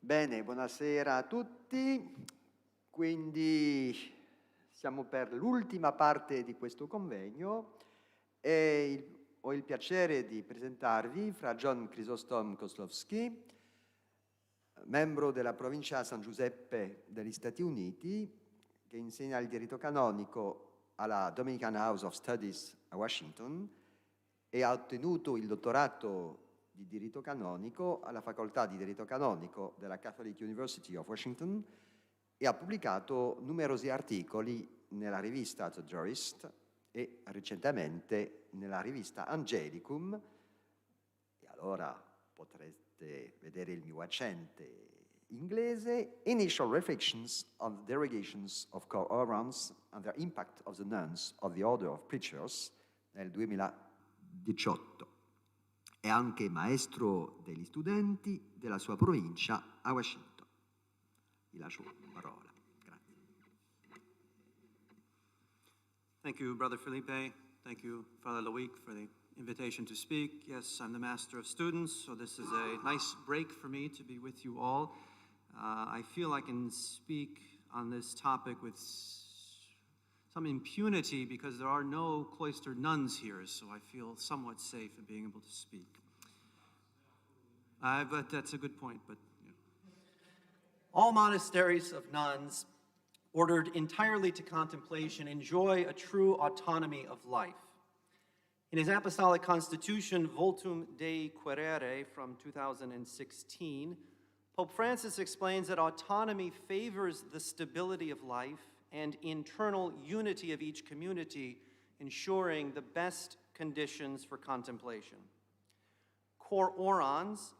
Bene, buonasera a tutti. Quindi siamo per l'ultima parte di questo convegno e ho il piacere di presentarvi Fra John Chrysostom Koslowski, membro della provincia San Giuseppe degli Stati Uniti, che insegna il diritto canonico alla Dominican House of Studies a Washington e ha ottenuto il dottorato di diritto canonico alla facoltà di diritto canonico della Catholic University of Washington e ha pubblicato numerosi articoli nella rivista The Jurist e recentemente nella rivista Angelicum, e allora potrete vedere il mio accento inglese, Initial Reflections on the Derogations of Cohorans and their Impact of the Nuns of the Order of Preachers nel 2018. È anche maestro degli studenti della sua provincia a Washington. Vi lascio la parola. Grazie. Thank you, Brother Felipe. Thank you, Father Loic, for the invitation to speak. Yes, I'm the master of students, so this is a nice break for me to be with you all. I feel I can speak on this topic with some impunity because there are no cloistered nuns here, so I feel somewhat safe in being able to speak. But that's a good point. But yeah. All monasteries of nuns ordered entirely to contemplation enjoy a true autonomy of life. In his Apostolic Constitution, Vultum Dei Querere from 2016, Pope Francis explains that autonomy favors the stability of life and internal unity of each community, ensuring the best conditions for contemplation. Cor Orans,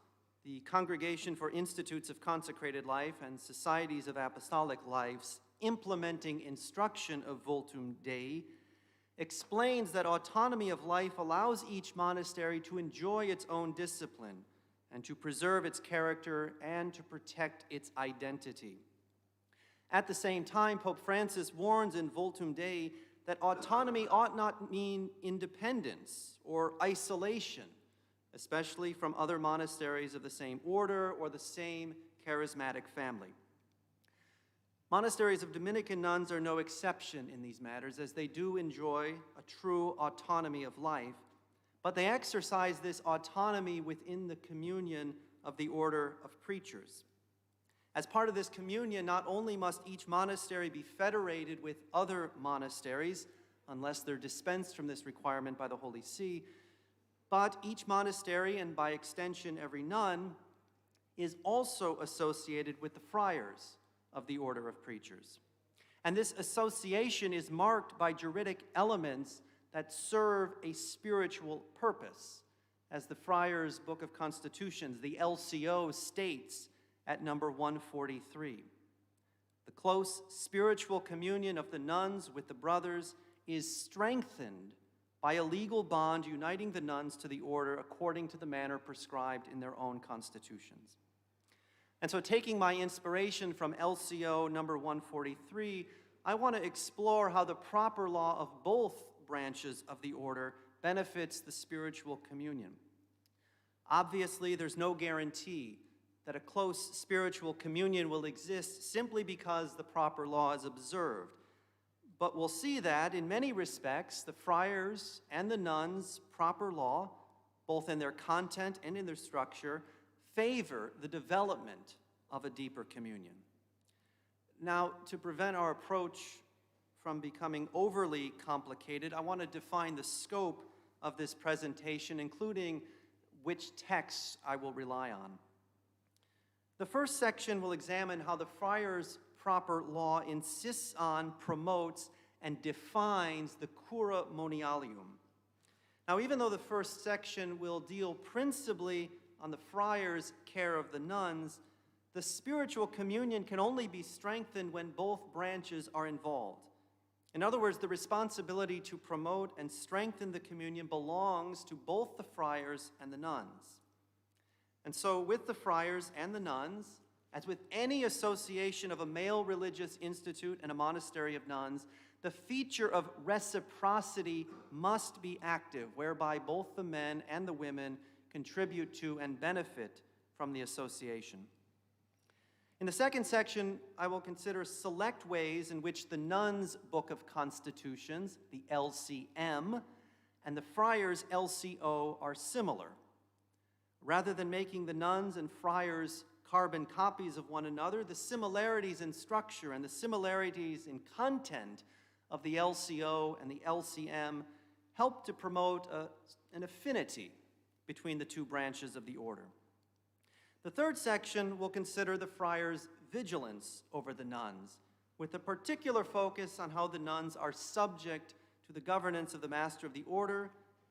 the Congregation for Institutes of Consecrated Life and Societies of Apostolic Lives, implementing instruction of Vultum Dei, explains that autonomy of life allows each monastery to enjoy its own discipline and to preserve its character and to protect its identity. At the same time, Pope Francis warns in Vultum Dei that autonomy ought not mean independence or isolation, especially from other monasteries of the same order or the same charismatic family. Monasteries of Dominican nuns are no exception in these matters, as they do enjoy a true autonomy of life, but they exercise this autonomy within the communion of the order of preachers. As part of this communion, not only must each monastery be federated with other monasteries, unless they're dispensed from this requirement by the Holy See, but each monastery, and by extension every nun, is also associated with the friars of the order of preachers. And this association is marked by juridic elements that serve a spiritual purpose, as the Friars' Book of Constitutions, the LCO, states at number 143. The close spiritual communion of the nuns with the brothers is strengthened by a legal bond uniting the nuns to the order according to the manner prescribed in their own constitutions. And so, taking my inspiration from LCO number 143, I want to explore how the proper law of both branches of the order benefits the spiritual communion. Obviously, there's no guarantee that a close spiritual communion will exist simply because the proper law is observed. But we'll see that, in many respects, the friars and the nuns' proper law, both in their content and in their structure, favor the development of a deeper communion. Now, to prevent our approach from becoming overly complicated, I want to define the scope of this presentation, including which texts I will rely on. The first section will examine how the friars' proper law insists on, promotes, and defines the Cura Monialium. Now, even though the first section will deal principally on the friars' care of the nuns, the spiritual communion can only be strengthened when both branches are involved. In other words, the responsibility to promote and strengthen the communion belongs to both the friars and the nuns. And so with the friars and the nuns, as with any association of a male religious institute and a monastery of nuns, the feature of reciprocity must be active, whereby both the men and the women contribute to and benefit from the association. In the second section, I will consider select ways in which the Nuns' Book of Constitutions, the LCM, and the Friars' LCO are similar. Rather than making the nuns and friars carbon copies of one another, the similarities in structure and the similarities in content of the LCO and the LCM help to promote an affinity between the two branches of the order. The third section will consider the friars' vigilance over the nuns, with a particular focus on how the nuns are subject to the governance of the master of the order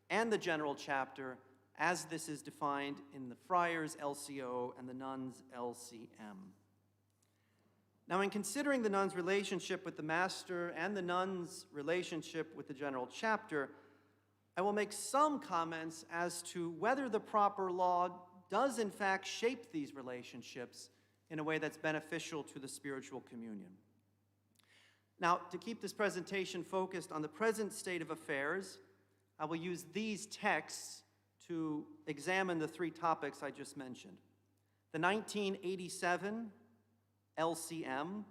and the general chapter, as this is defined in the Friars' LCO and the Nuns' LCM. Now, in considering the nuns' relationship with the master and the nuns' relationship with the general chapter, I will make some comments as to whether the proper law does in fact shape these relationships in a way that's beneficial to the spiritual communion. Now, to keep this presentation focused on the present state of affairs, I will use these texts to examine the three topics I just mentioned. The 1987 LCM,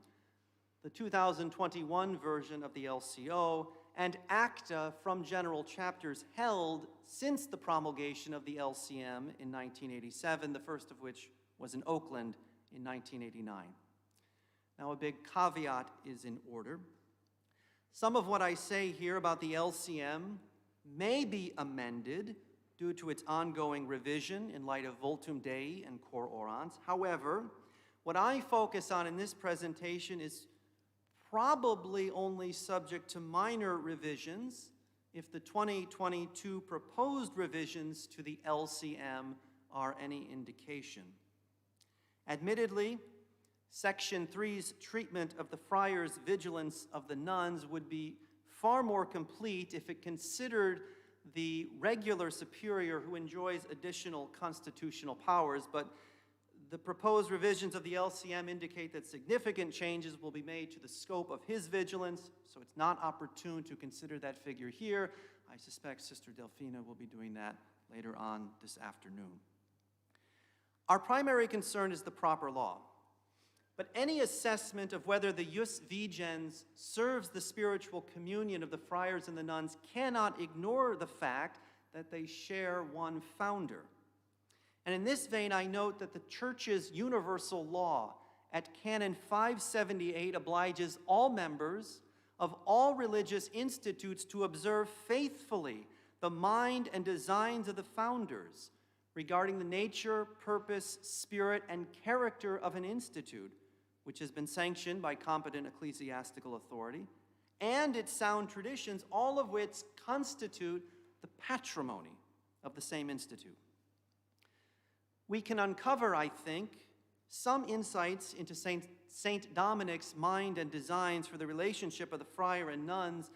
the 2021 version of the LCO, and acta from general chapters held since the promulgation of the LCM in 1987, the first of which was in Oakland in 1989. Now, a big caveat is in order. Some of what I say here about the LCM may be amended due to its ongoing revision in light of Vultum Dei and Cor Orans. However, what I focus on in this presentation is probably only subject to minor revisions if the 2022 proposed revisions to the LCM are any indication. Admittedly, Section 3's treatment of the friars' vigilance of the nuns would be far more complete if it considered the regular superior who enjoys additional constitutional powers, but the proposed revisions of the LCM indicate that significant changes will be made to the scope of his vigilance, so it's not opportune to consider that figure here. I suspect Sister Delphina will be doing that later on this afternoon. Our primary concern is the proper law, but any assessment of whether the jus vigens serves the spiritual communion of the friars and the nuns cannot ignore the fact that they share one founder. And in this vein, I note that the Church's universal law at Canon 578 obliges all members of all religious institutes to observe faithfully the mind and designs of the founders regarding the nature, purpose, spirit, and character of an institute, which has been sanctioned by competent ecclesiastical authority, and its sound traditions, all of which constitute the patrimony of the same institute. We can uncover, I think, some insights into Saint Dominic's mind and designs for the relationship of the friar and nuns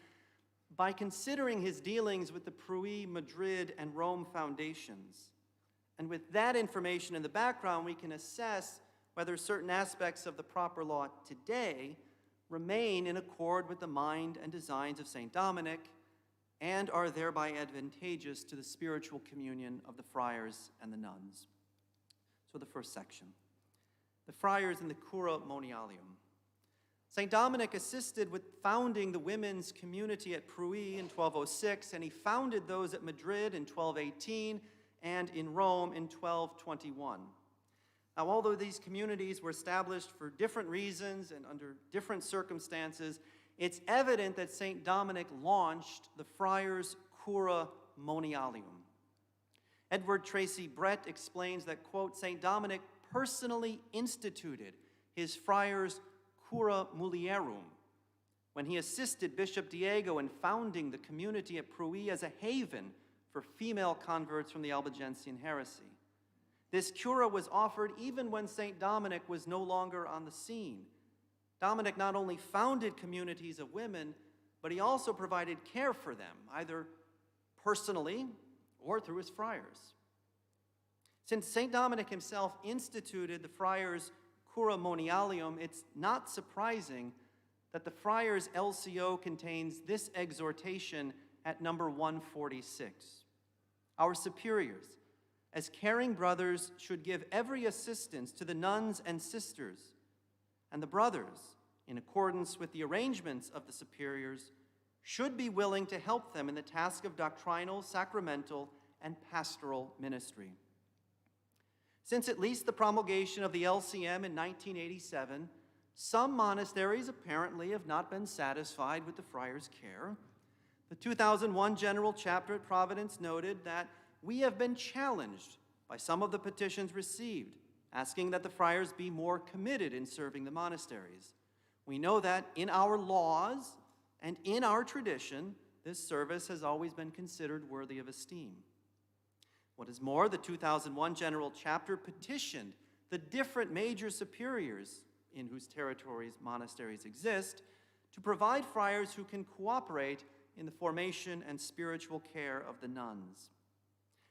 by considering his dealings with the Pruy, Madrid, and Rome foundations. And with that information in the background, we can assess whether certain aspects of the proper law today remain in accord with the mind and designs of St. Dominic and are thereby advantageous to the spiritual communion of the friars and the nuns. So the first section, the friars in the Cura Monialium. St. Dominic assisted with founding the women's community at Pruy in 1206, and he founded those at Madrid in 1218 and in Rome in 1221. Now, although these communities were established for different reasons and under different circumstances, it's evident that St. Dominic launched the Friars' Cura Monialium. Edward Tracy Brett explains that, quote, St. Dominic personally instituted his Friars' Cura Mulierum when he assisted Bishop Diego in founding the community at Pruy as a haven for female converts from the Albigensian heresy. This cura was offered even when St. Dominic was no longer on the scene. Dominic not only founded communities of women, but he also provided care for them, either personally or through his friars. Since St. Dominic himself instituted the Friars' Cura Monialium, it's not surprising that the Friars' LCO contains this exhortation at number 146. Our superiors, as caring brothers, should give every assistance to the nuns and sisters and the brothers, in accordance with the arrangements of the superiors, should be willing to help them in the task of doctrinal, sacramental, and pastoral ministry. Since at least the promulgation of the LCM in 1987, some monasteries apparently have not been satisfied with the friars' care. The 2001 General Chapter at Providence noted that we have been challenged by some of the petitions received, asking that the friars be more committed in serving the monasteries. We know that in our laws and in our tradition, this service has always been considered worthy of esteem. What is more, the 2001 General Chapter petitioned the different major superiors in whose territories monasteries exist to provide friars who can cooperate in the formation and spiritual care of the nuns.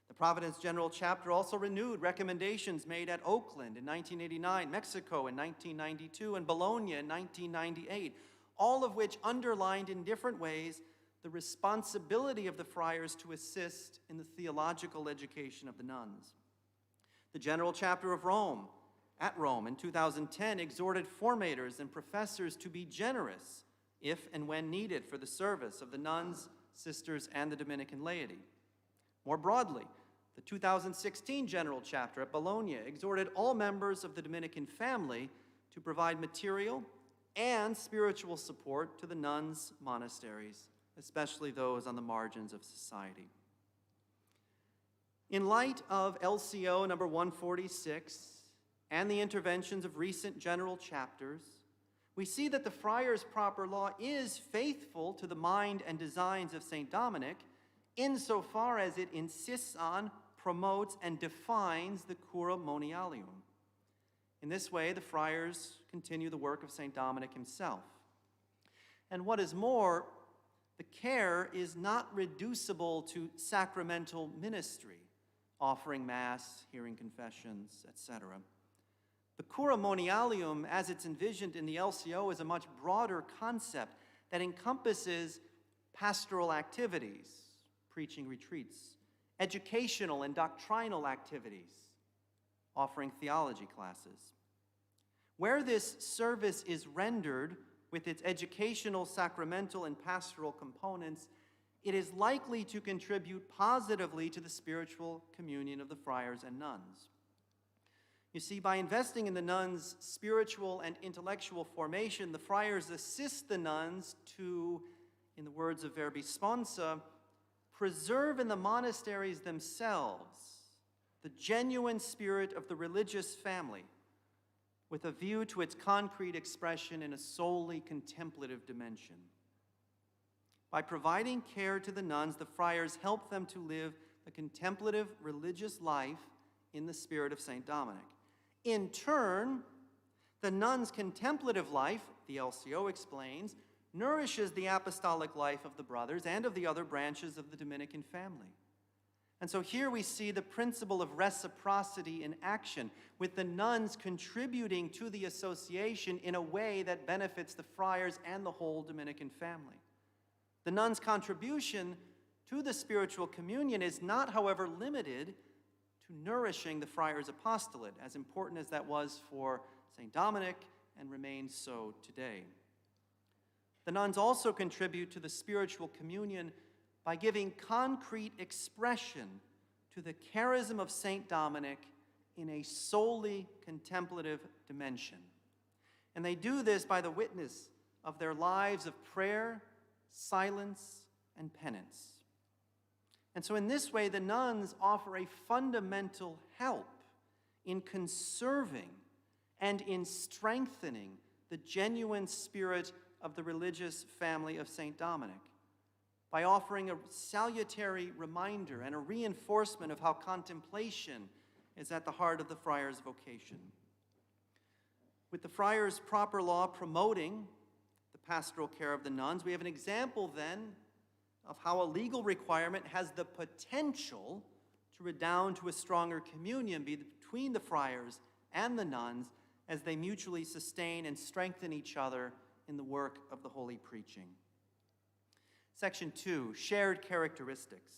The Providence General Chapter also renewed recommendations made at Oakland in 1989, Mexico in 1992, and Bologna in 1998, all of which underlined in different ways the responsibility of the friars to assist in the theological education of the nuns. The General Chapter of Rome, at Rome in 2010, exhorted formators and professors to be generous if and when needed for the service of the nuns, sisters, and the Dominican laity. More broadly, the 2016 General Chapter at Bologna exhorted all members of the Dominican family to provide material and spiritual support to the nuns' monasteries, especially those on the margins of society. In light of LCO number 146 and the interventions of recent general chapters, we see that the Friars' Proper Law is faithful to the mind and designs of St. Dominic insofar as it insists on, promotes, and defines the Cura Monialium. In this way, the friars continue the work of St. Dominic himself. And what is more, the care is not reducible to sacramental ministry, offering Mass, hearing confessions, etc. The Cura Monialium, as it's envisioned in the LCO, is a much broader concept that encompasses pastoral activities, preaching retreats, educational and doctrinal activities, offering theology classes. Where this service is rendered with its educational, sacramental, and pastoral components, it is likely to contribute positively to the spiritual communion of the friars and nuns. You see, by investing in the nuns' spiritual and intellectual formation, the friars assist the nuns to, in the words of Verbi Sponsa, preserve in the monasteries themselves the genuine spirit of the religious family, with a view to its concrete expression in a solely contemplative dimension. By providing care to the nuns, the friars help them to live a contemplative religious life in the spirit of St. Dominic. In turn, the nuns' contemplative life, the LCO explains, nourishes the apostolic life of the brothers and of the other branches of the Dominican family. And so here we see the principle of reciprocity in action, with the nuns contributing to the association in a way that benefits the friars and the whole Dominican family. The nuns' contribution to the spiritual communion is not, however, limited to nourishing the friars' apostolate, as important as that was for St. Dominic and remains so today. The nuns also contribute to the spiritual communion by giving concrete expression to the charism of St. Dominic in a solely contemplative dimension. And they do this by the witness of their lives of prayer, silence, and penance. And so in this way, the nuns offer a fundamental help in conserving and in strengthening the genuine spirit of the religious family of St. Dominic, by offering a salutary reminder and a reinforcement of how contemplation is at the heart of the friar's vocation. With the Friars' Proper Law promoting the pastoral care of the nuns, we have an example then of how a legal requirement has the potential to redound to a stronger communion between the friars and the nuns as they mutually sustain and strengthen each other in the work of the holy preaching. Section 2, shared characteristics.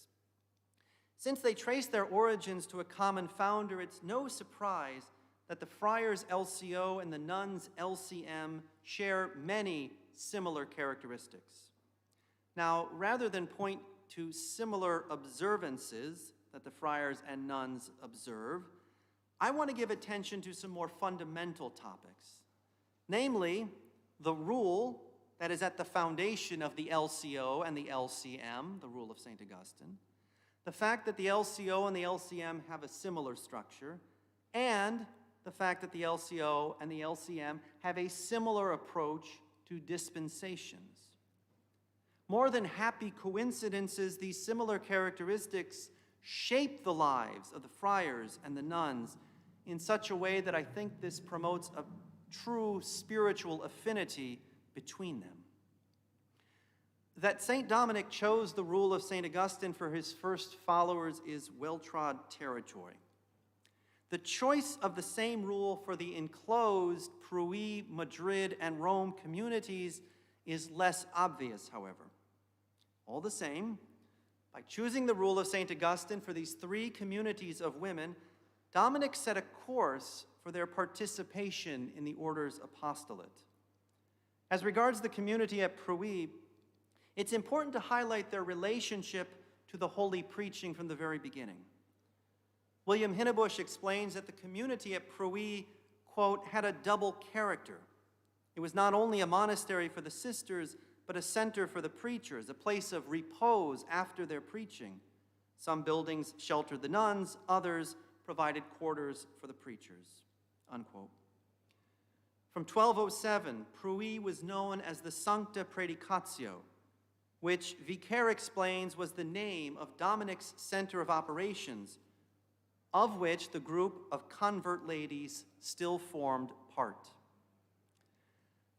Since they trace their origins to a common founder, it's no surprise that the Friars LCO and the Nuns LCM share many similar characteristics. Now, rather than point to similar observances that the Friars and Nuns observe, I want to give attention to some more fundamental topics, namely the rule that is at the foundation of the LCO and the LCM, the rule of St. Augustine, the fact that the LCO and the LCM have a similar structure, and the fact that the LCO and the LCM have a similar approach to dispensations. More than happy coincidences, these similar characteristics shape the lives of the friars and the nuns in such a way that I think this promotes a true spiritual affinity between them. That St. Dominic chose the rule of St. Augustine for his first followers is well-trod territory. The choice of the same rule for the enclosed Pruy, Madrid, and Rome communities is less obvious, however. All the same, by choosing the rule of St. Augustine for these three communities of women, Dominic set a course for their participation in the order's apostolate. As regards the community at Pruy, it's important to highlight their relationship to the holy preaching from the very beginning. William Hinnebusch explains that the community at Pruy, quote, had a double character. It was not only a monastery for the sisters, but a center for the preachers, a place of repose after their preaching. Some buildings sheltered the nuns, others provided quarters for the preachers, unquote. From 1207, Pruy was known as the Sancta Predicatio, which Vicaire explains was the name of Dominic's center of operations, of which the group of convert ladies still formed part.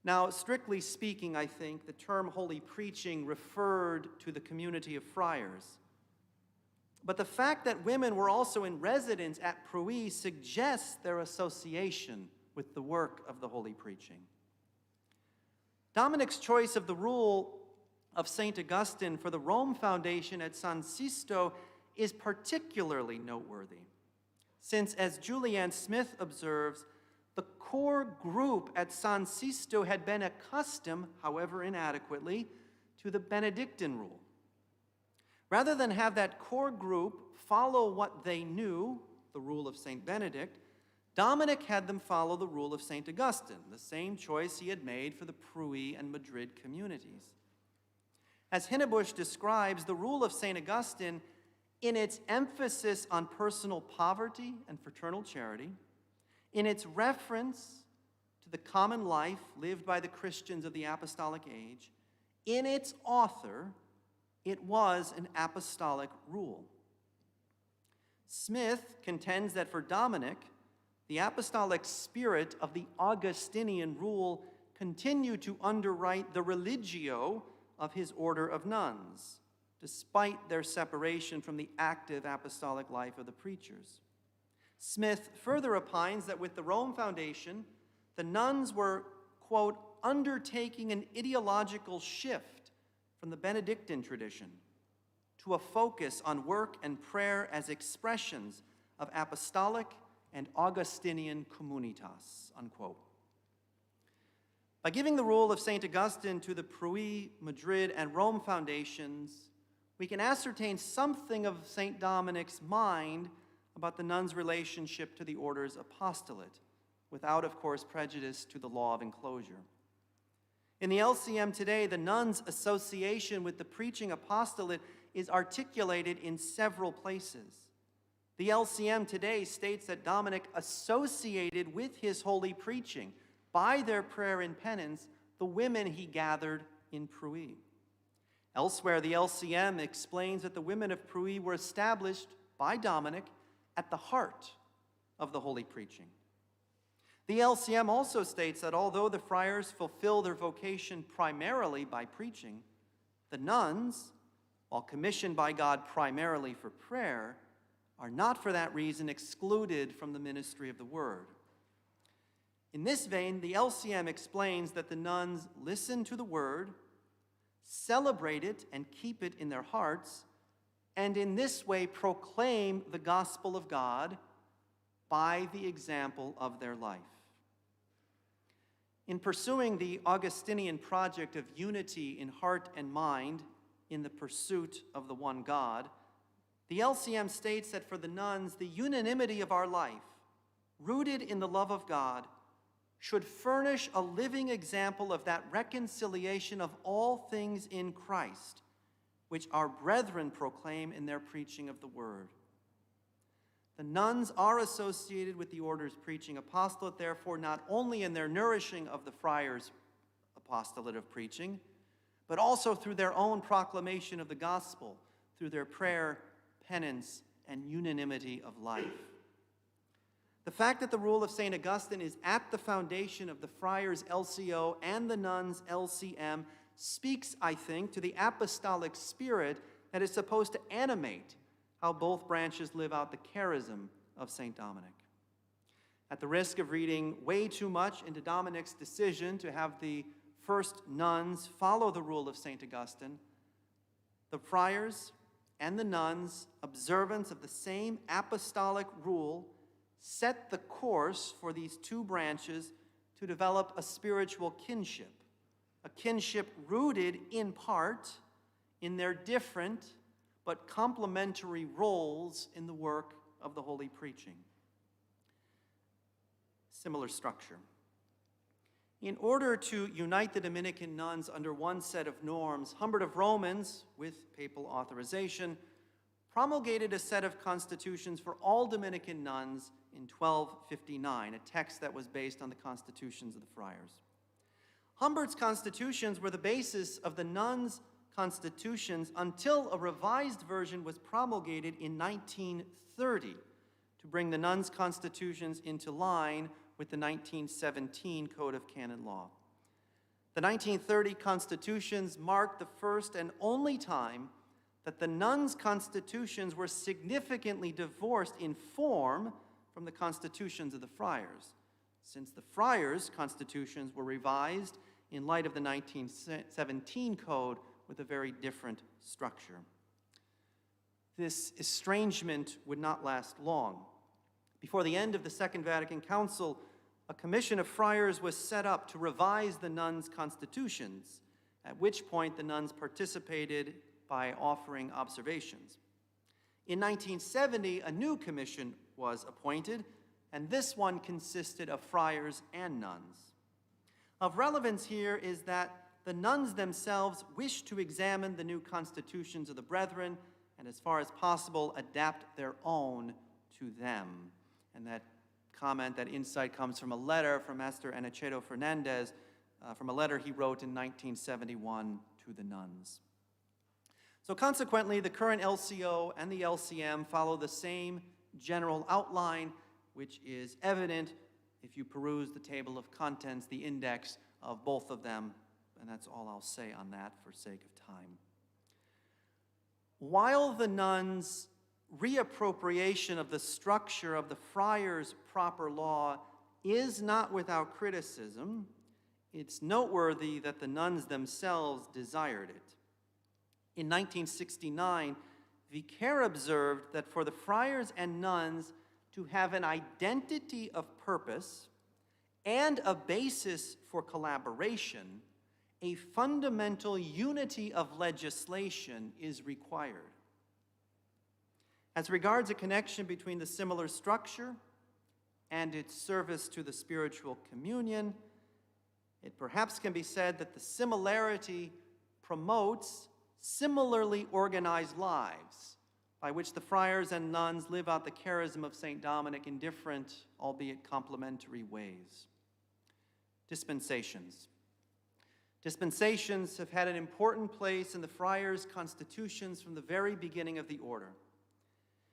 Now, strictly speaking, I think the term holy preaching referred to the community of friars. But the fact that women were also in residence at Pruy suggests their association with the work of the holy preaching. Dominic's choice of the rule of St. Augustine for the Rome foundation at San Sisto is particularly noteworthy, since, as Julianne Smith observes, the core group at San Sisto had been accustomed, however inadequately, to the Benedictine rule. Rather than have that core group follow what they knew, the rule of St. Benedict, Dominic had them follow the rule of St. Augustine, the same choice he had made for the Pruy and Madrid communities. As Hinnebusch describes, the rule of St. Augustine, in its emphasis on personal poverty and fraternal charity, in its reference to the common life lived by the Christians of the apostolic age, in its author, it was an apostolic rule. Smith contends that for Dominic, the apostolic spirit of the Augustinian rule continued to underwrite the religio of his order of nuns, despite their separation from the active apostolic life of the preachers. Smith further opines that with the Rome foundation, the nuns were, quote, undertaking an ideological shift from the Benedictine tradition to a focus on work and prayer as expressions of apostolic and Augustinian communitas, unquote. By giving the rule of St. Augustine to the Pruy, Madrid, and Rome foundations, we can ascertain something of St. Dominic's mind about the nuns' relationship to the order's apostolate, without, of course, prejudice to the law of enclosure. In the LCM today, the nuns' association with the preaching apostolate is articulated in several places. The LCM today states that Dominic associated with his holy preaching by their prayer and penance the women he gathered in Pruy. Elsewhere, the LCM explains that the women of Pruy were established by Dominic at the heart of the holy preaching. The LCM also states that although the friars fulfill their vocation primarily by preaching, the nuns, while commissioned by God primarily for prayer, are not for that reason excluded from the ministry of the word. In this vein, the LCM explains that the nuns listen to the word, celebrate it and keep it in their hearts, and in this way proclaim the gospel of God, by the example of their life. In pursuing the Augustinian project of unity in heart and mind in the pursuit of the one God, the LCM states that for the nuns, the unanimity of our life, rooted in the love of God, should furnish a living example of that reconciliation of all things in Christ, which our brethren proclaim in their preaching of the word. The nuns are associated with the order's preaching apostolate, therefore, not only in their nourishing of the friars' apostolate of preaching, but also through their own proclamation of the gospel, through their prayer, penance, and unanimity of life. The fact that the rule of St. Augustine is at the foundation of the friars' LCO and the nuns' LCM speaks, I think, to the apostolic spirit that is supposed to animate how both branches live out the charism of St. Dominic. At the risk of reading way too much into Dominic's decision to have the first nuns follow the rule of St. Augustine, the friars and the nuns' observance of the same apostolic rule set the course for these two branches to develop a spiritual kinship, a kinship rooted in part in their different but complementary roles in the work of the holy preaching. Similar structure. In order to unite the Dominican nuns under one set of norms, Humbert of Romans, with papal authorization, promulgated a set of constitutions for all Dominican nuns in 1259, a text that was based on the constitutions of the friars. Humbert's constitutions were the basis of the nuns' constitutions until a revised version was promulgated in 1930 to bring the nuns' constitutions into line with the 1917 Code of Canon Law. The 1930 constitutions marked the first and only time that the nuns' constitutions were significantly divorced in form from the constitutions of the friars, since the friars' constitutions were revised in light of the 1917 Code with a very different structure. This estrangement would not last long. Before the end of the Second Vatican Council, a commission of friars was set up to revise the nuns' constitutions, at which point the nuns participated by offering observations. In 1970, a new commission was appointed, and this one consisted of friars and nuns. Of relevance here is that the nuns themselves wish to examine the new constitutions of the brethren and, as far as possible, adapt their own to them. And that comment, that insight comes from a letter from Master Aniceto Fernandez, from a letter he wrote in 1971 to the nuns. So consequently, the current LCO and the LCM follow the same general outline, which is evident if you peruse the table of contents, the index of both of them. And that's all I'll say on that for sake of time. While the nuns' reappropriation of the structure of the friars' proper law is not without criticism, it's noteworthy that the nuns themselves desired it. In 1969, Vicaire observed that for the friars and nuns to have an identity of purpose and a basis for collaboration, a fundamental unity of legislation is required. As regards a connection between the similar structure and its service to the spiritual communion, it perhaps can be said that the similarity promotes similarly organized lives by which the friars and nuns live out the charism of St. Dominic in different, albeit complementary ways. Dispensations. Dispensations have had an important place in the friars' constitutions from the very beginning of the order.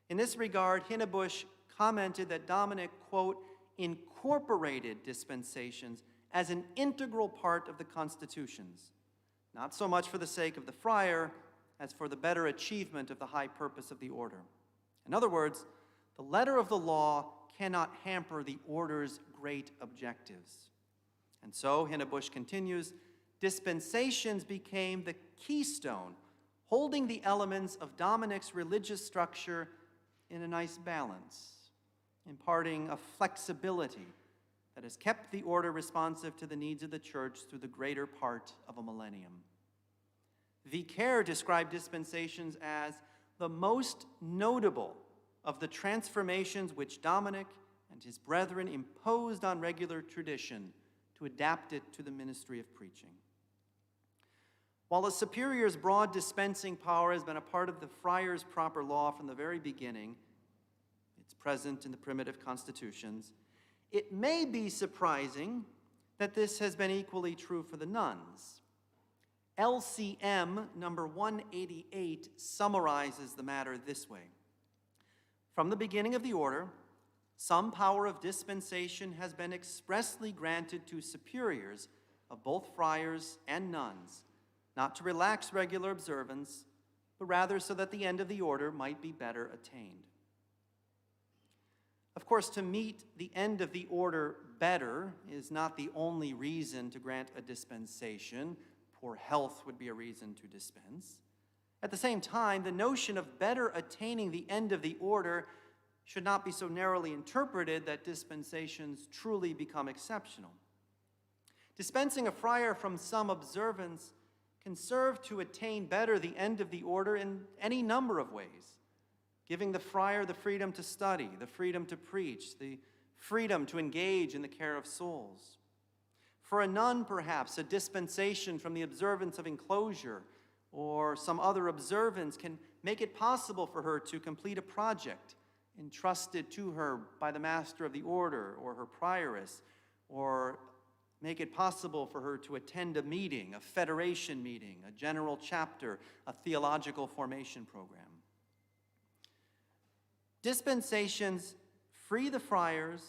In this regard, Hinnebusch commented that Dominic, quote, incorporated dispensations as an integral part of the constitutions, not so much for the sake of the friar as for the better achievement of the high purpose of the order. In other words, the letter of the law cannot hamper the order's great objectives. And so, Hinnebusch continues, dispensations became the keystone, holding the elements of Dominic's religious structure in a nice balance. imparting a flexibility that has kept the order responsive to the needs of the church through the greater part of a millennium. Vicaire described dispensations as the most notable of the transformations which Dominic and his brethren imposed on regular tradition to adapt it to the ministry of preaching. While the superior's broad dispensing power has been a part of the friars' proper law from the very beginning, it's present in the primitive constitutions, it may be surprising that this has been equally true for the nuns. LCM number 188 summarizes the matter this way. From the beginning of the order, some power of dispensation has been expressly granted to superiors of both friars and nuns, not to relax regular observance, but rather so that the end of the order might be better attained. Of course, to meet the end of the order better is not the only reason to grant a dispensation. Poor health would be a reason to dispense. At the same time, the notion of better attaining the end of the order should not be so narrowly interpreted that dispensations truly become exceptional. Dispensing a friar from some observance can serve to attain better the end of the order in any number of ways, giving the friar the freedom to study, the freedom to preach, the freedom to engage in the care of souls. For a nun, perhaps, a dispensation from the observance of enclosure or some other observance can make it possible for her to complete a project entrusted to her by the master of the order or her prioress, or make it possible for her to attend a meeting, a federation meeting, a general chapter, a theological formation program. Dispensations free the friars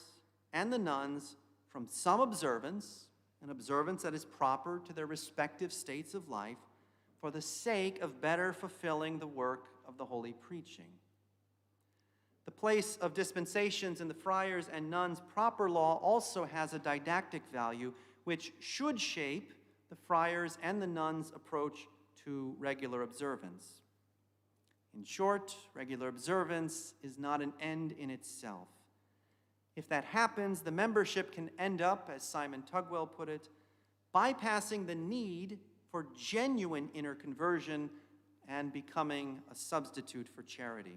and the nuns from some observance, an observance that is proper to their respective states of life, for the sake of better fulfilling the work of the holy preaching. The place of dispensations in the friars' and nuns' proper law also has a didactic value which should shape the friars' and the nuns' approach to regular observance. In short, regular observance is not an end in itself. If that happens, the membership can end up, as Simon Tugwell put it, bypassing the need for genuine inner conversion and becoming a substitute for charity.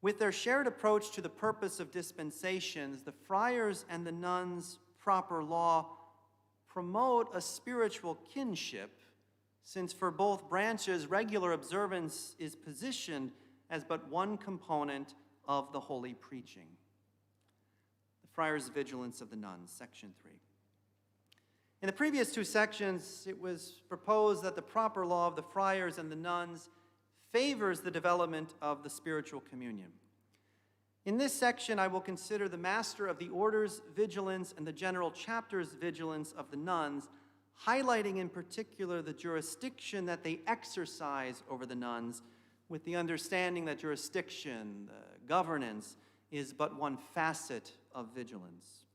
With their shared approach to the purpose of dispensations, the friars and the nuns' proper law promote a spiritual kinship, since for both branches, regular observance is positioned as but one component of the holy preaching. The friars' vigilance of the nuns, section 3. In the previous two sections, it was proposed that the proper law of the friars and the nuns favors the development of the spiritual communion. In this section, I will consider the master of the order's vigilance and the general chapter's vigilance of the nuns, highlighting in particular the jurisdiction that they exercise over the nuns, with the understanding that jurisdiction, governance, is but one facet of vigilance.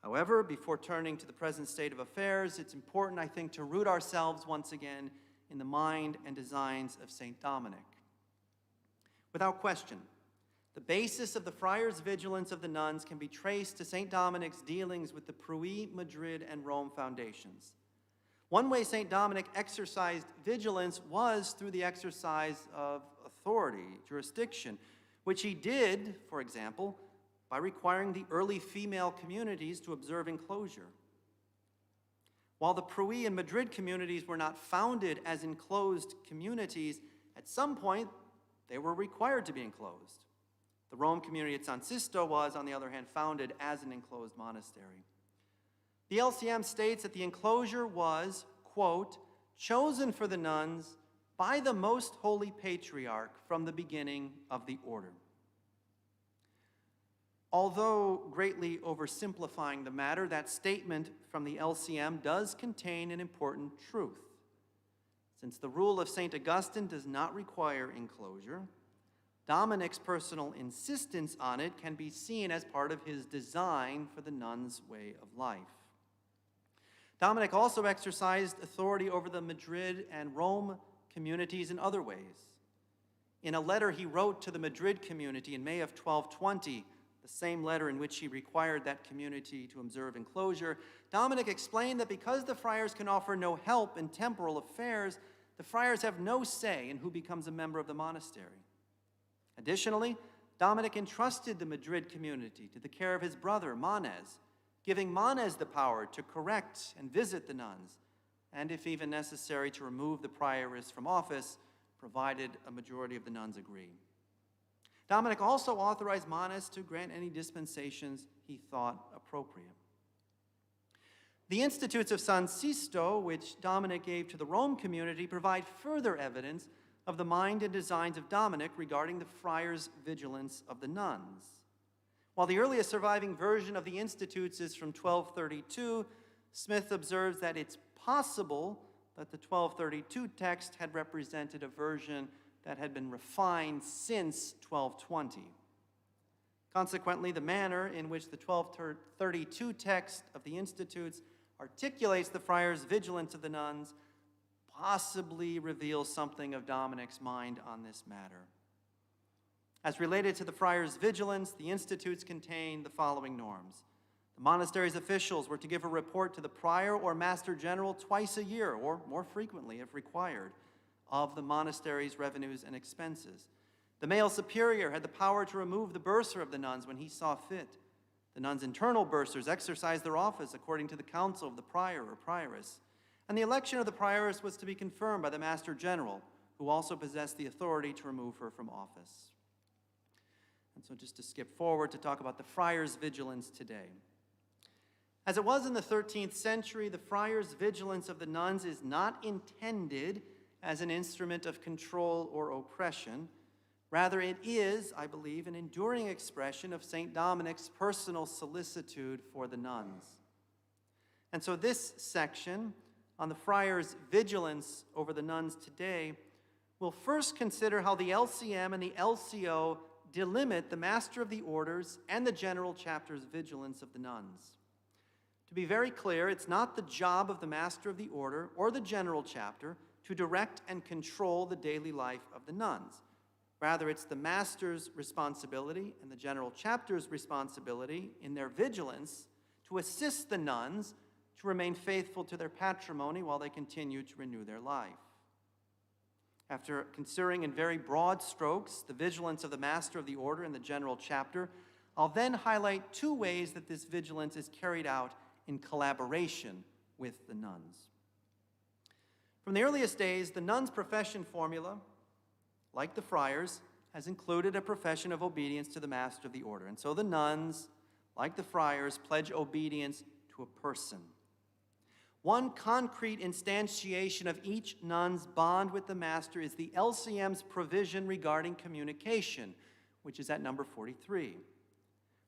However, before turning to the present state of affairs, it's important, I think, to root ourselves once again in the mind and designs of St. Dominic. Without question, the basis of the friars' vigilance of the nuns can be traced to St. Dominic's dealings with the Pruy, Madrid, and Rome foundations. One way St. Dominic exercised vigilance was through the exercise of authority, jurisdiction, which he did, for example, by requiring the early female communities to observe enclosure. While the Pruy and Madrid communities were not founded as enclosed communities, at some point they were required to be enclosed. The Rome community at San Sisto was, on the other hand, founded as an enclosed monastery. The LCM states that the enclosure was, quote, chosen for the nuns by the Most Holy Patriarch from the beginning of the order. Although greatly oversimplifying the matter, that statement from the LCM does contain an important truth. Since the rule of St. Augustine does not require enclosure, Dominic's personal insistence on it can be seen as part of his design for the nuns' way of life. Dominic also exercised authority over the Madrid and Rome communities in other ways. In a letter he wrote to the Madrid community in May of 1220, the same letter in which he required that community to observe enclosure, Dominic explained that because the friars can offer no help in temporal affairs, the friars have no say in who becomes a member of the monastery. Additionally, Dominic entrusted the Madrid community to the care of his brother, Manes, giving Manes the power to correct and visit the nuns, and if even necessary, to remove the prioress from office, provided a majority of the nuns agree. Dominic also authorized Manes to grant any dispensations he thought appropriate. The Institutes of San Sisto, which Dominic gave to the Rome community, provide further evidence of the mind and designs of Dominic regarding the friars' vigilance of the nuns. While the earliest surviving version of the Institutes is from 1232, Smith observes that it's possible that the 1232 text had represented a version that had been refined since 1220. Consequently, the manner in which the 1232 text of the Institutes articulates the friars' vigilance of the nuns possibly reveals something of Dominic's mind on this matter. As related to the friars' vigilance, the Institutes contain the following norms. The monastery's officials were to give a report to the prior or master general twice a year, or more frequently if required, of the monastery's revenues and expenses. The male superior had the power to remove the bursar of the nuns when he saw fit. The nuns' internal bursars exercised their office according to the counsel of the prior or prioress. And the election of the prioress was to be confirmed by the master general, who also possessed the authority to remove her from office. And so just to skip forward to talk about the friars' vigilance today. As it was in the 13th century, the friars' vigilance of the nuns is not intended as an instrument of control or oppression. Rather, it is, I believe, an enduring expression of St. Dominic's personal solicitude for the nuns. And so this section on the friars' vigilance over the nuns today will first consider how the LCM and the LCO delimit the master of the orders and the general chapter's vigilance of the nuns. To be very clear, it's not the job of the master of the order or the general chapter to direct and control the daily life of the nuns. Rather, it's the master's responsibility and the general chapter's responsibility in their vigilance to assist the nuns to remain faithful to their patrimony while they continue to renew their life. After considering in very broad strokes the vigilance of the master of the order and the general chapter, I'll then highlight two ways that this vigilance is carried out in collaboration with the nuns. From the earliest days, the nuns' profession formula, like the friars, has included a profession of obedience to the master of the order. And so the nuns, like the friars, pledge obedience to a person. One concrete instantiation of each nun's bond with the master is the LCM's provision regarding communication, which is at number 43.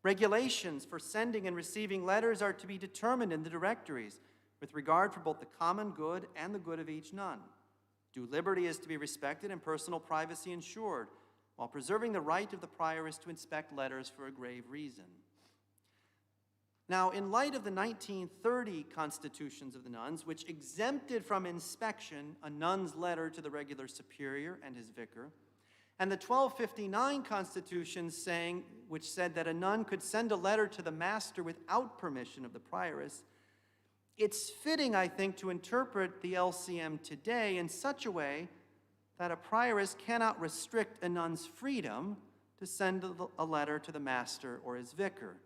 Regulations for sending and receiving letters are to be determined in the directories with regard for both the common good and the good of each nun. Due liberty is to be respected and personal privacy ensured, while preserving the right of the prioress to inspect letters for a grave reason. Now, in light of the 1930 constitutions of the nuns, which exempted from inspection a nun's letter to the regular superior and his vicar, and the 1259 constitutions which said that a nun could send a letter to the master without permission of the prioress, it's fitting, I think, to interpret the LCM today in such a way that a prioress cannot restrict a nun's freedom to send a letter to the master or his vicar,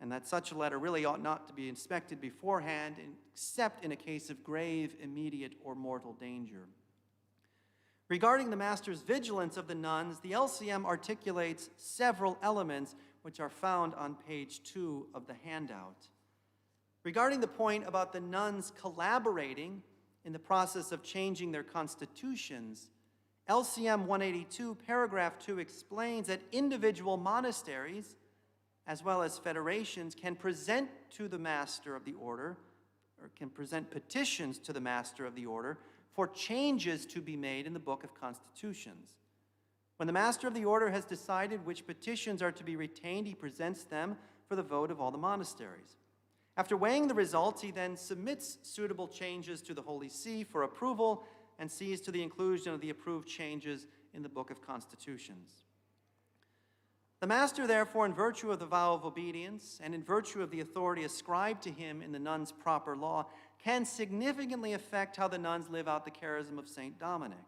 and that such a letter really ought not to be inspected beforehand, except in a case of grave, immediate, or mortal danger. Regarding the master's vigilance of the nuns, the LCM articulates several elements which are found on page 2 of the handout. Regarding the point about the nuns collaborating in the process of changing their constitutions, LCM 182, paragraph 2 explains that individual monasteries, as well as federations, can present to the master of the order, or can present petitions to the master of the order for changes to be made in the Book of Constitutions. When the master of the order has decided which petitions are to be retained, he presents them for the vote of all the monasteries. After weighing the results, he then submits suitable changes to the Holy See for approval and sees to the inclusion of the approved changes in the Book of Constitutions. The master, therefore, in virtue of the vow of obedience and in virtue of the authority ascribed to him in the nun's proper law, can significantly affect how the nuns live out the charism of St. Dominic.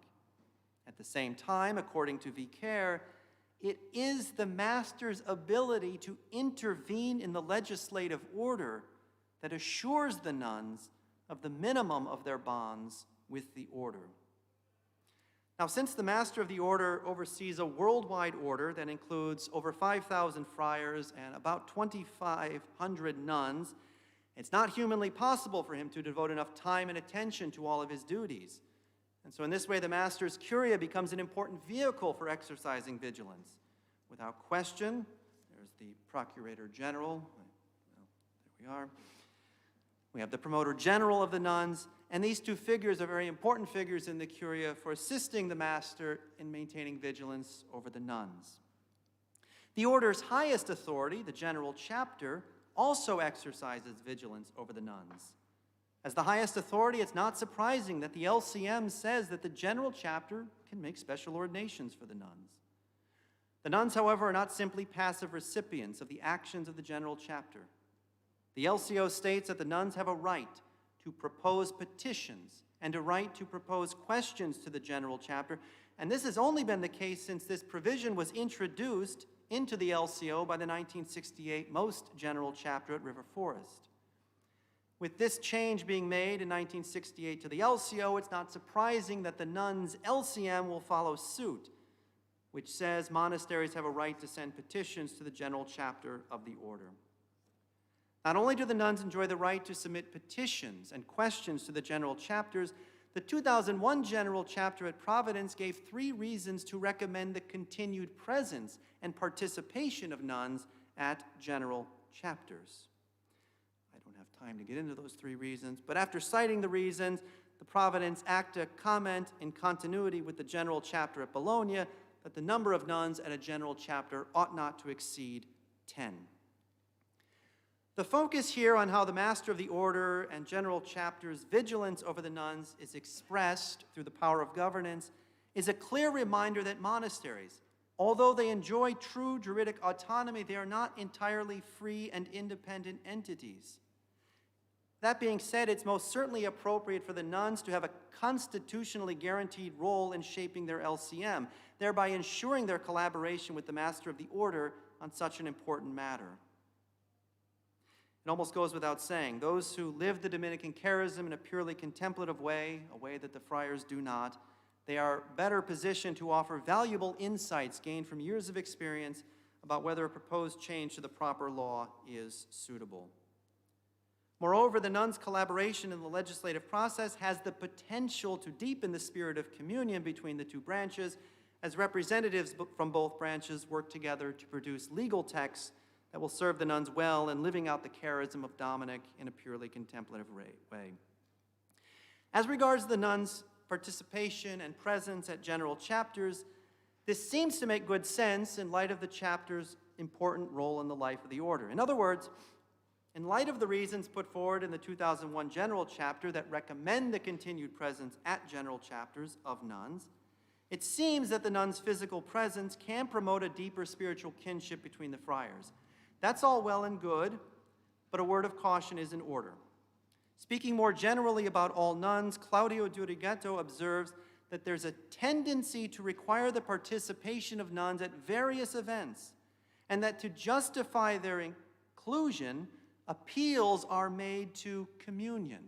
At the same time, according to Vicaire, it is the master's ability to intervene in the legislative order that assures the nuns of the minimum of their bonds with the order. Now, since the master of the order oversees a worldwide order that includes over 5,000 friars and about 2,500 nuns, it's not humanly possible for him to devote enough time and attention to all of his duties. And so in this way, the master's curia becomes an important vehicle for exercising vigilance. Without question, there's the Procurator General. Well, there we are. We have the Promoter General of the nuns, and these two figures are very important figures in the curia for assisting the master in maintaining vigilance over the nuns. The order's highest authority, the General Chapter, also exercises vigilance over the nuns. As the highest authority, it's not surprising that the LCM says that the General Chapter can make special ordinations for the nuns. The nuns, however, are not simply passive recipients of the actions of the General Chapter. The LCO states that the nuns have a right to propose petitions and a right to propose questions to the General Chapter, and this has only been the case since this provision was introduced into the LCO by the 1968 Most General Chapter at River Forest. With this change being made in 1968 to the LCO, it's not surprising that the nuns' LCM will follow suit, which says monasteries have a right to send petitions to the General Chapter of the order. Not only do the nuns enjoy the right to submit petitions and questions to the General Chapters, the 2001 General Chapter at Providence gave 3 reasons to recommend the continued presence and participation of nuns at General Chapters. I don't have time to get into those 3 reasons, but after citing the reasons, the Providence Acta comment in continuity with the General Chapter at Bologna that the number of nuns at a General Chapter ought not to exceed 10. The focus here on how the Master of the Order and General Chapter's vigilance over the nuns is expressed through the power of governance is a clear reminder that monasteries, although they enjoy true juridic autonomy, they are not entirely free and independent entities. That being said, it's most certainly appropriate for the nuns to have a constitutionally guaranteed role in shaping their LCM, thereby ensuring their collaboration with the Master of the Order on such an important matter. It almost goes without saying, those who live the Dominican charism in a purely contemplative way, a way that the friars do not, they are better positioned to offer valuable insights gained from years of experience about whether a proposed change to the proper law is suitable. Moreover, the nuns' collaboration in the legislative process has the potential to deepen the spirit of communion between the 2 branches, as representatives from both branches work together to produce legal texts that will serve the nuns well in living out the charism of Dominic in a purely contemplative way. As regards the nuns' participation and presence at General Chapters, this seems to make good sense in light of the chapter's important role in the life of the order. In other words, in light of the reasons put forward in the 2001 General Chapter that recommend the continued presence at General Chapters of nuns, it seems that the nuns' physical presence can promote a deeper spiritual kinship between the friars. That's all well and good, but a word of caution is in order. Speaking more generally about all nuns, Claudio Durigetto observes that there's a tendency to require the participation of nuns at various events, and that to justify their inclusion, appeals are made to communion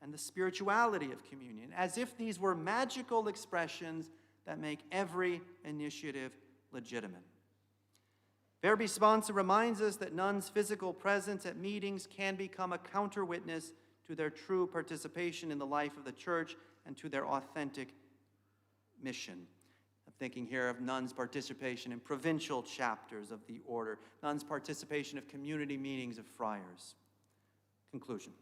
and the spirituality of communion, as if these were magical expressions that make every initiative legitimate. Verbi Sponsa reminds us that nuns' physical presence at meetings can become a counter-witness to their true participation in the life of the church and to their authentic mission. I'm thinking here of nuns' participation in provincial chapters of the order, nuns' participation of community meetings of friars. Conclusion.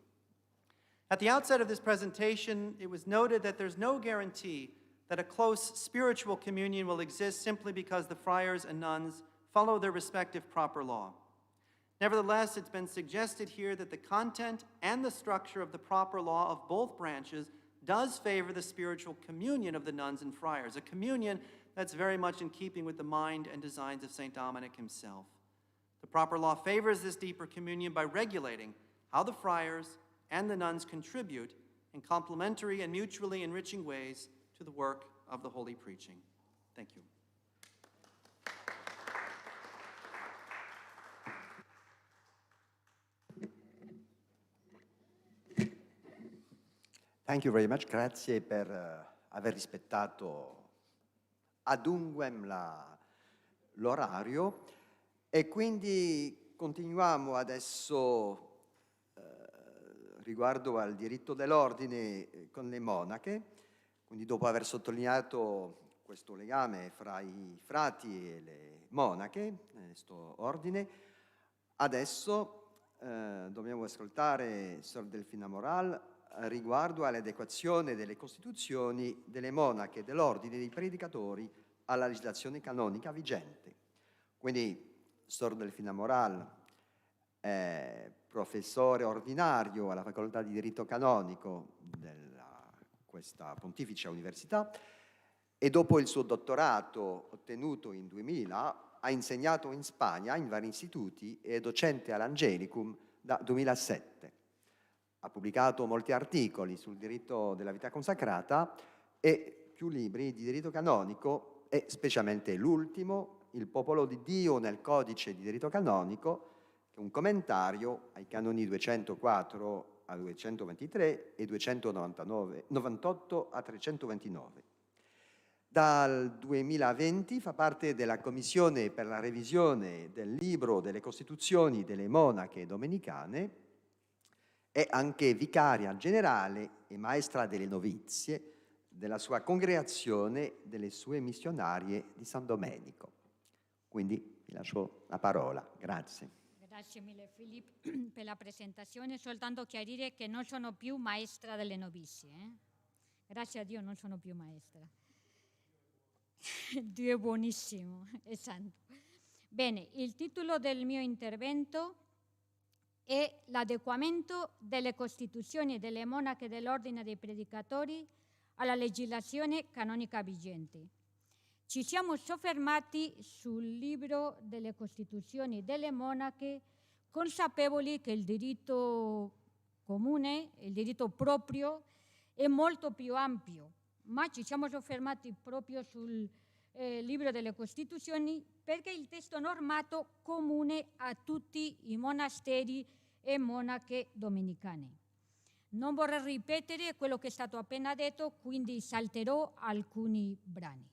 At the outset of this presentation, it was noted that there's no guarantee that a close spiritual communion will exist simply because the friars and nuns follow their respective proper law. Nevertheless, it's been suggested here that the content and the structure of the proper law of both branches does favor the spiritual communion of the nuns and friars, a communion That's very much in keeping with the mind and designs of St. Dominic himself. The proper law favors this deeper communion by regulating how the friars and the nuns contribute in complementary and mutually enriching ways to the work of the holy preaching. Thank you. Thank you very much, grazie per aver rispettato ad unguem l'orario e quindi continuiamo adesso riguardo al diritto dell'ordine con le monache, quindi dopo aver sottolineato questo legame fra i frati e le monache, questo ordine, adesso dobbiamo ascoltare Sor Delfina Moral riguardo all'adeguazione delle costituzioni delle monache dell'ordine dei predicatori alla legislazione canonica vigente. Quindi Sor Delfina Moral è professore ordinario alla Facoltà di Diritto Canonico di questa Pontificia Università e dopo il suo dottorato ottenuto in 2000 ha insegnato in Spagna in vari istituti e è docente all'Angelicum da 2007. Ha pubblicato molti articoli sul diritto della vita consacrata e più libri di diritto canonico e specialmente l'ultimo, Il popolo di Dio nel codice di diritto canonico, che è un commentario ai canoni 204 a 223 e 298 a 329. Dal 2020 fa parte della Commissione per la revisione del libro delle Costituzioni delle monache domenicane. È anche vicaria generale e maestra delle novizie della sua congregazione delle sue missionarie di San Domenico. Quindi vi lascio la parola. Grazie. Grazie mille Filippo per la presentazione, soltanto chiarire che non sono più maestra delle novizie. Grazie a Dio non sono più maestra. Dio è buonissimo, è santo. Bene, il titolo del mio intervento è l'adeguamento delle costituzioni delle monache dell'ordine dei predicatori alla legislazione canonica vigente. Ci siamo soffermati sul libro delle costituzioni delle monache, consapevoli che il diritto comune, il diritto proprio, è molto più ampio, ma ci siamo soffermati proprio sul libro delle costituzioni perché il testo normato comune a tutti i monasteri e monache domenicane. Non vorrei ripetere quello che è stato appena detto, quindi salterò alcuni brani.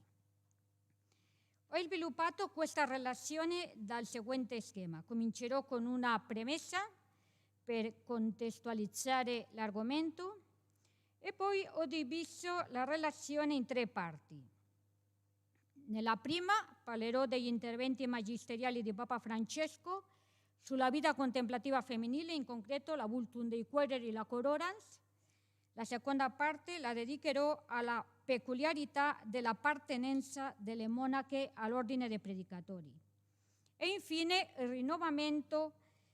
Ho sviluppato questa relazione dal seguente schema. Comincerò con una premessa per contestualizzare l'argomento e poi ho diviso la relazione in 3 parti. Nella prima parlerò degli interventi magisteriali di Papa Francesco sulla vita contemplativa femminile, in concreto la Vultum dei Quereri e la Cororans. La seconda parte la dedicherò alla peculiarità dell'appartenenza delle monache all'ordine dei predicatori. E infine il rinnovamento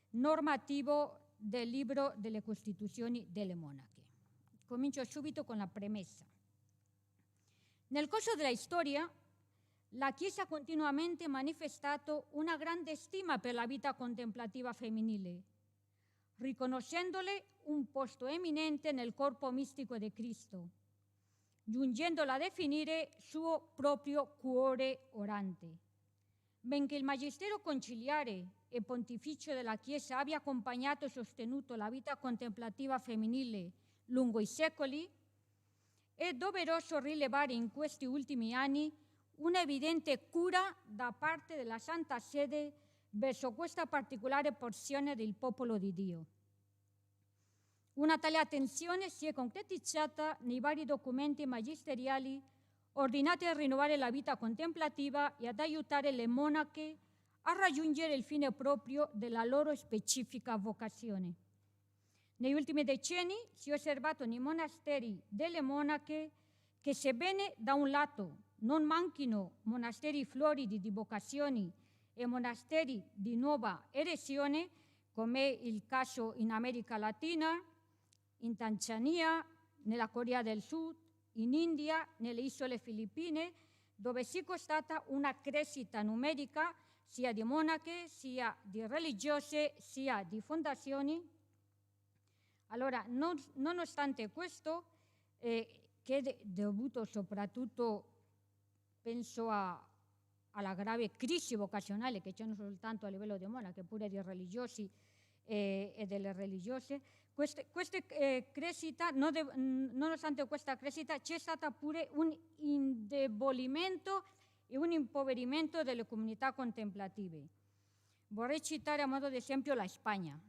normativo del libro delle Costituzioni delle monache. Comincio subito con la premessa. Nel corso della storia, la Chiesa ha continuamente manifestato una grande stima per la vita contemplativa femminile, riconoscendole un posto eminente nel corpo mistico di Cristo, giungendola a definire suo proprio cuore orante. Benché il magistero conciliare e pontificio della Chiesa abbia accompagnato e sostenuto la vita contemplativa femminile lungo i secoli, è doveroso rilevare in questi ultimi anni un'evidente cura da parte della Santa Sede verso questa particolare porzione del popolo di Dio. Una tale attenzione si è concretizzata nei vari documenti magisteriali ordinati a rinnovare la vita contemplativa e ad aiutare le monache a raggiungere il fine proprio della loro specifica vocazione. Negli ultimi decenni si è osservato nei monasteri delle monache che, sebbene da un lato non manchino monasteri floridi di vocazioni e monasteri di nuova eresione, come è il caso in America Latina, in Tanzania, nella Corea del Sud, in India, nelle isole Filippine, dove si constata una crescita numerica sia di monache, sia di religiose, sia di fondazioni. Allora, nonostante questo, che è dovuto soprattutto, penso alla grave crisi vocazionale che c'è non soltanto a livello di monache, pure di religiosi e delle religiose, nonostante questa crescita c'è stata pure un indebolimento e un impoverimento delle comunità contemplative. Vorrei citare a modo di esempio la Spagna.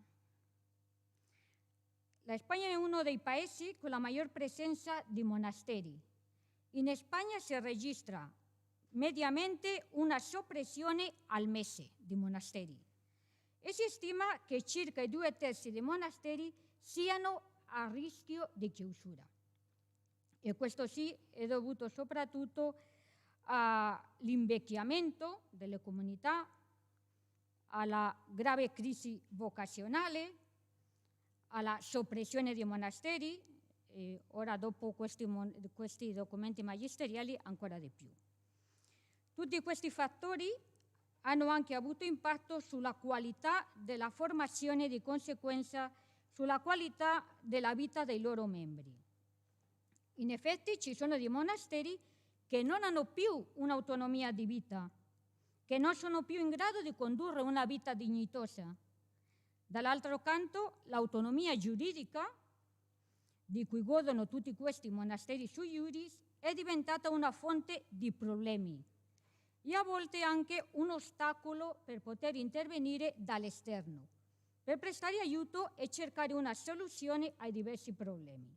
La Spagna è uno dei paesi con la maggior presenza di monasteri. In Spagna si registra mediamente una soppressione al mese di monasteri e si stima che circa i 2/3 dei monasteri siano a rischio di chiusura. E questo sì è dovuto soprattutto all'invecchiamento delle comunità, alla grave crisi vocazionale, alla soppressione dei monasteri e ora dopo questi documenti magisteriali ancora di più. Tutti questi fattori hanno anche avuto impatto sulla qualità della formazione e di conseguenza sulla qualità della vita dei loro membri. In effetti ci sono dei monasteri che non hanno più un'autonomia di vita, che non sono più in grado di condurre una vita dignitosa. Dall'altro canto, l'autonomia giuridica, di cui godono tutti questi monasteri sui iuris, è diventata una fonte di problemi e a volte anche un ostacolo per poter intervenire dall'esterno, per prestare aiuto e cercare una soluzione ai diversi problemi.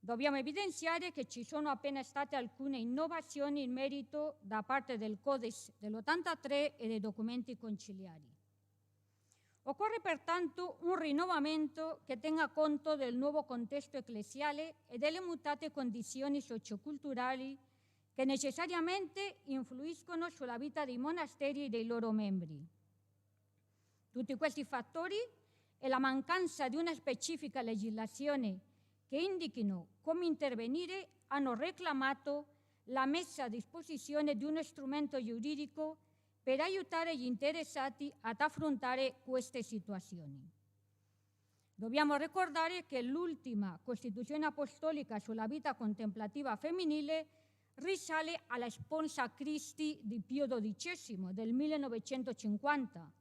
Dobbiamo evidenziare che ci sono appena state alcune innovazioni in merito da parte del Codex dell'83 e dei documenti conciliari. Occorre pertanto un rinnovamento che tenga conto del nuovo contesto ecclesiale e delle mutate condizioni socioculturali che necessariamente influiscono sulla vita dei monasteri e dei loro membri. Tutti questi fattori e la mancanza di una specifica legislazione che indichino come intervenire hanno reclamato la messa a disposizione di uno strumento giuridico per aiutare gli interessati ad affrontare queste situazioni. Dobbiamo ricordare che l'ultima Costituzione apostolica sulla vita contemplativa femminile risale alla Sponsa Christi di Pio XII del 1950,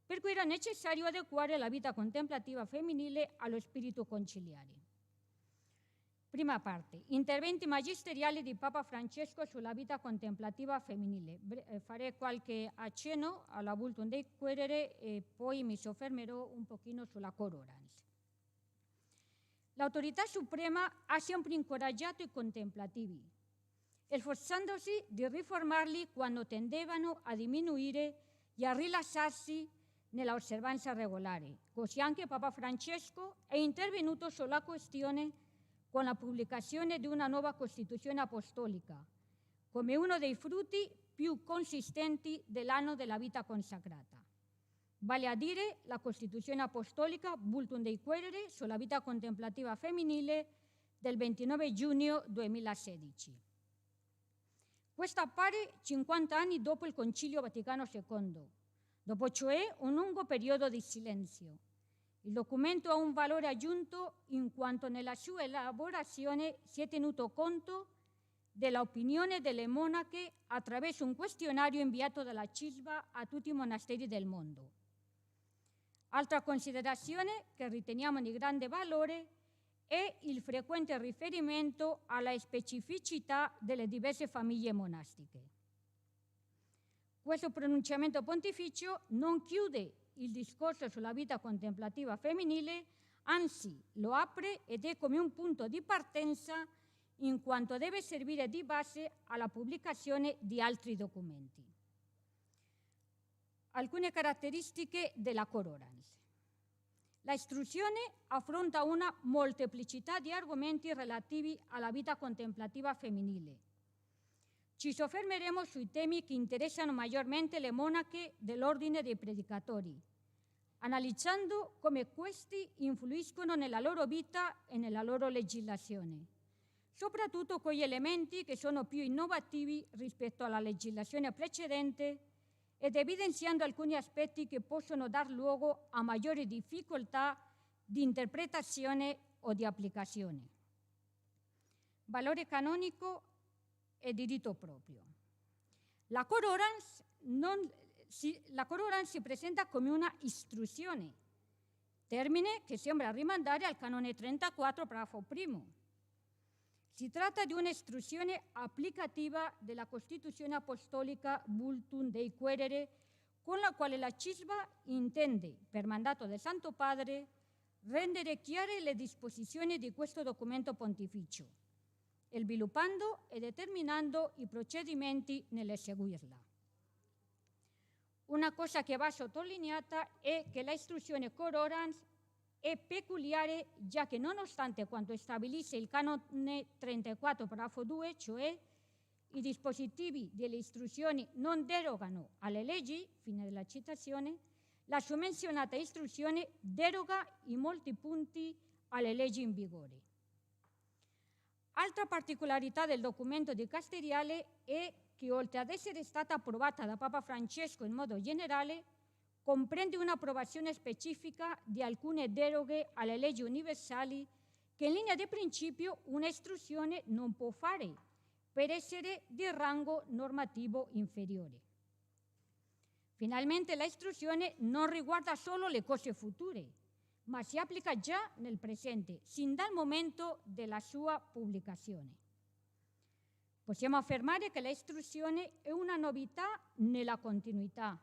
per cui era necessario adeguare la vita contemplativa femminile allo spirito conciliare. Prima parte, interventi magisteriali di Papa Francesco sulla vita contemplativa femminile. Farei qualche accenno alla Vultum Dei Querere e poi mi soffermerò un pochino sulla Cororans. L'autorità suprema ha sempre incoraggiato i contemplativi, sforzandosi di riformarli quando tendevano a diminuire e a rilassarsi nella osservanza regolare. Così anche Papa Francesco è intervenuto sulla questione con la pubblicazione di una nuova Costituzione apostolica, come uno dei frutti più consistenti dell'anno della vita consacrata. Vale a dire la Costituzione apostolica Vultum Dei Querere sulla vita contemplativa femminile del 29 giugno 2016. Questo appare 50 anni dopo il Concilio Vaticano II, dopo cioè un lungo periodo di silenzio. Il documento ha un valore aggiunto in quanto nella sua elaborazione si è tenuto conto dell'opinione delle monache attraverso un questionario inviato dalla CISBA a tutti i monasteri del mondo. Altra considerazione che riteniamo di grande valore è il frequente riferimento alla specificità delle diverse famiglie monastiche. Questo pronunciamento pontificio non chiude il discorso sulla vita contemplativa femminile, anzi lo apre ed è come un punto di partenza in quanto deve servire di base alla pubblicazione di altri documenti. Alcune caratteristiche della Cororans. La istruzione affronta una molteplicità di argomenti relativi alla vita contemplativa femminile. Ci soffermeremo sui temi che interessano maggiormente le monache dell'ordine dei predicatori, analizzando come questi influiscono nella loro vita e nella loro legislazione. soprattutto quegli elementi che sono più innovativi rispetto alla legislazione precedente ed evidenziando alcuni aspetti che possono dar luogo a maggiori difficoltà di interpretazione o di applicazione. Valore canonico e diritto proprio. La Corollans si presenta come una istruzione, termine che sembra rimandare al canone 34, paragrafo primo. Si tratta di un'istruzione applicativa della Costituzione Apostolica Vultum Dei Quaerere, con la quale la CISBA intende, per mandato del Santo Padre, rendere chiare le disposizioni di questo documento pontificio, sviluppando e determinando i procedimenti nell'eseguirla. Una cosa che va sottolineata è che l'istruzione Corollans è peculiare, già che nonostante quanto stabilisce il canone 34, paragrafo 2, cioè i dispositivi delle istruzioni non derogano alle leggi, fine della citazione, la summenzionata istruzione deroga in molti punti alle leggi in vigore. Altra particolarità del documento dicasteriale è che, oltre ad essere stata approvata da Papa Francesco in modo generale, comprende un'approvazione specifica di alcune deroghe alle leggi universali che in linea di principio un'istruzione non può fare per essere di rango normativo inferiore. Finalmente l'istruzione non riguarda solo le cose future, ma si applica già nel presente, sin dal momento della sua pubblicazione. Possiamo affermare che l'istruzione è una novità nella continuità,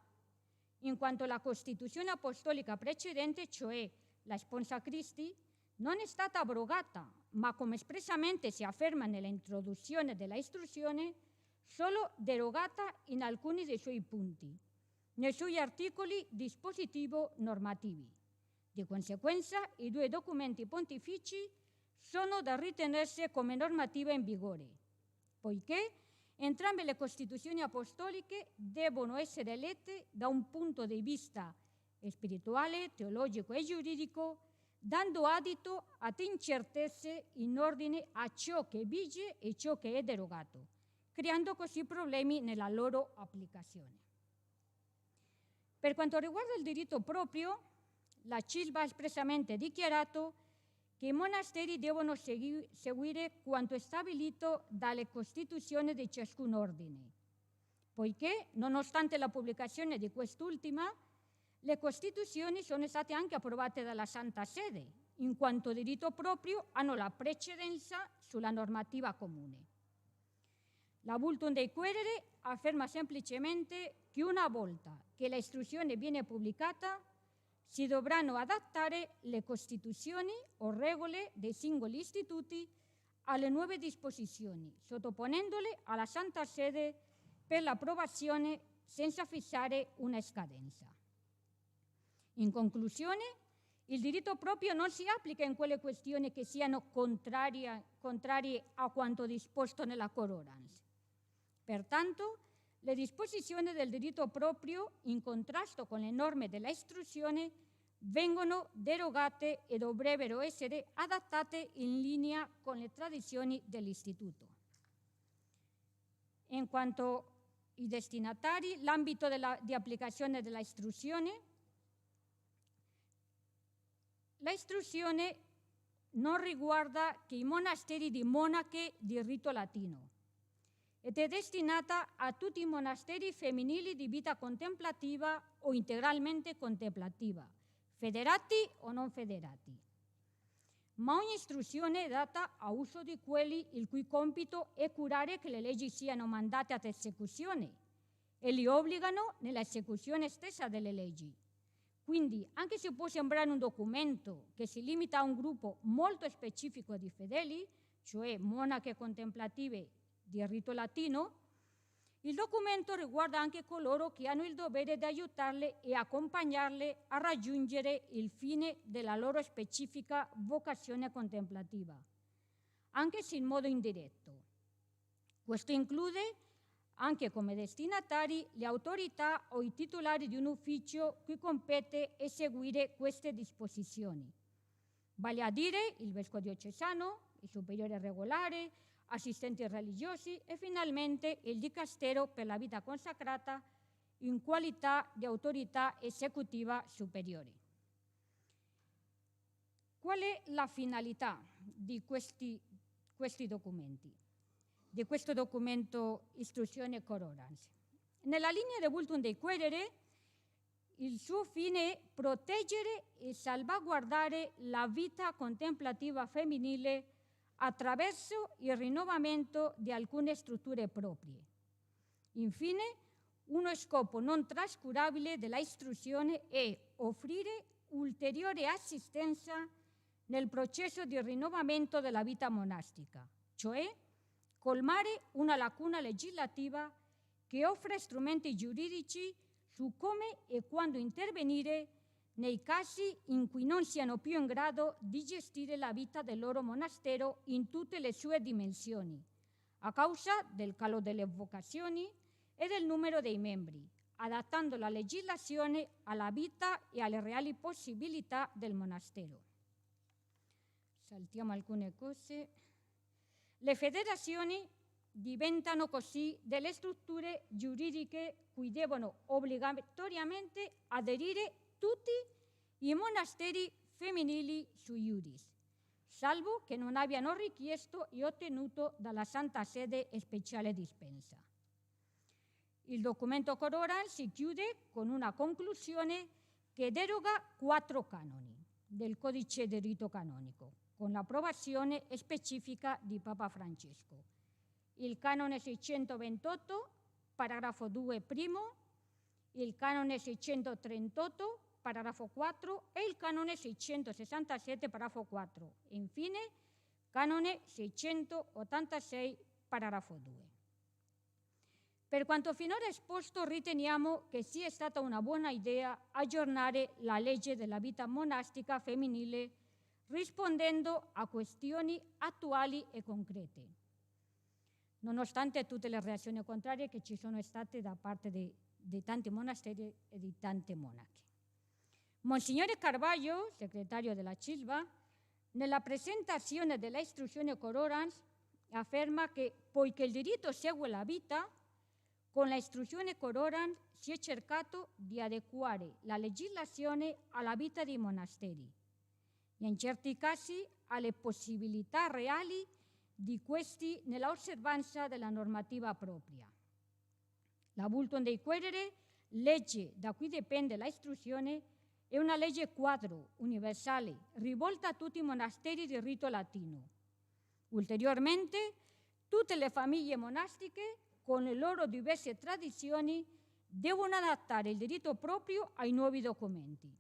in quanto la Costituzione Apostolica precedente, cioè la Sponsa Christi, non è stata abrogata, ma come espressamente si afferma nell'introduzione della istruzione, solo derogata in alcuni dei suoi punti, nei suoi articoli dispositivo-normativi. Di conseguenza, i due documenti pontifici sono da ritenersi come normativa in vigore, poiché entrambe le Costituzioni apostoliche devono essere lette da un punto di vista spirituale, teologico e giuridico, dando adito ad incertezze in ordine a ciò che vige e ciò che è derogato, creando così problemi nella loro applicazione. Per quanto riguarda il diritto proprio, la CISBA ha espressamente dichiarato che i monasteri devono seguire quanto è stabilito dalle Costituzioni di ciascun ordine, poiché, nonostante la pubblicazione di quest'ultima, le Costituzioni sono state anche approvate dalla Santa Sede, in quanto diritto proprio hanno la precedenza sulla normativa comune. La Vultum Dei Quaerere afferma semplicemente che una volta che l'istruzione viene pubblicata si dovranno adattare le Costituzioni o regole dei singoli istituti alle nuove disposizioni, sottoponendole alla Santa Sede per l'approvazione senza fissare una scadenza. In conclusione, il diritto proprio non si applica in quelle questioni che siano contrarie a quanto disposto nella Corollans. Pertanto, le disposizioni del diritto proprio, in contrasto con le norme della istruzione, vengono derogate e dovrebbero essere adattate in linea con le tradizioni dell'istituto. In quanto ai destinatari, l'ambito di applicazione della istruzione non riguarda che i monasteri di monache di rito latino ed è destinata a tutti i monasteri femminili di vita contemplativa o integralmente contemplativa, federati o non federati. Ma ogni istruzione è data a uso di quelli il cui compito è curare che le leggi siano mandate ad esecuzione e li obbligano nell'esecuzione stessa delle leggi. Quindi, anche se può sembrare un documento che si limita a un gruppo molto specifico di fedeli, cioè monache contemplative di rito latino, il documento riguarda anche coloro che hanno il dovere di aiutarle e accompagnarle a raggiungere il fine della loro specifica vocazione contemplativa, anche se in modo indiretto. Questo include anche come destinatari le autorità o i titolari di un ufficio cui compete eseguire queste disposizioni, vale a dire il vescovo diocesano, il superiore regolare, assistenti religiosi e finalmente il dicastero per la vita consacrata in qualità di autorità esecutiva superiore. Qual è la finalità di questi documenti, di questo documento Istruzione Cor Orans? Nella linea di Vultum dei Querere, il suo fine è proteggere e salvaguardare la vita contemplativa femminile attraverso il rinnovamento di alcune strutture proprie. Infine, uno scopo non trascurabile della istruzione è offrire ulteriore assistenza nel processo di rinnovamento della vita monastica, cioè colmare una lacuna legislativa che offre strumenti giuridici su come e quando intervenire nei casi in cui non siano più in grado di gestire la vita del loro monastero in tutte le sue dimensioni, a causa del calo delle vocazioni e del numero dei membri, adattando la legislazione alla vita e alle reali possibilità del monastero. Saltiamo alcune cose. Le federazioni diventano così delle strutture giuridiche cui devono obbligatoriamente aderire tutti i monasteri femminili sui iuris, salvo che non abbiano richiesto e ottenuto dalla Santa Sede speciale dispensa. Il documento Cor Orans si chiude con una conclusione che deroga 4 canoni del Codice di Rito Canonico, con l'approvazione specifica di Papa Francesco. Il canone 628, paragrafo 2 primo, il canone 638, paragrafo 4 e il canone 667, paragrafo 4. E infine, canone 686, paragrafo 2. Per quanto finora esposto, riteniamo che sia stata una buona idea aggiornare la legge della vita monastica femminile rispondendo a questioni attuali e concrete, nonostante tutte le reazioni contrarie che ci sono state da parte di tanti monasteri e di tante monache. Monsignore Carvalho, segretario della CISBA, nella presentazione della istruzione Cor Orans afferma che poiché il diritto segue la vita, con la istruzione Cor Orans si è cercato di adeguare la legislazione alla vita dei monasteri e in certi casi alle possibilità reali di questi nella osservanza della normativa propria. La Vultum dei Querere, legge da cui dipende la istruzione, è una legge quadro, universale, rivolta a tutti i monasteri di rito latino. Ulteriormente, tutte le famiglie monastiche, con le loro diverse tradizioni, devono adattare il diritto proprio ai nuovi documenti.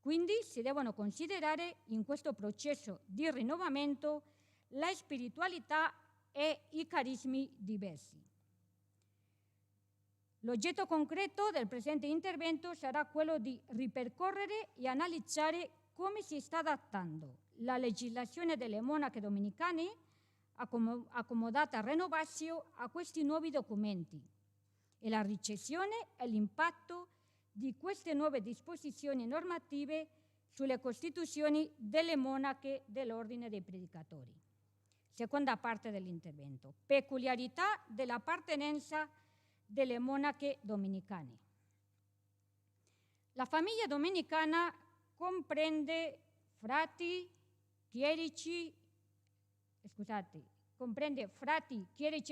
Quindi si devono considerare in questo processo di rinnovamento la spiritualità e i carismi diversi. L'oggetto concreto del presente intervento sarà quello di ripercorrere e analizzare come si sta adattando la legislazione delle monache domenicane, accomodata a rinnovazio a questi nuovi documenti, e la ricezione e l'impatto di queste nuove disposizioni normative sulle costituzioni delle monache dell'ordine dei predicatori. Seconda parte dell'intervento: peculiarità dell'appartenenza delle monache domenicane. La famiglia domenicana comprende frati, chierici e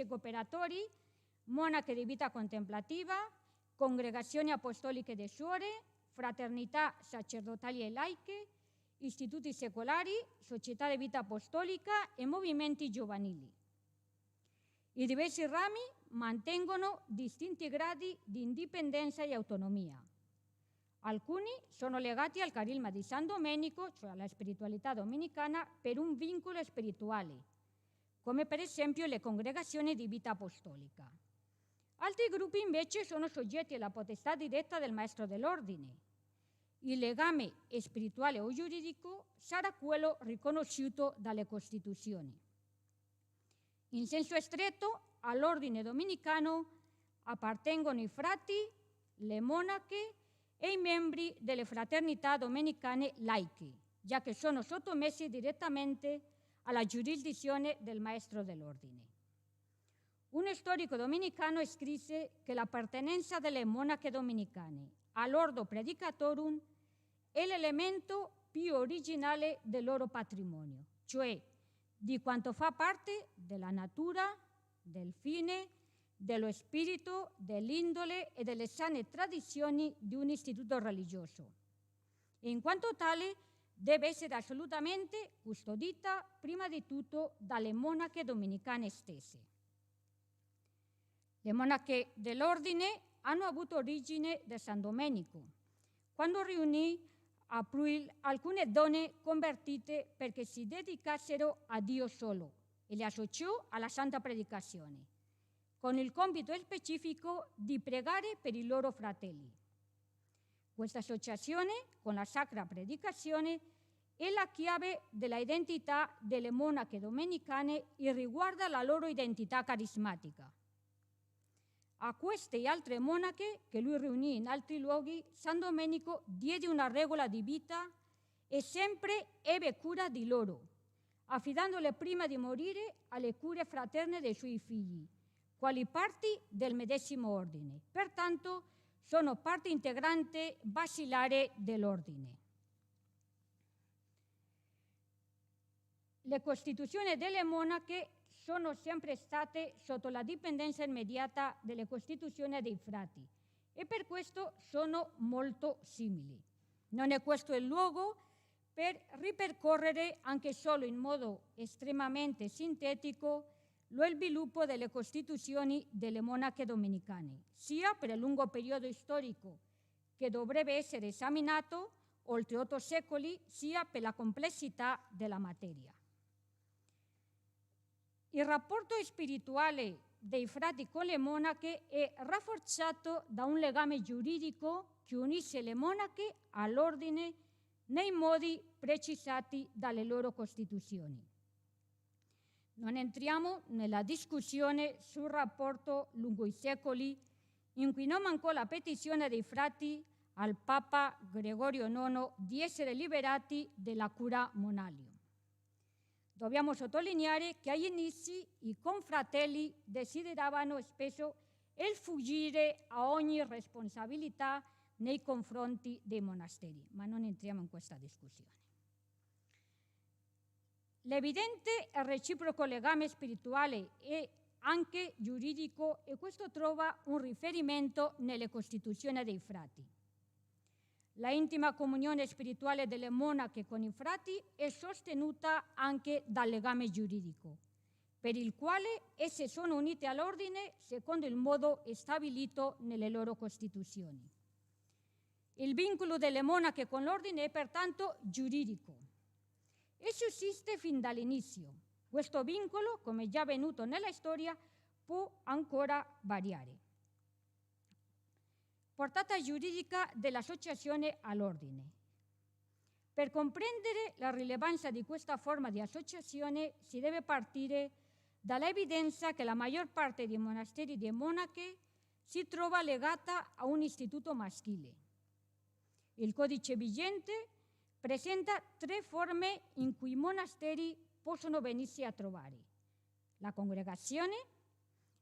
cooperatori, monache di vita contemplativa, congregazioni apostoliche di suore, fraternità sacerdotali e laiche, istituti secolari, società di vita apostolica e movimenti giovanili. I diversi rami mantengono distinti gradi di indipendenza e autonomia. Alcuni sono legati al carisma di San Domenico, cioè alla spiritualità domenicana, per un vincolo spirituale, come per esempio le congregazioni di vita apostolica. Altri gruppi invece sono soggetti alla potestà diretta del maestro dell'ordine. Il legame spirituale o giuridico sarà quello riconosciuto dalle Costituzioni. In senso stretto, all'ordine domenicano appartengono i frati, le monache e i membri delle fraternità domenicane laiche, già che sono sottomessi direttamente alla giurisdizione del maestro dell'ordine. Un storico domenicano scrisse che l'appartenenza delle monache domenicane all'ordo predicatorum è l'elemento più originale del loro patrimonio, cioè di quanto fa parte della natura, del fine, dello spirito, dell'indole e delle sane tradizioni di un istituto religioso. E in quanto tale deve essere assolutamente custodita prima di tutto dalle monache domenicane stesse. Le monache dell'ordine hanno avuto origine da San Domenico, quando riunì alcune donne convertite perché si dedicassero a Dio solo e le associò alla santa predicazione, con il compito specifico di pregare per i loro fratelli. Questa associazione con la sacra predicazione è la chiave della identità delle monache domenicane e riguarda la loro identità carismatica. A queste e altre monache, che lui riunì in altri luoghi, San Domenico diede una regola di vita e sempre ebbe cura di loro, affidandole prima di morire alle cure fraterne dei suoi figli, quali parti del medesimo ordine. Pertanto sono parte integrante basilare dell'ordine. Le costituzioni delle monache sono sempre state sotto la dipendenza immediata delle costituzioni dei frati e per questo sono molto simili. Non è questo il luogo per ripercorrere anche solo in modo estremamente sintetico lo sviluppo delle costituzioni delle monache domenicane, sia per il lungo periodo storico che dovrebbe essere esaminato, oltre 8 secoli, sia per la complessità della materia. Il rapporto spirituale dei frati con le monache è rafforzato da un legame giuridico che unisce le monache all'ordine nei modi precisati dalle loro costituzioni. Non entriamo nella discussione sul rapporto lungo i secoli in cui non mancò la petizione dei frati al Papa Gregorio IX di essere liberati dalla cura monalium. Dobbiamo sottolineare che agli inizi i confratelli desideravano spesso il fuggire a ogni responsabilità nei confronti dei monasteri, ma non entriamo in questa discussione. L'evidente e reciproco legame spirituale e anche giuridico, e questo trova un riferimento nelle costituzioni dei frati. La intima comunione spirituale delle monache con i frati è sostenuta anche dal legame giuridico, per il quale esse sono unite all'ordine secondo il modo stabilito nelle loro costituzioni. Il vincolo delle monache con l'ordine è pertanto giuridico e sussiste fin dall'inizio. Questo vincolo, come già avvenuto nella storia, può ancora variare. Portata giuridica dell'associazione all'ordine. Per comprendere la rilevanza di questa forma di associazione si deve partire dall'evidenza che la maggior parte dei monasteri di monache si trova legata a un istituto maschile. Il codice vigente presenta 3 forme in cui i monasteri possono venirsi a trovare: la congregazione,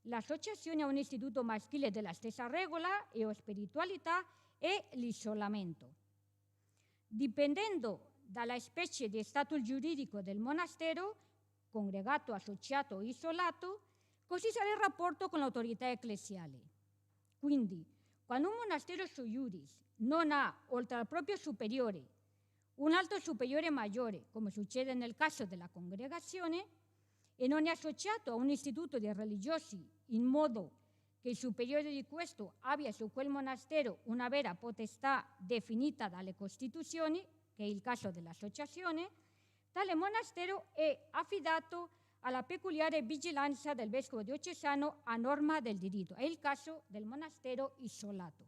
l'associazione a un istituto maschile della stessa regola e o spiritualità e l'isolamento. Dipendendo dalla specie di stato giuridico del monastero, congregato, associato o isolato, così sarà il rapporto con l'autorità ecclesiale. Quindi, quando un monastero sui iuris non ha, oltre al proprio superiore, un altro superiore maggiore, come succede nel caso della congregazione, e non è associato a un istituto di religiosi in modo che il superiore di questo abbia su quel monastero una vera potestà definita dalle costituzioni, che è il caso dell'associazione, tale monastero è affidato alla peculiare vigilanza del vescovo diocesano a norma del diritto. È il caso del monastero isolato.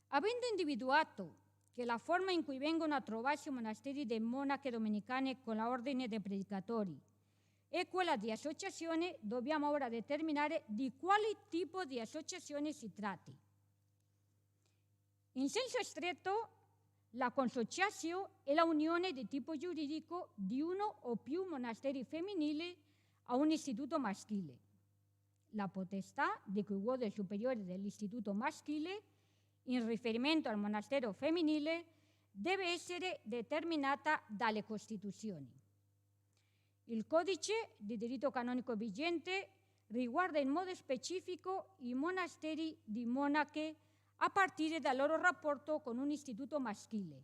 Avendo individuato che la forma in cui vengono a trovarsi i monasteri di monache domenicane con l'ordine dei predicatori è quella di associazione, dobbiamo ora determinare di quale tipo di associazione si tratti. In senso stretto, La consociatio è la unione di tipo giuridico di uno o più monasteri femminili a un istituto maschile. La potestà di cui gode il superiore dell'istituto maschile in riferimento al monastero femminile deve essere determinata dalle Costituzioni. Il codice di diritto canonico vigente riguarda in modo specifico i monasteri di monache a partire dal loro rapporto con un istituto maschile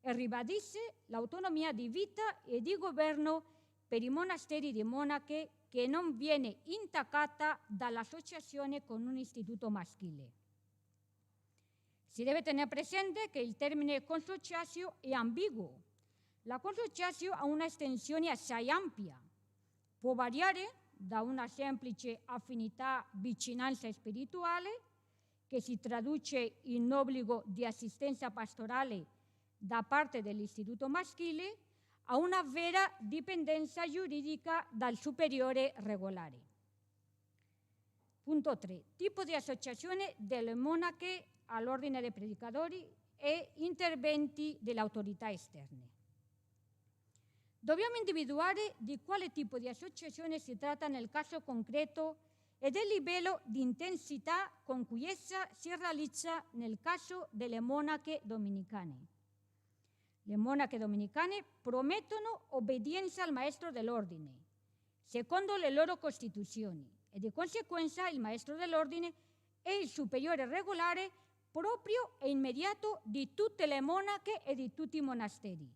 e ribadisce l'autonomia di vita e di governo per i monasteri di monache che non viene intaccata dall'associazione con un istituto maschile. Si deve tenere presente che il termine consociatio è ambiguo. La consociatio ha una estensione assai ampia. Può variare da una semplice affinità, vicinanza spirituale, che si traduce in obbligo di assistenza pastorale da parte dell'istituto maschile, a una vera dipendenza giuridica dal superiore regolare. Punto 3. Tipo di associazione delle monache all'ordine dei predicatori e interventi delle autorità esterne. Dobbiamo individuare di quale tipo di associazione si tratta nel caso concreto e del livello di intensità con cui essa si realizza nel caso delle monache domenicane. Le monache domenicane promettono obbedienza al maestro dell'ordine, secondo le loro costituzioni, e di conseguenza il maestro dell'ordine è il superiore regolare proprio e immediato di tutte le monache e di tutti i monasteri.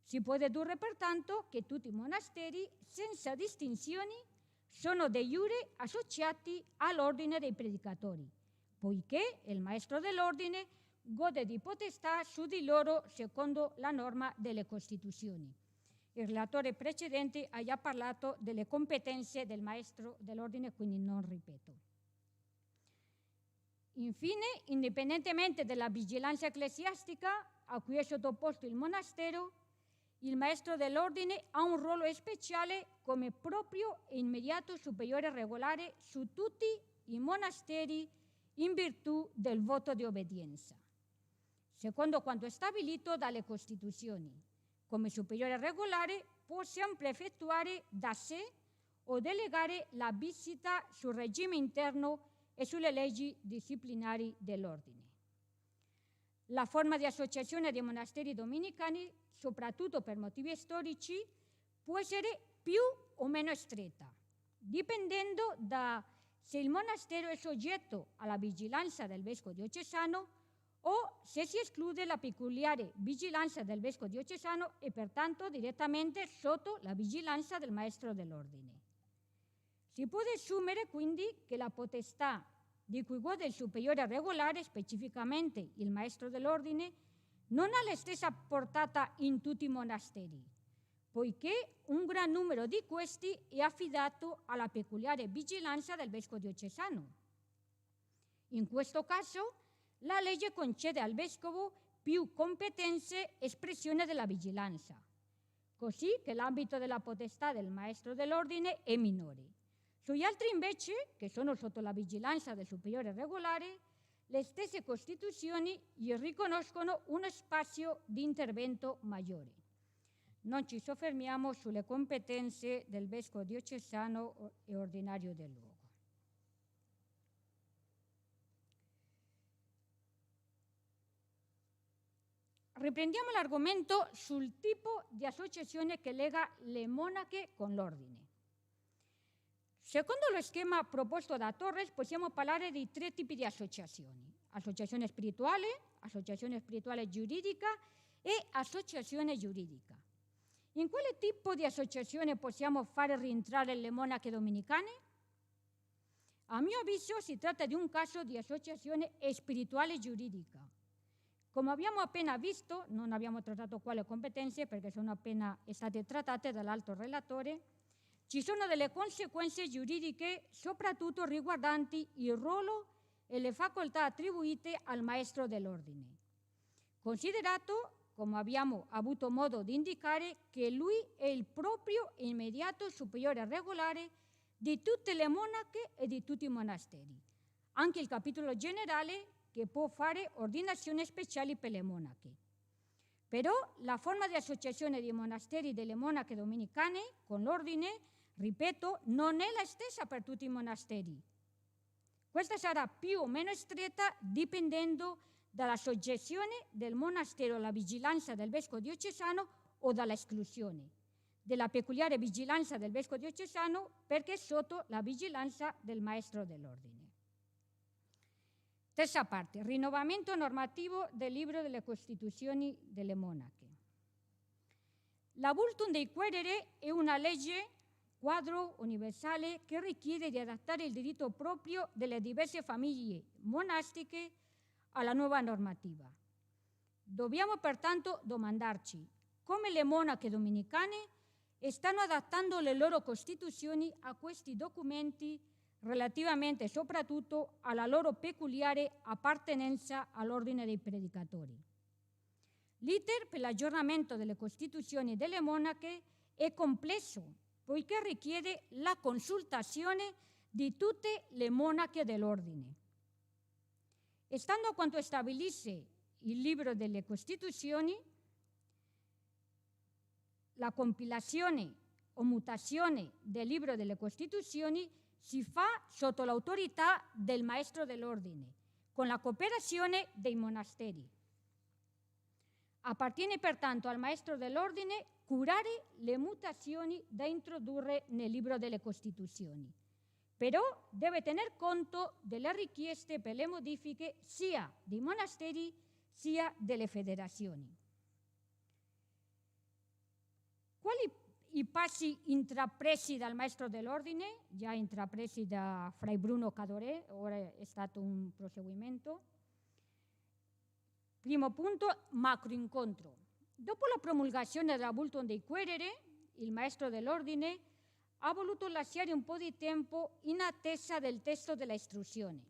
Si può dedurre pertanto che tutti i monasteri, senza distinzioni, sono de jure associati all'ordine dei predicatori, poiché il maestro dell'ordine gode di potestà su di loro secondo la norma delle Costituzioni. Il relatore precedente ha già parlato delle competenze del maestro dell'ordine, quindi non ripeto. Infine, indipendentemente dalla vigilanza ecclesiastica a cui è sottoposto il monastero, il maestro dell'ordine ha un ruolo speciale come proprio e immediato superiore regolare su tutti i monasteri in virtù del voto di obbedienza. Secondo quanto stabilito dalle Costituzioni, come superiore regolare può sempre effettuare da sé o delegare la visita sul regime interno e sulle leggi disciplinari dell'ordine. La forma di associazione dei monasteri domenicani, soprattutto per motivi storici, può essere più o meno stretta, dipendendo da se il monastero è soggetto alla vigilanza del vescovo diocesano o se si esclude la peculiare vigilanza del vescovo diocesano e pertanto direttamente sotto la vigilanza del maestro dell'ordine. Si può desumere quindi che la potestà di cui gode il superiore regolare, specificamente il maestro dell'ordine, non ha la stessa portata in tutti i monasteri, poiché un gran numero di questi è affidato alla peculiare vigilanza del vescovo diocesano. In questo caso, la legge concede al vescovo più competenze espressione della vigilanza, così che l'ambito della potestà del maestro dell'ordine è minore. Sugli altri invece, che sono sotto la vigilanza del superiore regolare, le stesse Costituzioni gli riconoscono uno spazio di intervento maggiore. Non ci soffermiamo sulle competenze del vescovo diocesano e ordinario del luogo. Riprendiamo l'argomento sul tipo di associazione che lega le monache con l'ordine. Secondo lo schema proposto da Torres possiamo parlare di 3 tipi di associazioni: associazione spirituale giuridica e associazione giuridica. In quale tipo di associazione possiamo fare rientrare le monache domenicane? A mio avviso si tratta di un caso di associazione spirituale giuridica. Come abbiamo appena visto, non abbiamo trattato quali competenze perché sono appena state trattate dall'altro relatore, ci sono delle conseguenze giuridiche soprattutto riguardanti il ruolo e le facoltà attribuite al maestro dell'ordine. Considerato, come abbiamo avuto modo di indicare, che lui è il proprio e immediato superiore regolare di tutte le monache e di tutti i monasteri. Anche il capitolo generale, che può fare ordinazioni speciali per le monache. Però la forma di associazione dei monasteri delle monache domenicane con l'ordine, ripeto, non è la stessa per tutti i monasteri. Questa sarà più o meno stretta dipendendo dalla soggezione del monastero alla vigilanza del vescovo diocesano o dalla esclusione della peculiare vigilanza del vescovo diocesano perché è sotto la vigilanza del maestro dell'ordine. Terza parte, rinnovamento normativo del libro delle Costituzioni delle monache. La Vultum dei Querere è una legge quadro universale che richiede di adattare il diritto proprio delle diverse famiglie monastiche alla nuova normativa. Dobbiamo pertanto domandarci come le monache domenicane stanno adattando le loro costituzioni a questi documenti relativamente soprattutto alla loro peculiare appartenenza all'ordine dei predicatori. L'iter per l'aggiornamento delle costituzioni delle monache è complesso, poiché richiede la consultazione di tutte le monache dell'ordine. E stando a quanto stabilisce il libro delle Costituzioni, la compilazione o mutazione del libro delle Costituzioni si fa sotto l'autorità del maestro dell'ordine, con la cooperazione dei monasteri. Appartiene pertanto al maestro dell'ordine curare le mutazioni da introdurre nel libro delle Costituzioni, però deve tener conto delle richieste per le modifiche sia dei monasteri sia delle federazioni. Quali i passi intrapresi dal maestro dell'ordine, già intrapresi da Fray Bruno Cadoré, ora è stato un proseguimento? Primo punto, macroincontro. Dopo la promulgazione della Vultum dei Querere, il maestro dell'ordine ha voluto lasciare un po' di tempo in attesa del testo della istruzione.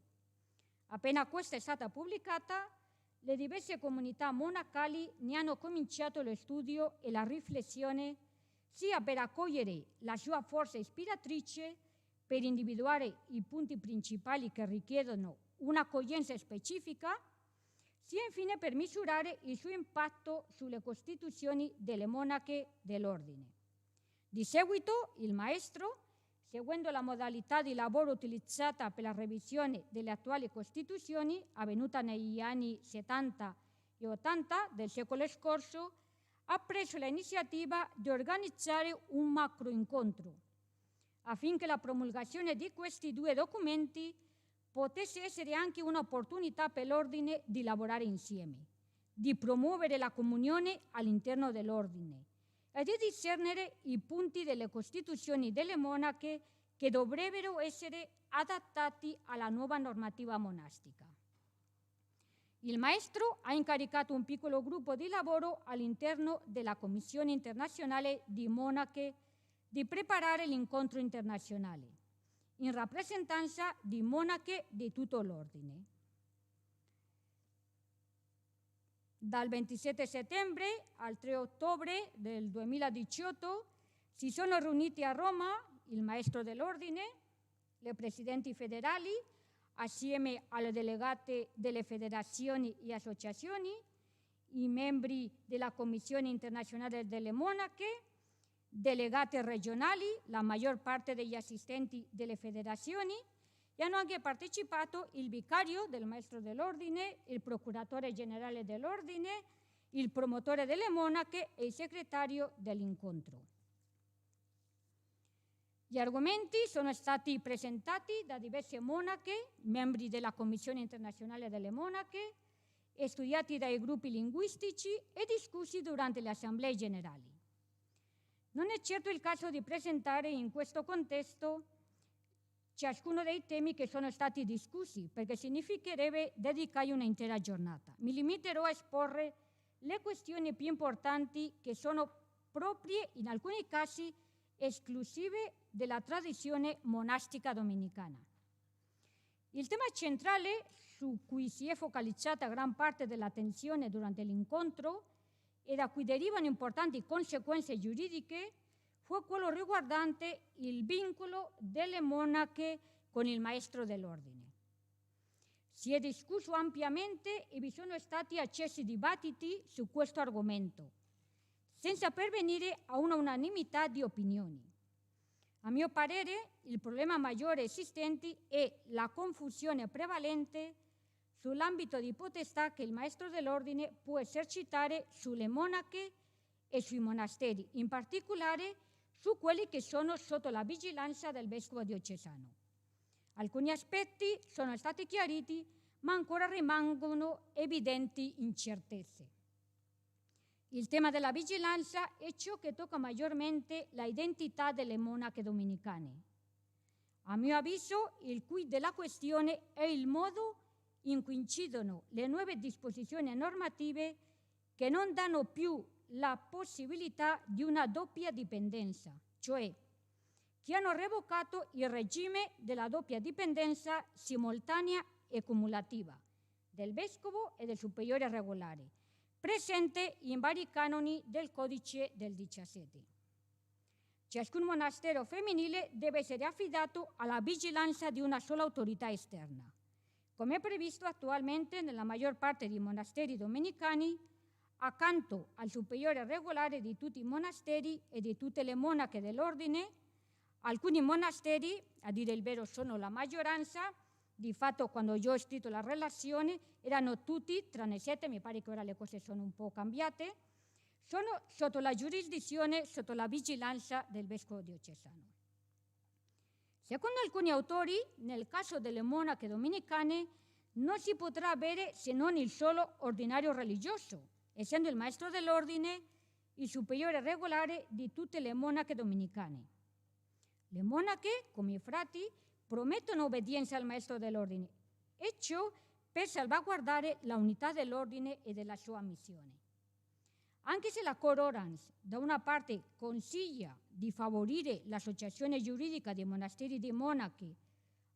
Appena questa è stata pubblicata, le diverse comunità monacali ne hanno cominciato lo studio e la riflessione sia per accogliere la sua forza ispiratrice, per individuare i punti principali che richiedono un'accoglienza specifica, sia infine per misurare il suo impatto sulle costituzioni delle monache dell'ordine. Di seguito il maestro, seguendo la modalità di lavoro utilizzata per la revisione delle attuali costituzioni, avvenuta negli anni 70 e 80 del secolo scorso, ha preso l'iniziativa di organizzare un macroincontro affinché la promulgazione di questi due documenti potesse essere anche un'opportunità per l'ordine di lavorare insieme, di promuovere la comunione all'interno dell'ordine e di discernere i punti delle costituzioni delle monache che dovrebbero essere adattati alla nuova normativa monastica. Il maestro ha incaricato un piccolo gruppo di lavoro all'interno della Commissione internazionale di monache di preparare l'incontro internazionale, in rappresentanza di monache di tutto l'ordine. Dal 27 settembre al 3 ottobre del 2018 si sono riuniti a Roma il maestro dell'ordine, le presidenti federali, assieme alle delegate delle federazioni e associazioni, i membri della Commissione internazionale delle monache, delegate regionali, la maggior parte degli assistenti delle federazioni, e hanno anche partecipato il vicario del maestro dell'ordine, il procuratore generale dell'ordine, il promotore delle monache e il segretario dell'incontro. Gli argomenti sono stati presentati da diverse monache, membri della Commissione internazionale delle monache, studiati dai gruppi linguistici e discussi durante le assemblee generali. Non è certo il caso di presentare in questo contesto ciascuno dei temi che sono stati discussi, perché significherebbe dedicare un'intera giornata. Mi limiterò a esporre le questioni più importanti che sono proprie, in alcuni casi, esclusive della tradizione monastica domenicana. Il tema centrale su cui si è focalizzata gran parte dell'attenzione durante l'incontro e da cui derivano importanti conseguenze giuridiche fu quello riguardante il vincolo delle monache con il maestro dell'ordine. Si è discusso ampiamente e vi sono stati accesi dibattiti su questo argomento, senza pervenire a una unanimità di opinioni. A mio parere, il problema maggiore esistente è la confusione prevalente sull'ambito di potestà che il maestro dell'ordine può esercitare sulle monache e sui monasteri, in particolare su quelli che sono sotto la vigilanza del vescovo diocesano. Alcuni aspetti sono stati chiariti, ma ancora rimangono evidenti incertezze. Il tema della vigilanza è ciò che tocca maggiormente l'identità delle monache domenicane. A mio avviso, il quid della questione è il modo in cui incidono le nuove disposizioni normative che non danno più la possibilità di una doppia dipendenza, cioè che hanno revocato il regime della doppia dipendenza simultanea e cumulativa del vescovo e del superiore regolare, presente in vari canoni del codice del 17. Ciascun monastero femminile deve essere affidato alla vigilanza di una sola autorità esterna, come è previsto attualmente nella maggior parte dei monasteri domenicani, accanto al superiore regolare di tutti i monasteri e di tutte le monache dell'ordine. Alcuni monasteri, a dire il vero sono la maggioranza, di fatto quando io ho scritto la relazione erano tutti, tranne 7, mi pare che ora le cose sono un po' cambiate, sono sotto la giurisdizione, sotto la vigilanza del vescovo diocesano. Secondo alcuni autori, nel caso delle monache domenicane, non si potrà avere se non il solo ordinario religioso, essendo il maestro dell'ordine il superiore regolare di tutte le monache domenicane. Le monache, come i frati, promettono obbedienza al maestro dell'ordine, e ciò per salvaguardare la unità dell'ordine e della sua missione. Anche se la Cor Orans, da una parte, consiglia di favorire l'associazione giuridica dei monasteri di monache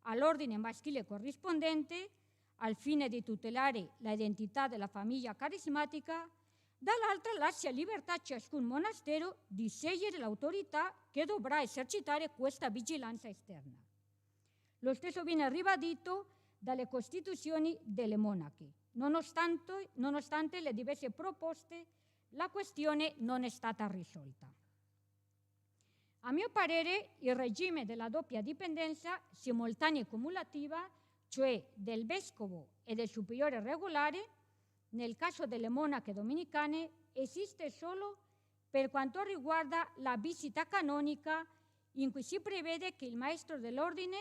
all'ordine maschile corrispondente, al fine di tutelare l'identità della famiglia carismatica, dall'altra lascia libertà a ciascun monastero di scegliere l'autorità che dovrà esercitare questa vigilanza esterna. Lo stesso viene ribadito dalle costituzioni delle monache. Nonostante le diverse proposte, la questione non è stata risolta. A mio parere, il regime della doppia dipendenza simultanea e cumulativa, cioè del vescovo e del superiore regolare, nel caso delle monache domenicane, esiste solo per quanto riguarda la visita canonica, in cui si prevede che il maestro dell'ordine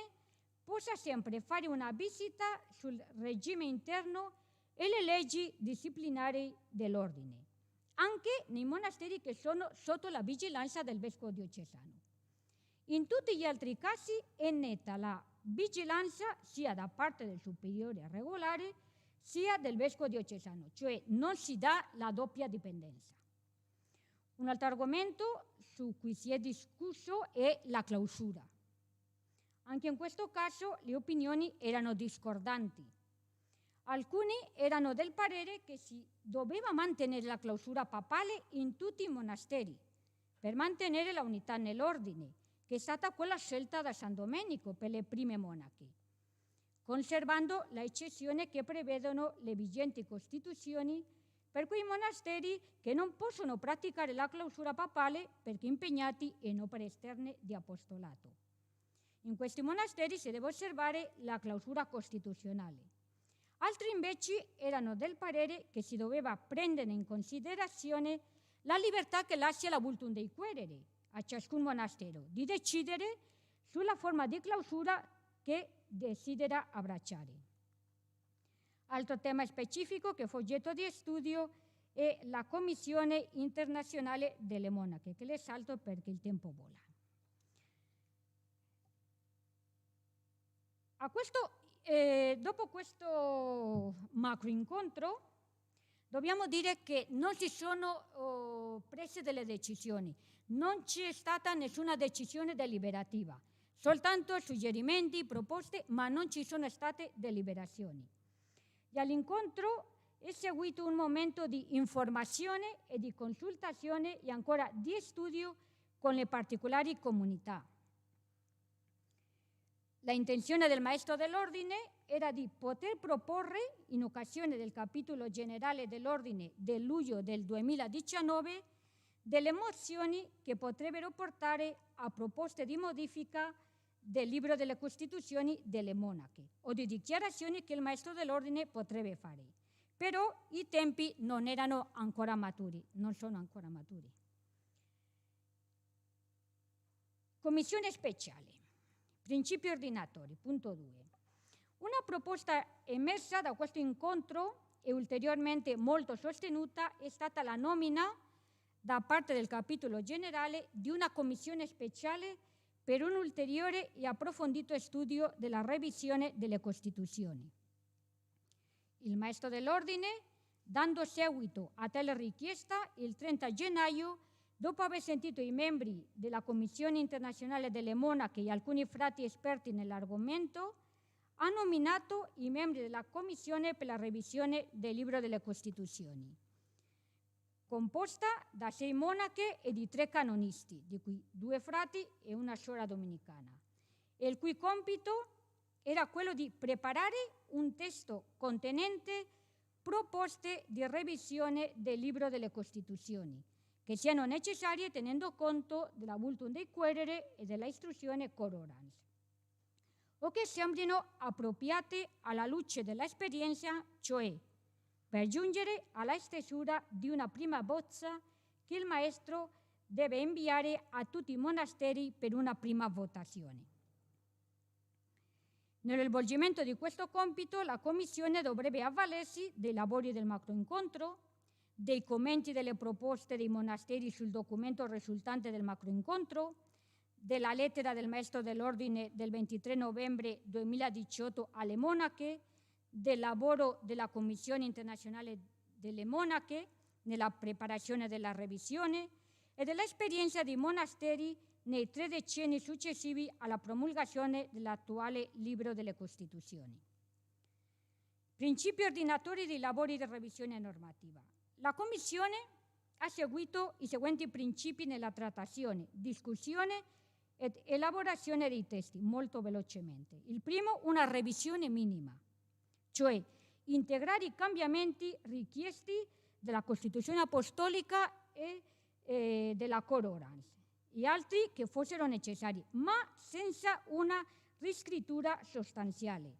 possa sempre fare una visita sul regime interno e le leggi disciplinari dell'ordine, anche nei monasteri che sono sotto la vigilanza del vescovo diocesano. In tutti gli altri casi è netta la vigilanza sia da parte del superiore regolare sia del vescovo diocesano, cioè non si dà la doppia dipendenza. Un altro argomento su cui si è discusso è la clausura. Anche in questo caso le opinioni erano discordanti. Alcuni erano del parere che si doveva mantenere la clausura papale in tutti i monasteri per mantenere la unità nell'ordine, che è stata quella scelta da San Domenico per le prime monache, conservando la eccezione che prevedono le vigenti costituzioni per quei monasteri che non possono praticare la clausura papale perché impegnati in opere esterne di apostolato. In questi monasteri si deve osservare la clausura costituzionale. Altri invece erano del parere che si doveva prendere in considerazione la libertà che lascia la vultum dei querere a ciascun monastero di decidere sulla forma di clausura che desidera abbracciare. Altro tema specifico che fu oggetto di studio è la Commissione internazionale delle monache, che le salto perché il tempo vola. Dopo questo macro incontro dobbiamo dire che non si sono prese delle decisioni, non c'è stata nessuna decisione deliberativa, soltanto suggerimenti, proposte, ma non ci sono state deliberazioni. E all'incontro è seguito un momento di informazione e di consultazione e ancora di studio con le particolari comunità. La intenzione del maestro dell'ordine era di poter proporre, in occasione del capitolo generale dell'ordine del luglio del 2019, delle mozioni che potrebbero portare a proposte di modifica del libro delle Costituzioni delle monache o di dichiarazioni che il maestro dell'ordine potrebbe fare. Però i tempi non erano ancora maturi, non sono ancora maturi. Commissione speciale, principi ordinatori, punto 2. Una proposta emersa da questo incontro e ulteriormente molto sostenuta è stata la nomina da parte del capitolo generale di una commissione speciale per un ulteriore e approfondito studio della revisione delle Costituzioni. Il maestro dell'ordine, dando seguito a tale richiesta, il 30 gennaio, dopo aver sentito i membri della Commissione internazionale delle monache e alcuni frati esperti nell'argomento, ha nominato i membri della Commissione per la revisione del libro delle Costituzioni, composta da 6 monache e di 3 canonisti, di cui 2 frati e una suora domenicana, e il cui compito era quello di preparare un testo contenente proposte di revisione del libro delle Costituzioni, che siano necessarie tenendo conto della vultum dei querere e della istruzione cor orans, o che sembrino appropriate alla luce dell'esperienza, cioè per giungere alla stesura di una prima bozza che il maestro deve inviare a tutti i monasteri per una prima votazione. Nello svolgimento di questo compito, la Commissione dovrebbe avvalersi dei lavori del macroincontro, dei commenti delle proposte dei monasteri sul documento risultante del macroincontro, della lettera del maestro dell'ordine del 23 novembre 2018 alle monache, del lavoro della Commissione internazionale delle monache nella preparazione della revisione e dell'esperienza dei monasteri nei 3 decenni successivi alla promulgazione dell'attuale libro delle Costituzioni. Principi ordinatori dei lavori di revisione normativa. La Commissione ha seguito i seguenti principi nella trattazione, discussione ed elaborazione dei testi, molto velocemente. Il primo, una revisione minima, cioè integrare i cambiamenti richiesti dalla Costituzione Apostolica e della cor orans, e altri che fossero necessari, ma senza una riscrittura sostanziale.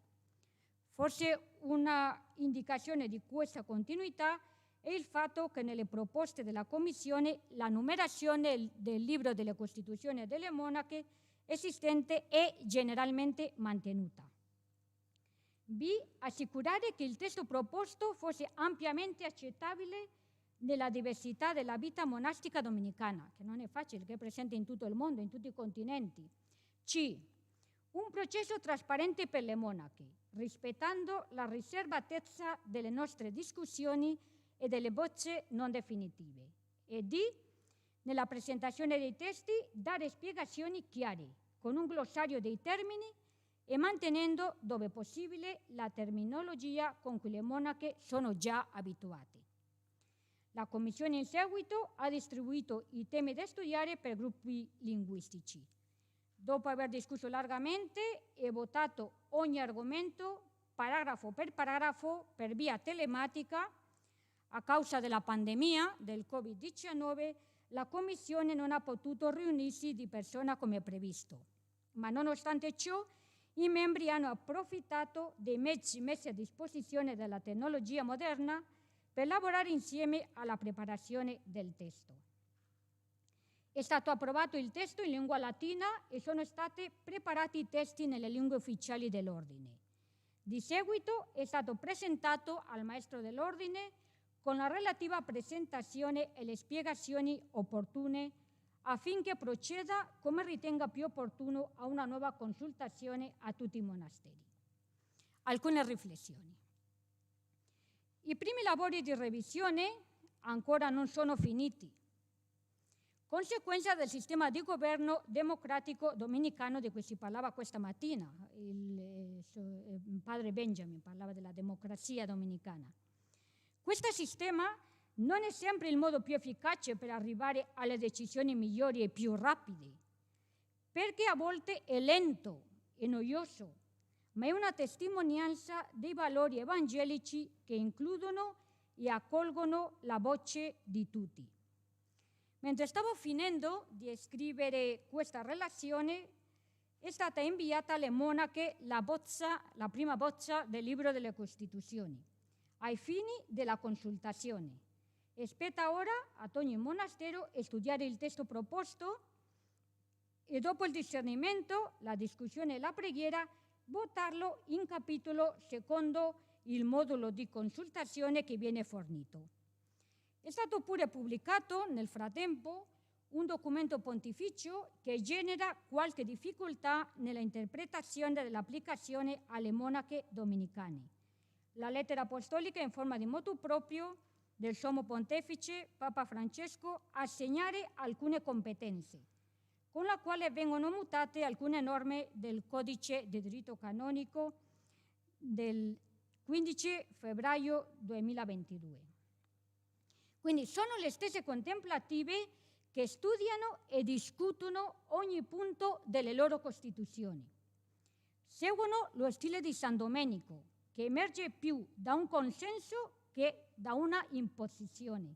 Forse una indicazione di questa continuità è il fatto che nelle proposte della Commissione la numerazione del libro delle Costituzioni delle monache esistente è generalmente mantenuta. B. Assicurare che il testo proposto fosse ampiamente accettabile nella diversità della vita monastica domenicana, che non è facile, che è presente in tutto il mondo, in tutti i continenti. C. Un processo trasparente per le monache, rispettando la riservatezza delle nostre discussioni e delle bozze non definitive. E D. Nella presentazione dei testi dare spiegazioni chiare, con un glossario dei termini e mantenendo, dove possibile, la terminologia con cui le monache sono già abituate. La Commissione in seguito ha distribuito i temi da studiare per gruppi linguistici. Dopo aver discusso largamente e votato ogni argomento, paragrafo per via telematica, a causa della pandemia del Covid-19, la Commissione non ha potuto riunirsi di persona come previsto. Ma nonostante ciò, i membri hanno approfittato dei mezzi messi a disposizione della tecnologia moderna per lavorare insieme alla preparazione del testo. È stato approvato il testo in lingua latina e sono stati preparati i testi nelle lingue ufficiali dell'ordine. Di seguito è stato presentato al maestro dell'ordine con la relativa presentazione e le spiegazioni opportune affinché proceda come ritenga più opportuno a una nuova consultazione a tutti i monasteri. Alcune riflessioni. I primi lavori di revisione ancora non sono finiti, conseguenza del sistema di governo democratico domenicano di cui si parlava questa mattina. Il padre Benjamin parlava della democrazia domenicana. Questo sistema non è sempre il modo più efficace per arrivare alle decisioni migliori e più rapide, perché a volte è lento e noioso, ma è una testimonianza dei valori evangelici che includono e accolgono la voce di tutti. Mentre stavo finendo di scrivere questa relazione, è stata inviata alle monache la prima bozza del libro delle Costituzioni, ai fini della consultazione. E spetta ora ad ogni monastero studiare il testo proposto e dopo il discernimento, la discussione e la preghiera, votarlo in capitolo secondo il modulo di consultazione che viene fornito. È stato pure pubblicato nel frattempo un documento pontificio che genera qualche difficoltà nella interpretazione dell'applicazione alle monache domenicane. La lettera apostolica in forma di motu proprio del Sommo Pontefice Papa Francesco a segnare alcune competenze, con la quale vengono mutate alcune norme del Codice di Diritto Canonico del 15 febbraio 2022. Quindi sono le stesse contemplative che studiano e discutono ogni punto delle loro Costituzioni. Seguono lo stile di San Domenico, che emerge più da un consenso che da una imposizione.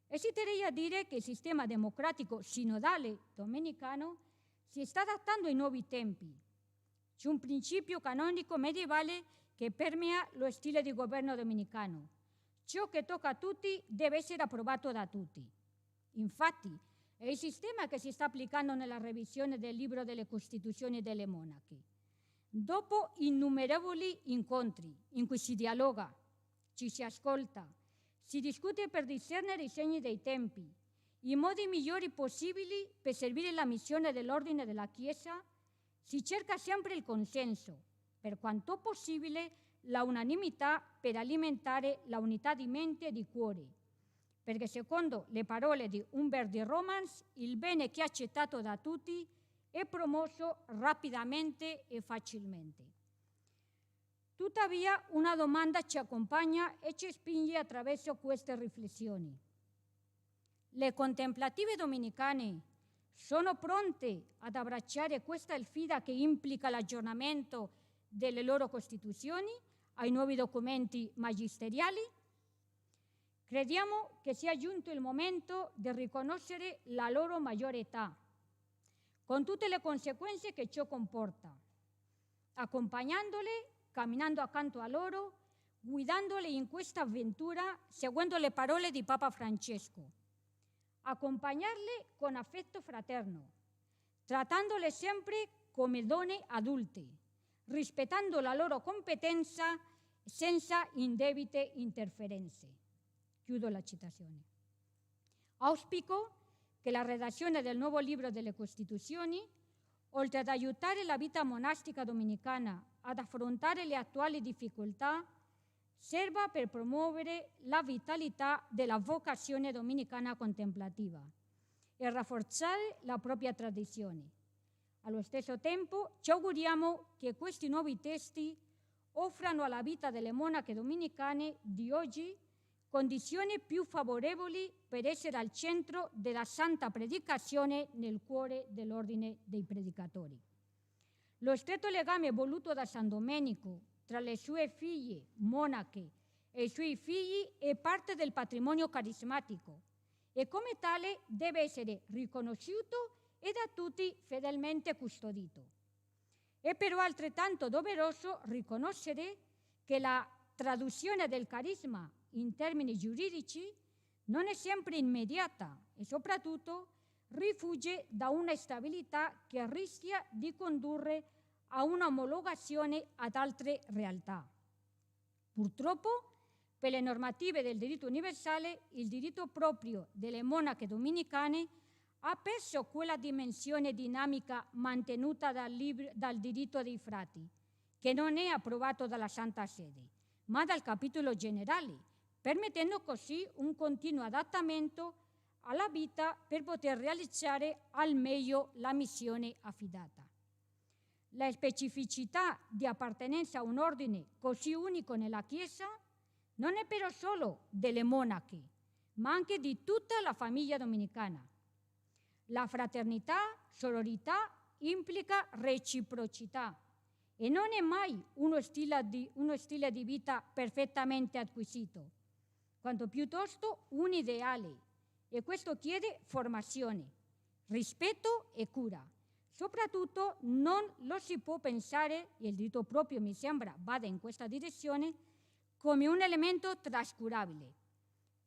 Esiterei a dire che il sistema democratico sinodale domenicano si sta adattando ai nuovi tempi. C'è un principio canonico medievale che permea lo stile di governo domenicano. Ciò che tocca a tutti deve essere approvato da tutti. Infatti, è il sistema che si sta applicando nella revisione del libro delle Costituzioni delle monache. Dopo innumerevoli incontri in cui si dialoga, ci si ascolta, si discute per discernere i segni dei tempi, i modi migliori possibili per servire la missione dell'ordine della Chiesa, si cerca sempre il consenso, per quanto possibile la unanimità per alimentare la unità di mente e di cuore, perché secondo le parole di Humbert de Romans, il bene che è accettato da tutti è promosso rapidamente e facilmente. Tuttavia, una domanda ci accompagna e ci spinge attraverso queste riflessioni. Le contemplative domenicane sono pronte ad abbracciare questa sfida che implica l'aggiornamento delle loro Costituzioni ai nuovi documenti magisteriali? Crediamo che sia giunto il momento di riconoscere la loro maggiore età, con tutte le conseguenze che ciò comporta, accompagnandole, camminando accanto a loro, guidandole in questa avventura, seguendo le parole di Papa Francesco, accompagnarle con affetto fraterno, trattandole sempre come donne adulte, rispettando la loro competenza senza indebite interferenze. Chiudo la citazione. Auspico che la redazione del nuovo libro delle Costituzioni, oltre ad aiutare la vita monastica domenicana ad affrontare le attuali difficoltà, serva per promuovere la vitalità della vocazione domenicana contemplativa e rafforzare la propria tradizione. Allo stesso tempo ci auguriamo che questi nuovi testi offrano alla vita delle monache domenicane di oggi condizioni più favorevoli per essere al centro della santa predicazione nel cuore dell'ordine dei predicatori. Lo stretto legame voluto da San Domenico tra le sue figlie monache e i suoi figli è parte del patrimonio carismatico e come tale deve essere riconosciuto e da tutti fedelmente custodito. È però altrettanto doveroso riconoscere che la traduzione del carisma in termini giuridici non è sempre immediata e soprattutto rifugge da una stabilità che rischia di condurre a una omologazione ad altre realtà. Purtroppo, per le normative del diritto universale, il diritto proprio delle monache domenicane ha perso quella dimensione dinamica mantenuta dal diritto dei frati, che non è approvato dalla Santa Sede, ma dal capitolo generale, permettendo così un continuo adattamento alla vita per poter realizzare al meglio la missione affidata. La specificità di appartenenza a un ordine così unico nella Chiesa non è però solo delle monache, ma anche di tutta la famiglia domenicana. La fraternità, sororità implica reciprocità e non è mai uno stile di vita perfettamente acquisito, quanto piuttosto un ideale, e questo chiede formazione, rispetto e cura. Soprattutto non lo si può pensare, e il diritto proprio mi sembra vada in questa direzione, come un elemento trascurabile,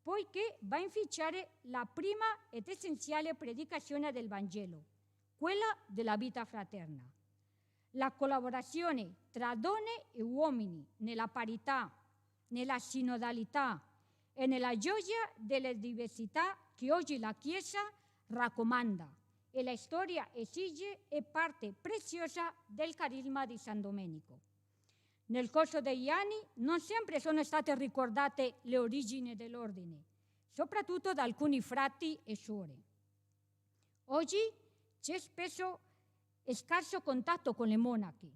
poiché va a inficiare la prima ed essenziale predicazione del Vangelo, quella della vita fraterna. La collaborazione tra donne e uomini nella parità, nella sinodalità e nella gioia delle diversità che oggi la Chiesa raccomanda e la storia esige è parte preziosa del carisma di San Domenico. Nel corso degli anni non sempre sono state ricordate le origini dell'ordine, soprattutto da alcuni frati e suore. Oggi c'è spesso scarso contatto con le monache,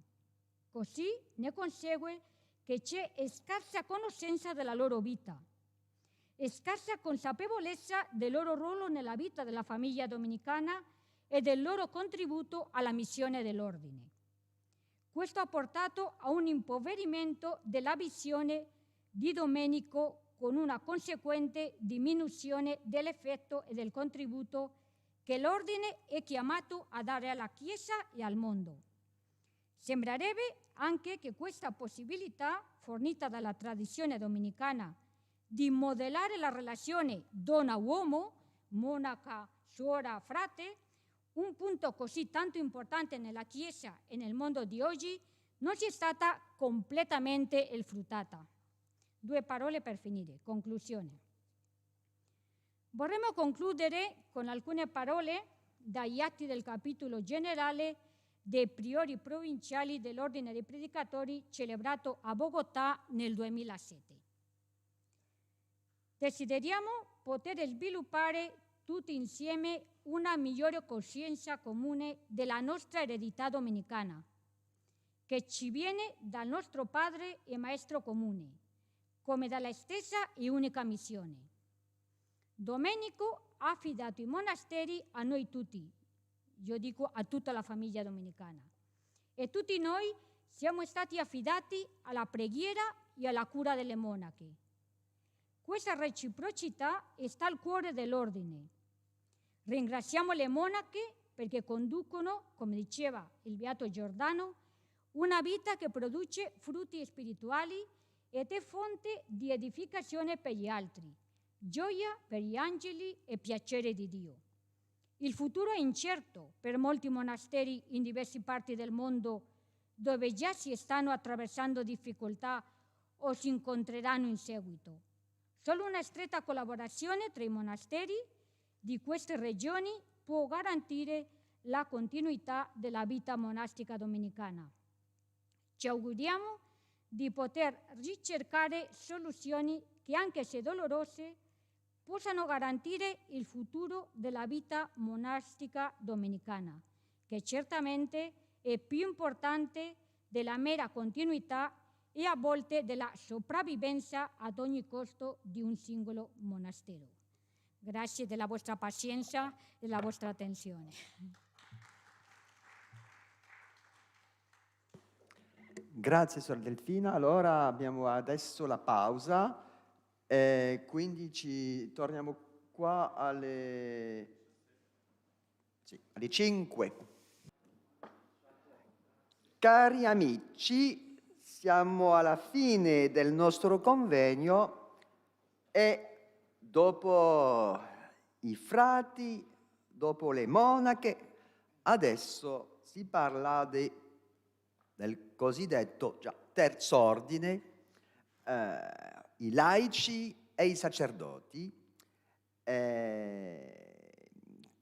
così ne consegue che c'è scarsa conoscenza della loro vita e scarsa consapevolezza del loro ruolo nella vita della famiglia domenicana e del loro contributo alla missione dell'ordine. Questo ha portato a un impoverimento della visione di Domenico, con una conseguente diminuzione dell'effetto e del contributo che l'ordine è chiamato a dare alla Chiesa e al mondo. Sembrerebbe anche che questa possibilità, fornita dalla tradizione domenicana, di modellare la relazione donna-uomo, monaca, suora, frate, un punto così tanto importante nella Chiesa e nel mondo di oggi, non sia stata completamente sfruttata. 2 parole per finire. Conclusione. Vorremmo concludere con alcune parole dagli atti del capitolo generale dei priori provinciali dell'Ordine dei Predicatori celebrato a Bogotà nel 2007. Desideriamo poter sviluppare tutti insieme una migliore coscienza comune della nostra eredità domenicana, che ci viene dal nostro Padre e Maestro comune, come dalla stessa e unica missione. Domenico ha affidato i monasteri a noi tutti, io dico a tutta la famiglia domenicana, e tutti noi siamo stati affidati alla preghiera e alla cura delle monache. Questa reciprocità sta al cuore dell'ordine. Ringraziamo le monache perché conducono, come diceva il Beato Giordano, una vita che produce frutti spirituali ed è fonte di edificazione per gli altri, gioia per gli angeli e piacere di Dio. Il futuro è incerto per molti monasteri in diverse parti del mondo dove già si stanno attraversando difficoltà o si incontreranno in seguito. Solo una stretta collaborazione tra i monasteri di queste regioni può garantire la continuità della vita monastica domenicana. Ci auguriamo di poter ricercare soluzioni che, anche se dolorose, possano garantire il futuro della vita monastica domenicana, che certamente è più importante della mera continuità e a volte della sopravvivenza ad ogni costo di un singolo monastero. Grazie della vostra pazienza e della vostra attenzione. Grazie, Sor Delfina. Allora abbiamo adesso la pausa e quindi ci torniamo qua alle 5. Cari amici, siamo alla fine del nostro convegno e dopo i frati, dopo le monache, adesso si parla del cosiddetto terzo ordine, i laici e i sacerdoti.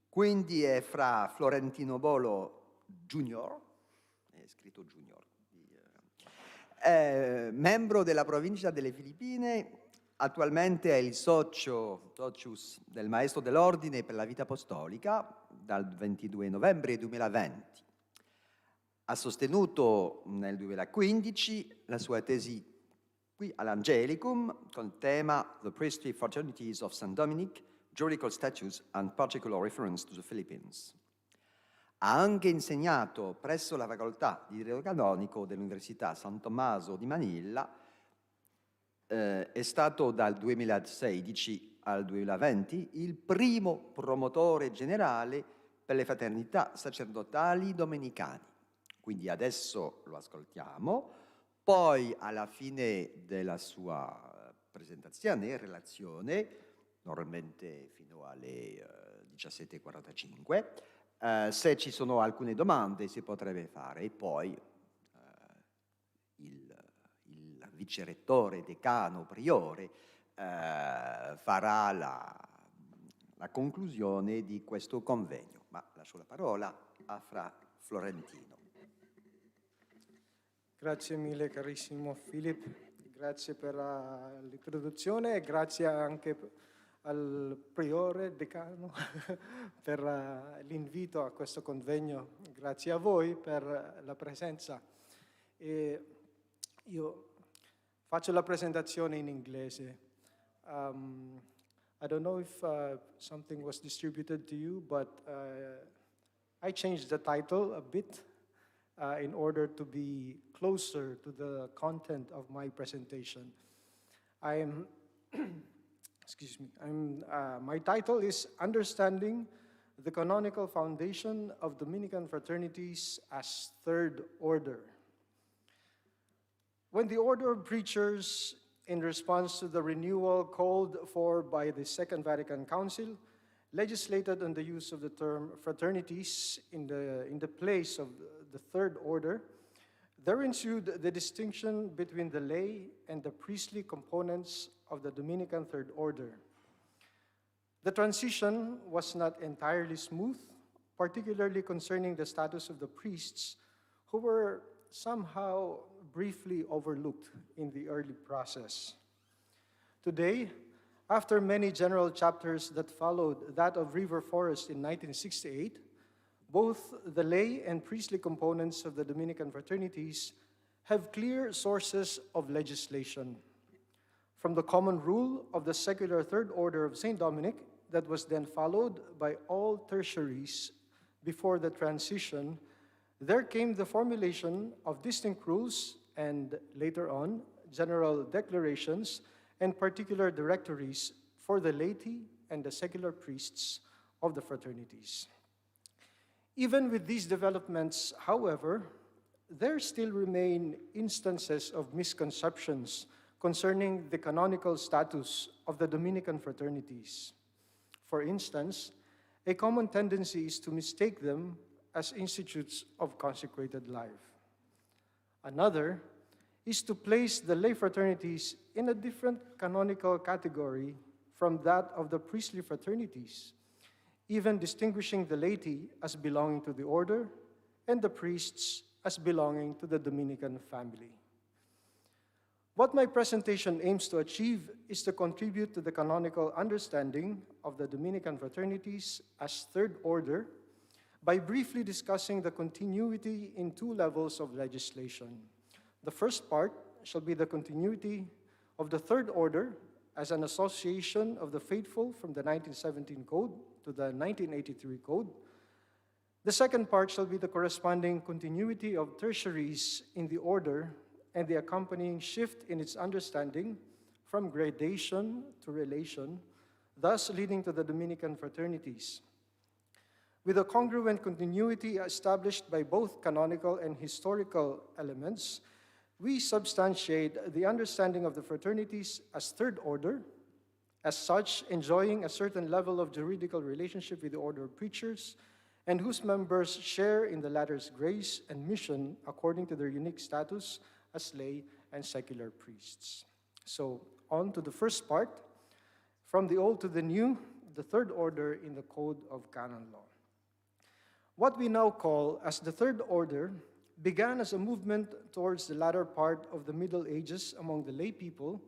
Quindi è fra Florentino Bolo Junior, è scritto Junior, membro della provincia delle Filippine, attualmente è il socius del maestro dell'ordine per la vita apostolica dal 22 novembre 2020. Ha sostenuto nel 2015 la sua tesi qui all'Angelicum con il tema The Priestly Fraternities of San Domenico, Juridical Status and Particular Reference to the Philippines. Ha anche insegnato presso la facoltà di diritto canonico dell'Università San Tommaso di Manila. È stato dal 2016 al 2020 il primo promotore generale per le fraternità sacerdotali domenicane. Quindi adesso lo ascoltiamo, poi alla fine della sua presentazione, relazione, normalmente fino alle 17:45, se ci sono alcune domande si potrebbe fare, e poi il vicerettore, decano, priore farà la conclusione di questo convegno. Ma lascio la parola a Fra Florentino. Grazie mille carissimo Filippo, grazie per l'introduzione e grazie anche al priore decano per l'invito a questo convegno. Grazie a voi per la presenza. E io faccio la presentazione in inglese. I don't know if something was distributed to you, but I changed the title a bit in order to be closer to the content of my presentation. Excuse me. My title is Understanding the Canonical Foundation of Dominican Fraternities as Third Order. When the Order of Preachers, in response to the renewal called for by the Second Vatican Council, legislated on the use of the term fraternities in the place of the Third Order, there ensued the distinction between the lay and the priestly components of the Dominican Third Order. The transition was not entirely smooth, particularly concerning the status of the priests, who were somehow briefly overlooked in the early process. Today, after many general chapters that followed that of River Forest in 1968, both the lay and priestly components of the Dominican fraternities have clear sources of legislation. From the common rule of the secular Third Order of St. Dominic that was then followed by all tertiaries before the transition, there came the formulation of distinct rules and, later on, general declarations and particular directories for the laity and the secular priests of the fraternities. Even with these developments, however, there still remain instances of misconceptions concerning the canonical status of the Dominican fraternities. For instance, a common tendency is to mistake them as institutes of consecrated life. Another is to place the lay fraternities in a different canonical category from that of the priestly fraternities, even distinguishing the laity as belonging to the order and the priests as belonging to the Dominican family. What my presentation aims to achieve is to contribute to the canonical understanding of the Dominican fraternities as third order by briefly discussing the continuity in two levels of legislation. The first part shall be the continuity of the third order as an association of the faithful from the 1917 Code to the 1983 Code. The second part shall be the corresponding continuity of tertiaries in the order and the accompanying shift in its understanding from gradation to relation, thus leading to the Dominican fraternities. With a congruent continuity established by both canonical and historical elements, we substantiate the understanding of the fraternities as third order, as such enjoying a certain level of juridical relationship with the order of preachers, and whose members share in the latter's grace and mission according to their unique status as lay and secular priests. So, on to the first part, from the old to the new, the third order in the Code of Canon Law. What we now call as the third order began as a movement towards the latter part of the Middle Ages among the lay people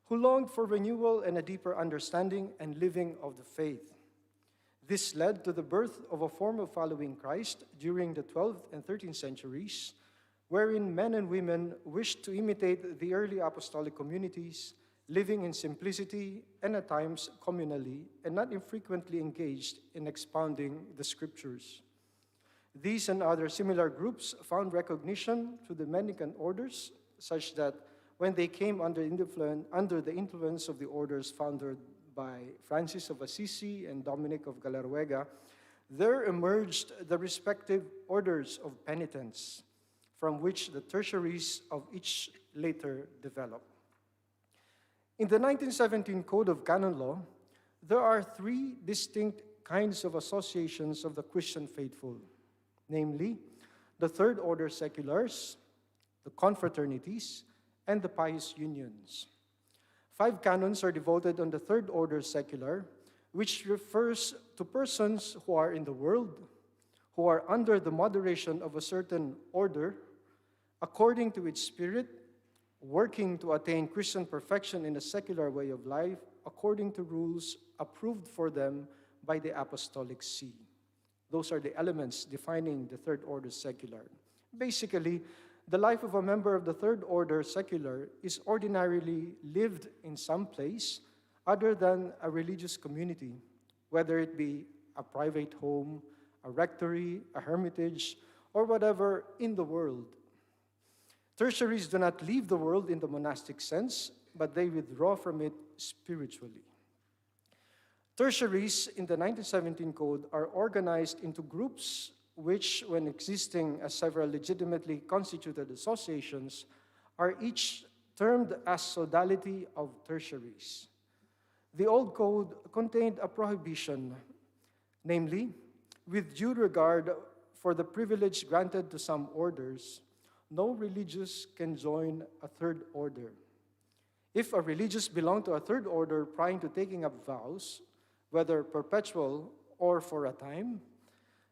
who longed for renewal and a deeper understanding and living of the faith. This led to the birth of a form of following Christ during the 12th and 13th centuries, wherein men and women wished to imitate the early apostolic communities, living in simplicity and at times communally, and not infrequently engaged in expounding the scriptures. These and other similar groups found recognition through the Dominican orders, such that when they came under the influence of the orders founded by Francis of Assisi and Dominic of Galarruega, there emerged the respective orders of penitents, from which the tertiaries of each later developed. In the 1917 Code of Canon Law, there are three distinct kinds of associations of the Christian faithful, namely, the Third Order Seculars, the confraternities, and the pious unions. 5 canons are devoted on the Third Order Secular, which refers to persons who are in the world, who are under the moderation of a certain order, according to its spirit, working to attain Christian perfection in a secular way of life, according to rules approved for them by the Apostolic See. Those are the elements defining the Third Order Secular. Basically, the life of a member of the Third Order Secular is ordinarily lived in some place other than a religious community, whether it be a private home, a rectory, a hermitage, or whatever in the world. Tertiaries do not leave the world in the monastic sense, but they withdraw from it spiritually. Tertiaries in the 1917 Code are organized into groups which, when existing as several legitimately constituted associations, are each termed as sodality of tertiaries. The old code contained a prohibition, namely, with due regard for the privilege granted to some orders, no religious can join a third order. If a religious belonged to a third order prior to taking up vows, whether perpetual or for a time,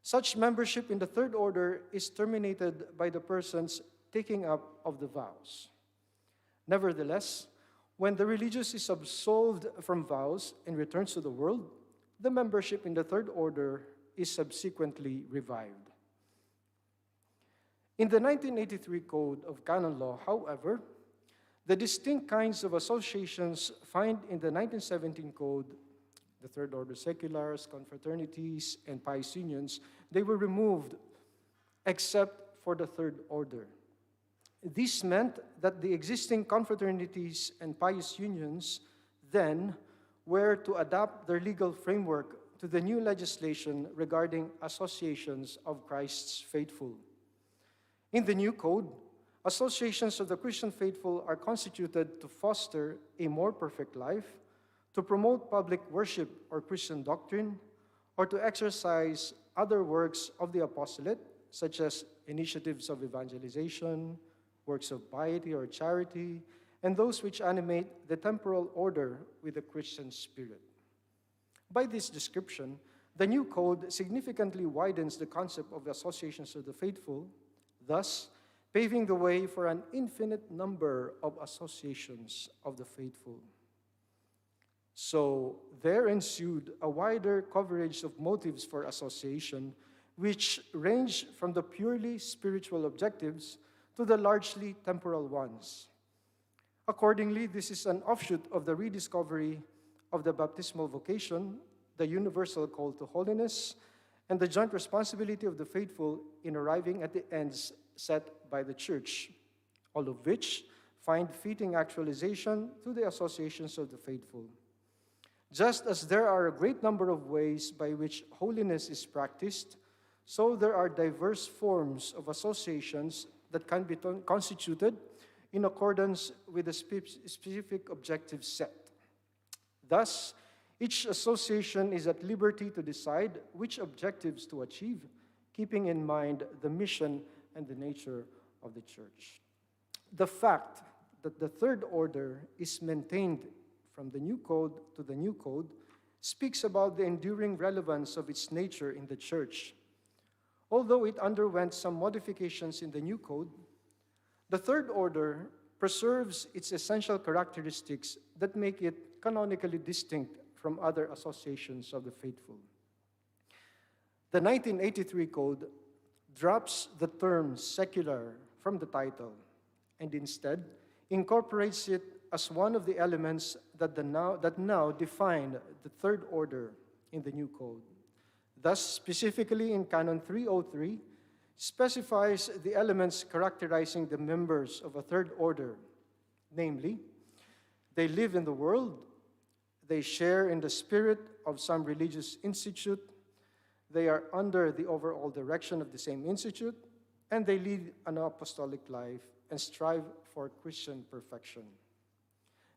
such membership in the third order is terminated by the person's taking up of the vows. Nevertheless, when the religious is absolved from vows and returns to the world, the membership in the third order is subsequently revived. In the 1983 Code of Canon Law, however, the distinct kinds of associations found in the 1917 Code, the Third Order Seculars, confraternities, and pious unions, they were removed except for the Third Order. This meant that the existing confraternities and pious unions then were to adapt their legal framework to the new legislation regarding associations of Christ's faithful. In the new code, associations of the Christian faithful are constituted to foster a more perfect life, to promote public worship or Christian doctrine, or to exercise other works of the apostolate, such as initiatives of evangelization, works of piety or charity, and those which animate the temporal order with a Christian spirit. By this description, the new code significantly widens the concept of the associations of the faithful, thus paving the way for an infinite number of associations of the faithful. So there ensued a wider coverage of motives for association, which range from the purely spiritual objectives to the largely temporal ones. Accordingly, this is an offshoot of the rediscovery of the baptismal vocation, the universal call to holiness, and the joint responsibility of the faithful in arriving at the ends set by the Church, all of which find fitting actualization through the associations of the faithful. Just as there are a great number of ways by which holiness is practiced, so there are diverse forms of associations that can be constituted in accordance with a specific objective set. Thus, each association is at liberty to decide which objectives to achieve, keeping in mind the mission and the nature of the Church. The fact that the third order is maintained from the new code to the new code speaks about the enduring relevance of its nature in the Church. Although it underwent some modifications in the new code, the third order preserves its essential characteristics that make it canonically distinct from other associations of the faithful. The 1983 Code drops the term secular from the title and instead incorporates it as one of the elements that now define the third order in the new code. Thus, specifically in Canon 303, specifies the elements characterizing the members of a third order, namely, they live in the world, they share in the spirit of some religious institute, they are under the overall direction of the same institute, and they lead an apostolic life and strive for Christian perfection.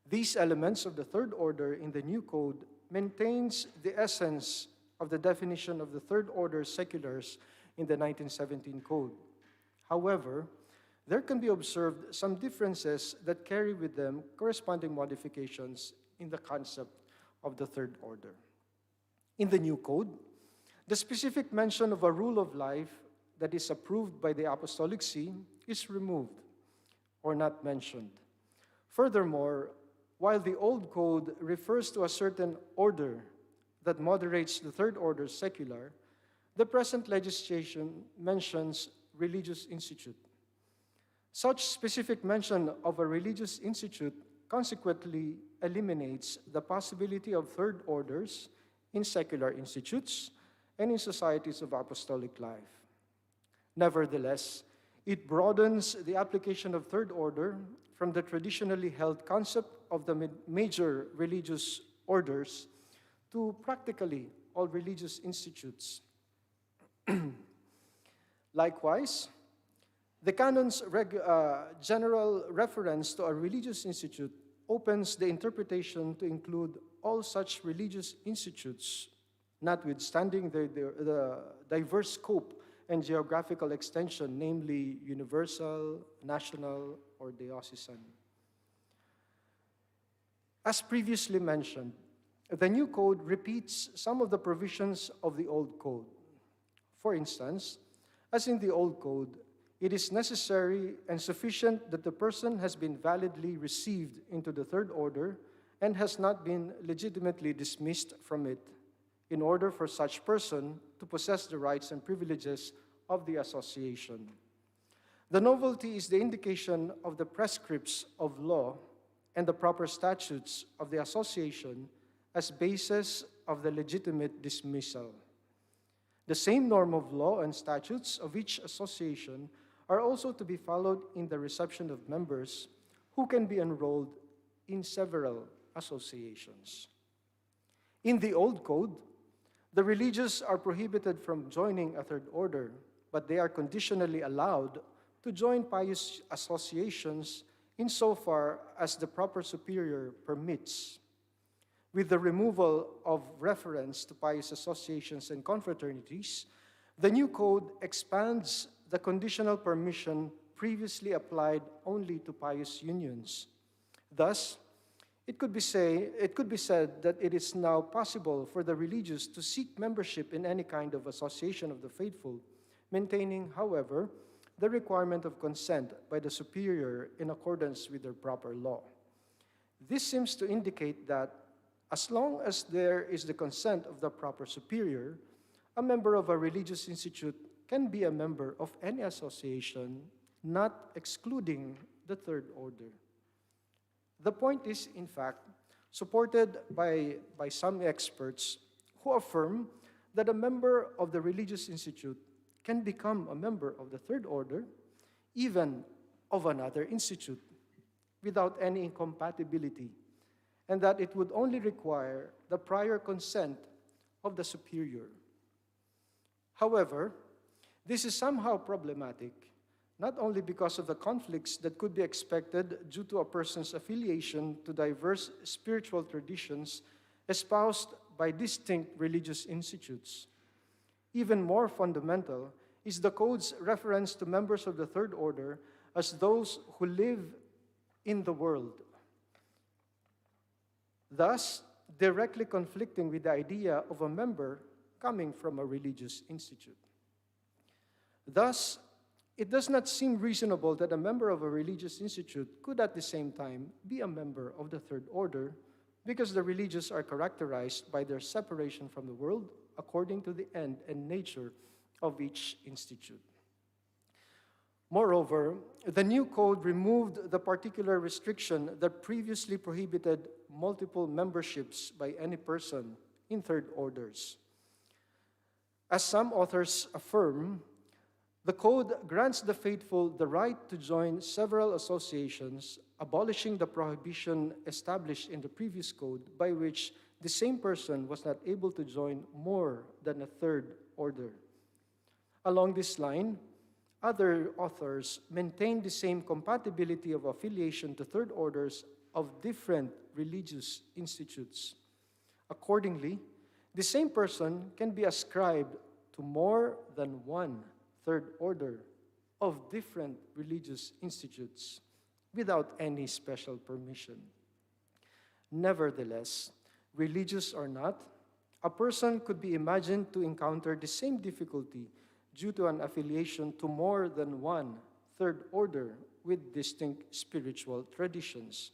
These elements of the third order in the new code maintains the essence of the definition of the third order seculars in the 1917 code. However, there can be observed some differences that carry with them corresponding modifications in the concept of the third order. In the new code, the specific mention of a rule of life that is approved by the Apostolic See is removed or not mentioned. Furthermore, while the old code refers to a certain order that moderates the third order secular, the present legislation mentions religious institute. Such specific mention of a religious institute consequently eliminates the possibility of third orders in secular institutes and in societies of apostolic life. Nevertheless, it broadens the application of third order from the traditionally held concept of the major religious orders to practically all religious institutes. Likewise, the canon's general reference to a religious institute opens the interpretation to include all such religious institutes, notwithstanding the diverse scope and geographical extension, namely universal, national, or diocesan. As previously mentioned, the new code repeats some of the provisions of the old code. For instance, as in the old code, it is necessary and sufficient that the person has been validly received into the third order and has not been legitimately dismissed from it, in order for such person to possess the rights and privileges of the association. The novelty is the indication of the prescripts of law and the proper statutes of the association as basis of the legitimate dismissal. The same norm of law and statutes of each association are also to be followed in the reception of members who can be enrolled in several associations. In the old code, the religious are prohibited from joining a third order, but they are conditionally allowed to join pious associations insofar as the proper superior permits. With the removal of reference to pious associations and confraternities, the new code expands the conditional permission previously applied only to pious unions. Thus, it could be said that it is now possible for the religious to seek membership in any kind of association of the faithful, maintaining, however, the requirement of consent by the superior in accordance with their proper law. This seems to indicate that as long as there is the consent of the proper superior, a member of a religious institute can be a member of any association, not excluding the third order. The point is, in fact, supported by some experts who affirm that a member of the religious institute can become a member of the third order, even of another institute, without any incompatibility, and that it would only require the prior consent of the superior. However, this is somehow problematic, not only because of the conflicts that could be expected due to a person's affiliation to diverse spiritual traditions espoused by distinct religious institutes. Even more fundamental is the Code's reference to members of the third order as those who live in the world, thus directly conflicting with the idea of a member coming from a religious institute. Thus, it does not seem reasonable that a member of a religious institute could at the same time be a member of the third order, because the religious are characterized by their separation from the world according to the end and nature of each institute. Moreover, the new code removed the particular restriction that previously prohibited multiple memberships by any person in third orders. As some authors affirm, The code grants the faithful the right to join several associations, abolishing the prohibition established in the previous code by which the same person was not able to join more than a third order. Along this line, other authors maintain the same compatibility of affiliation to third orders of different religious institutes. Accordingly, the same person can be ascribed to more than one third order of different religious institutes without any special permission. Nevertheless, religious or not, a person could be imagined to encounter the same difficulty due to an affiliation to more than one third order with distinct spiritual traditions.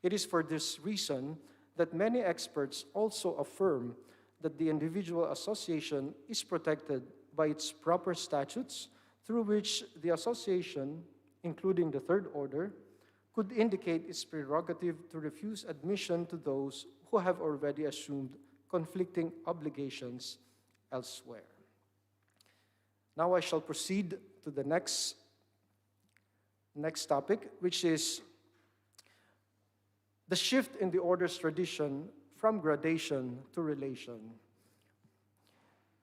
It is for this reason that many experts also affirm that the individual association is protected by its proper statutes through which the association, including the third order, could indicate its prerogative to refuse admission to those who have already assumed conflicting obligations elsewhere. Now I shall proceed to the next topic, which is the shift in the order's tradition from gradation to relation.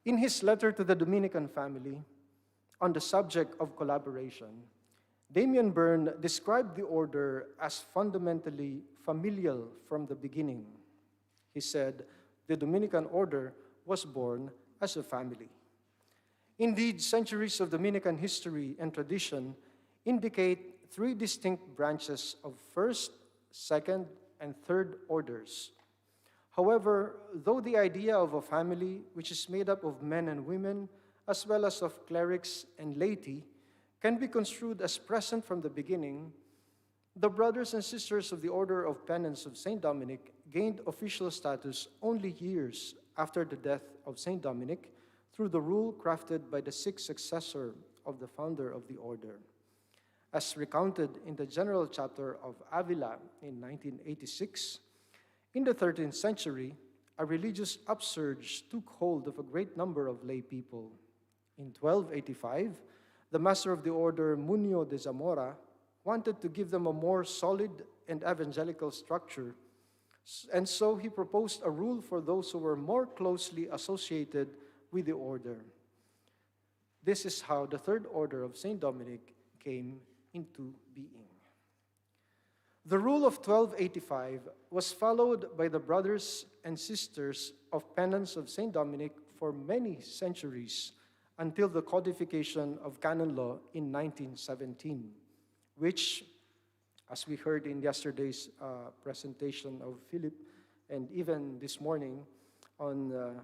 In his letter to the Dominican family on the subject of collaboration, Damian Byrne described the order as fundamentally familial from the beginning. He said, the Dominican order was born as a family. Indeed, centuries of Dominican history and tradition indicate three distinct branches of first, second, and third orders. However, though the idea of a family which is made up of men and women, as well as of clerics and laity, can be construed as present from the beginning, the brothers and sisters of the Order of Penance of Saint Dominic gained official status only years after the death of Saint Dominic through the rule crafted by the sixth successor of the founder of the order. As recounted in the General Chapter of Avila in 1986, in the 13th century, a religious upsurge took hold of a great number of lay people. In 1285, the master of the order, Munio de Zamora, wanted to give them a more solid and evangelical structure, and so he proposed a rule for those who were more closely associated with the order. This is how the third order of Saint Dominic came into being. The rule of 1285 was followed by the brothers and sisters of penance of Saint Dominic for many centuries until the codification of canon law in 1917, which, as we heard in yesterday's presentation of Philip, and even this morning on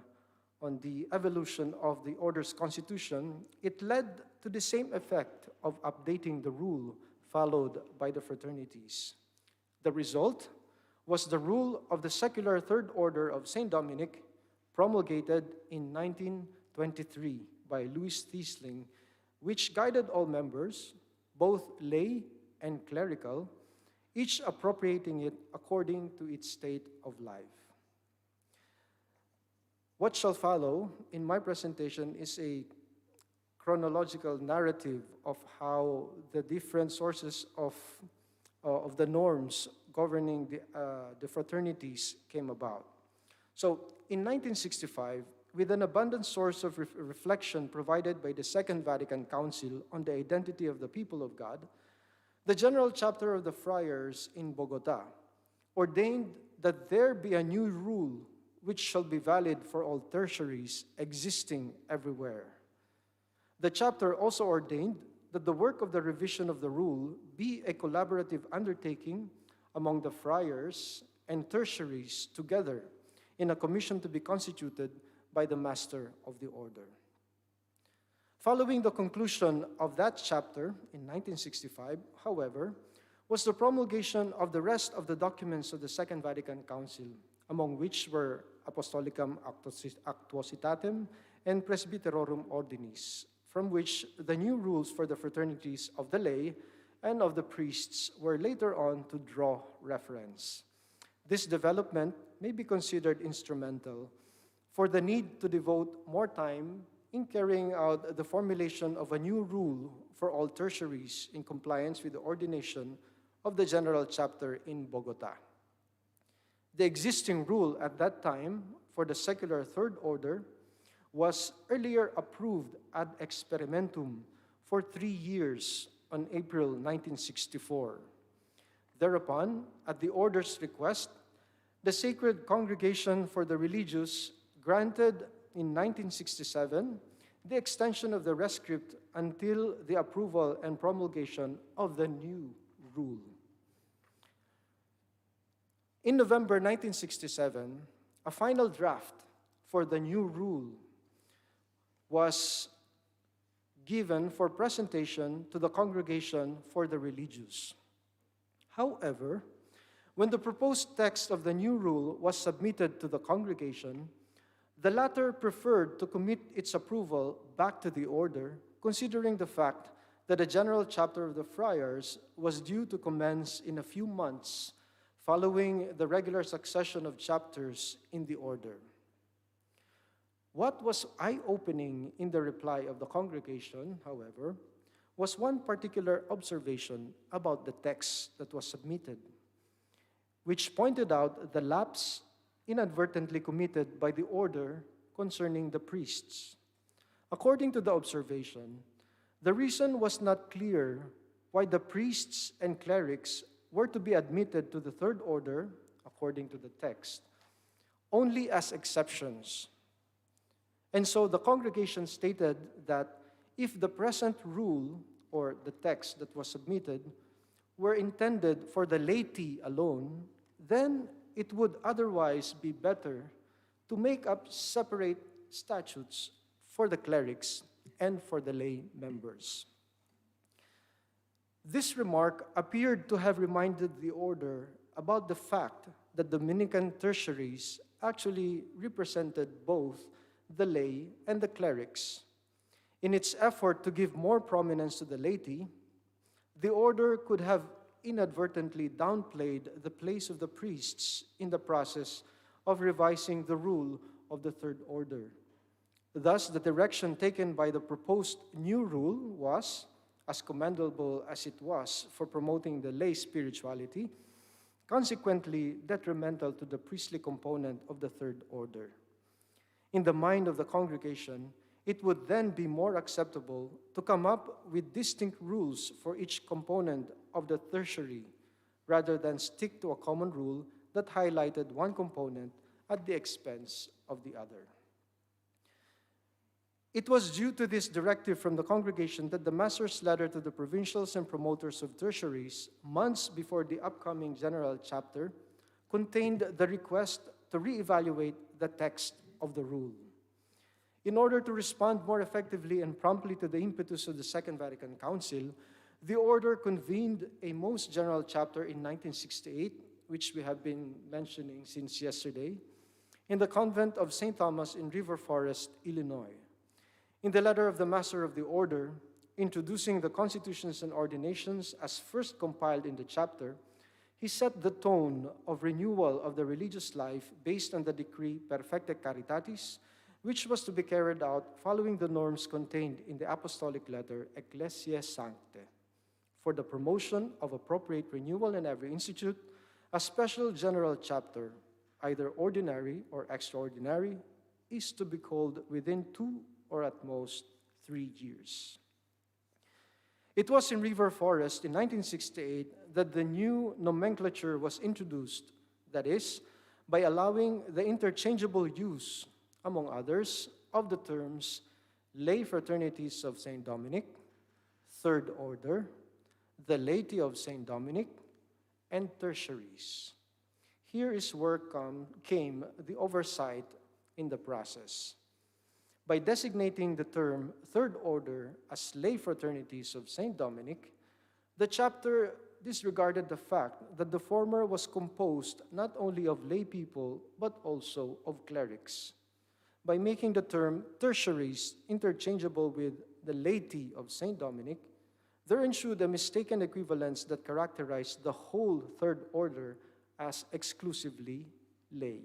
the evolution of the order's constitution, it led to the same effect of updating the rule followed by the fraternities. The result was the rule of the secular third order of Saint Dominic, promulgated in 1923 by Louis Thiesling, which guided all members, both lay and clerical, each appropriating it according to its state of life. What shall follow in my presentation is a chronological narrative of how the different sources of the norms governing the fraternities came about. So, in 1965, with an abundant source of reflection provided by the Second Vatican Council on the identity of the people of God, the General Chapter of the Friars in Bogota ordained that there be a new rule which shall be valid for all tertiaries existing everywhere. The chapter also ordained that the work of the revision of the rule be a collaborative undertaking among the friars and tertiaries together in a commission to be constituted by the master of the order. Following the conclusion of that chapter in 1965, however, was the promulgation of the rest of the documents of the Second Vatican Council, among which were Apostolicam Actuositatem and Presbyterorum Ordinis, from which the new rules for the fraternities of the lay and of the priests were later on to draw reference. This development may be considered instrumental for the need to devote more time in carrying out the formulation of a new rule for all tertiaries in compliance with the ordination of the General Chapter in Bogota. The existing rule at that time for the secular third order was earlier approved ad experimentum for 3 years on April 1964. Thereupon, at the order's request, the Sacred Congregation for the Religious granted in 1967 the extension of the rescript until the approval and promulgation of the new rule. In November 1967, a final draft for the new rule was given for presentation to the Congregation for the Religious. However, when the proposed text of the new rule was submitted to the congregation, the latter preferred to commit its approval back to the order, considering the fact that the General Chapter of the Friars was due to commence in a few months following the regular succession of chapters in the order. What was eye-opening in the reply of the congregation, however, was one particular observation about the text that was submitted, which pointed out the lapse inadvertently committed by the order concerning the priests. According to the observation, the reason was not clear why the priests and clerics were to be admitted to the third order, according to the text, only as exceptions. And so the congregation stated that if the present rule, or the text that was submitted, were intended for the laity alone, then it would otherwise be better to make up separate statutes for the clerics and for the lay members. This remark appeared to have reminded the order about the fact that Dominican tertiaries actually represented both the lay and the clerics. In its effort to give more prominence to the laity, the order could have inadvertently downplayed the place of the priests in the process of revising the rule of the third order. Thus, the direction taken by the proposed new rule was, as commendable as it was for promoting the lay spirituality, consequently detrimental to the priestly component of the third order. In the mind of the congregation, it would then be more acceptable to come up with distinct rules for each component of the tertiary, rather than stick to a common rule that highlighted one component at the expense of the other. It was due to this directive from the congregation that the master's letter to the provincials and promoters of tertiaries, months before the upcoming General Chapter, contained the request to reevaluate the text of the rule. In order to respond more effectively and promptly to the impetus of the Second Vatican Council, the order convened a most general chapter in 1968, which we have been mentioning since yesterday, in the convent of St. Thomas in River Forest, Illinois. In the letter of the Master of the Order, introducing the constitutions and ordinations as first compiled in the chapter, he set the tone of renewal of the religious life based on the decree Perfecte Caritatis, which was to be carried out following the norms contained in the apostolic letter Ecclesiae Sancte. For the promotion of appropriate renewal in every institute, a special general chapter, either ordinary or extraordinary, is to be called within 2 or at most 3 years. It was in River Forest in 1968 that the new nomenclature was introduced, that is, by allowing the interchangeable use, among others, of the terms lay fraternities of St. Dominic, Third Order, the laity of St. Dominic, and tertiaries. Here is where came the oversight in the process. By designating the term Third Order as lay fraternities of St. Dominic, the chapter disregarded the fact that the former was composed not only of lay people, but also of clerics. By making the term tertiaries interchangeable with the laity of St. Dominic, there ensued a mistaken equivalence that characterized the whole Third Order as exclusively lay.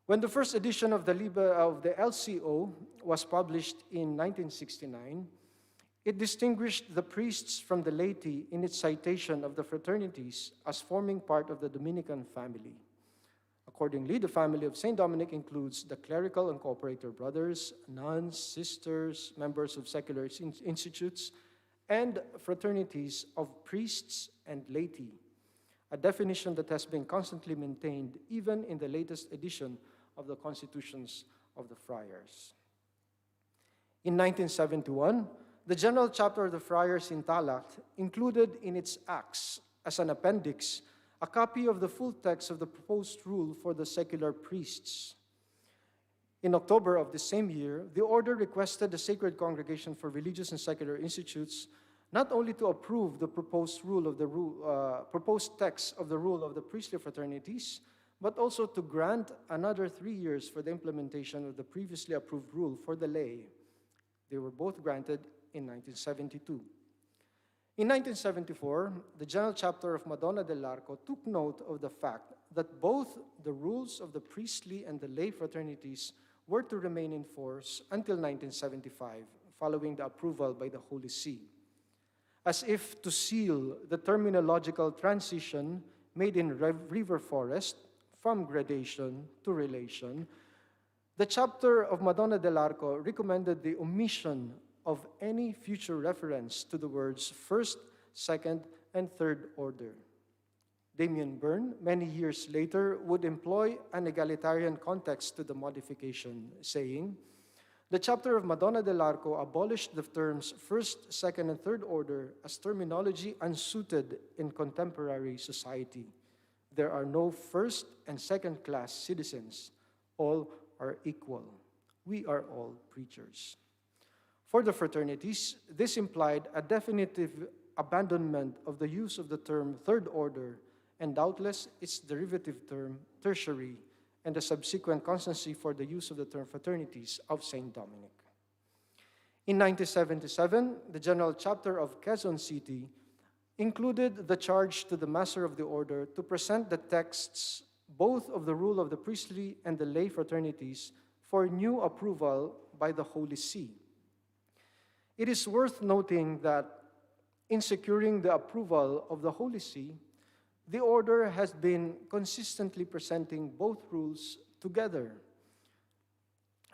When the first edition of the LCO was published in 1969, it distinguished the priests from the laity in its citation of the fraternities as forming part of the Dominican family. Accordingly, the family of Saint Dominic includes the clerical and cooperator brothers, nuns, sisters, members of secular institutes, and fraternities of priests and laity, a definition that has been constantly maintained even in the latest edition of the Constitutions of the Friars. In 1971, the General Chapter of the Friars in Talat included in its acts, as an appendix, a copy of the full text of the proposed rule for the secular priests. In October of the same year, the order requested the Sacred Congregation for Religious and Secular Institutes not only to approve the proposed proposed text of the rule of the priestly fraternities, but also to grant another 3 years for the implementation of the previously approved rule for the lay. They were both granted in 1972. In 1974, the General Chapter of Madonna dell'Arco took note of the fact that both the rules of the priestly and the lay fraternities were to remain in force until 1975, following the approval by the Holy See. As if to seal the terminological transition made in River Forest from gradation to relation, the chapter of Madonna dell'Arco recommended the omission of any future reference to the words first, second, and third order. Damien Byrne, many years later, would employ an egalitarian context to the modification, saying, "The chapter of Madonna dell'Arco abolished the terms first, second, and third order as terminology unsuited in contemporary society. There are no first and second class citizens. All are equal. We are all preachers." For the fraternities, this implied a definitive abandonment of the use of the term third order and doubtless its derivative term tertiary and the subsequent constancy for the use of the term fraternities of Saint Dominic. In 1977, the General Chapter of Quezon City included the charge to the Master of the Order to present the texts both of the rule of the priestly and the lay fraternities for new approval by the Holy See. It is worth noting that in securing the approval of the Holy See, the Order has been consistently presenting both rules together,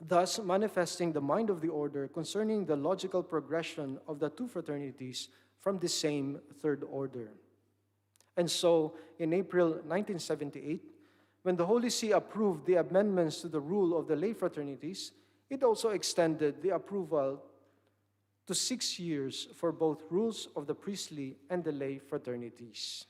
thus manifesting the mind of the Order concerning the logical progression of the two fraternities from the same third order. And so, in April 1978, when the Holy See approved the amendments to the rule of the lay fraternities, it also extended the approval to 6 years for both rules of the priestly and the lay fraternities.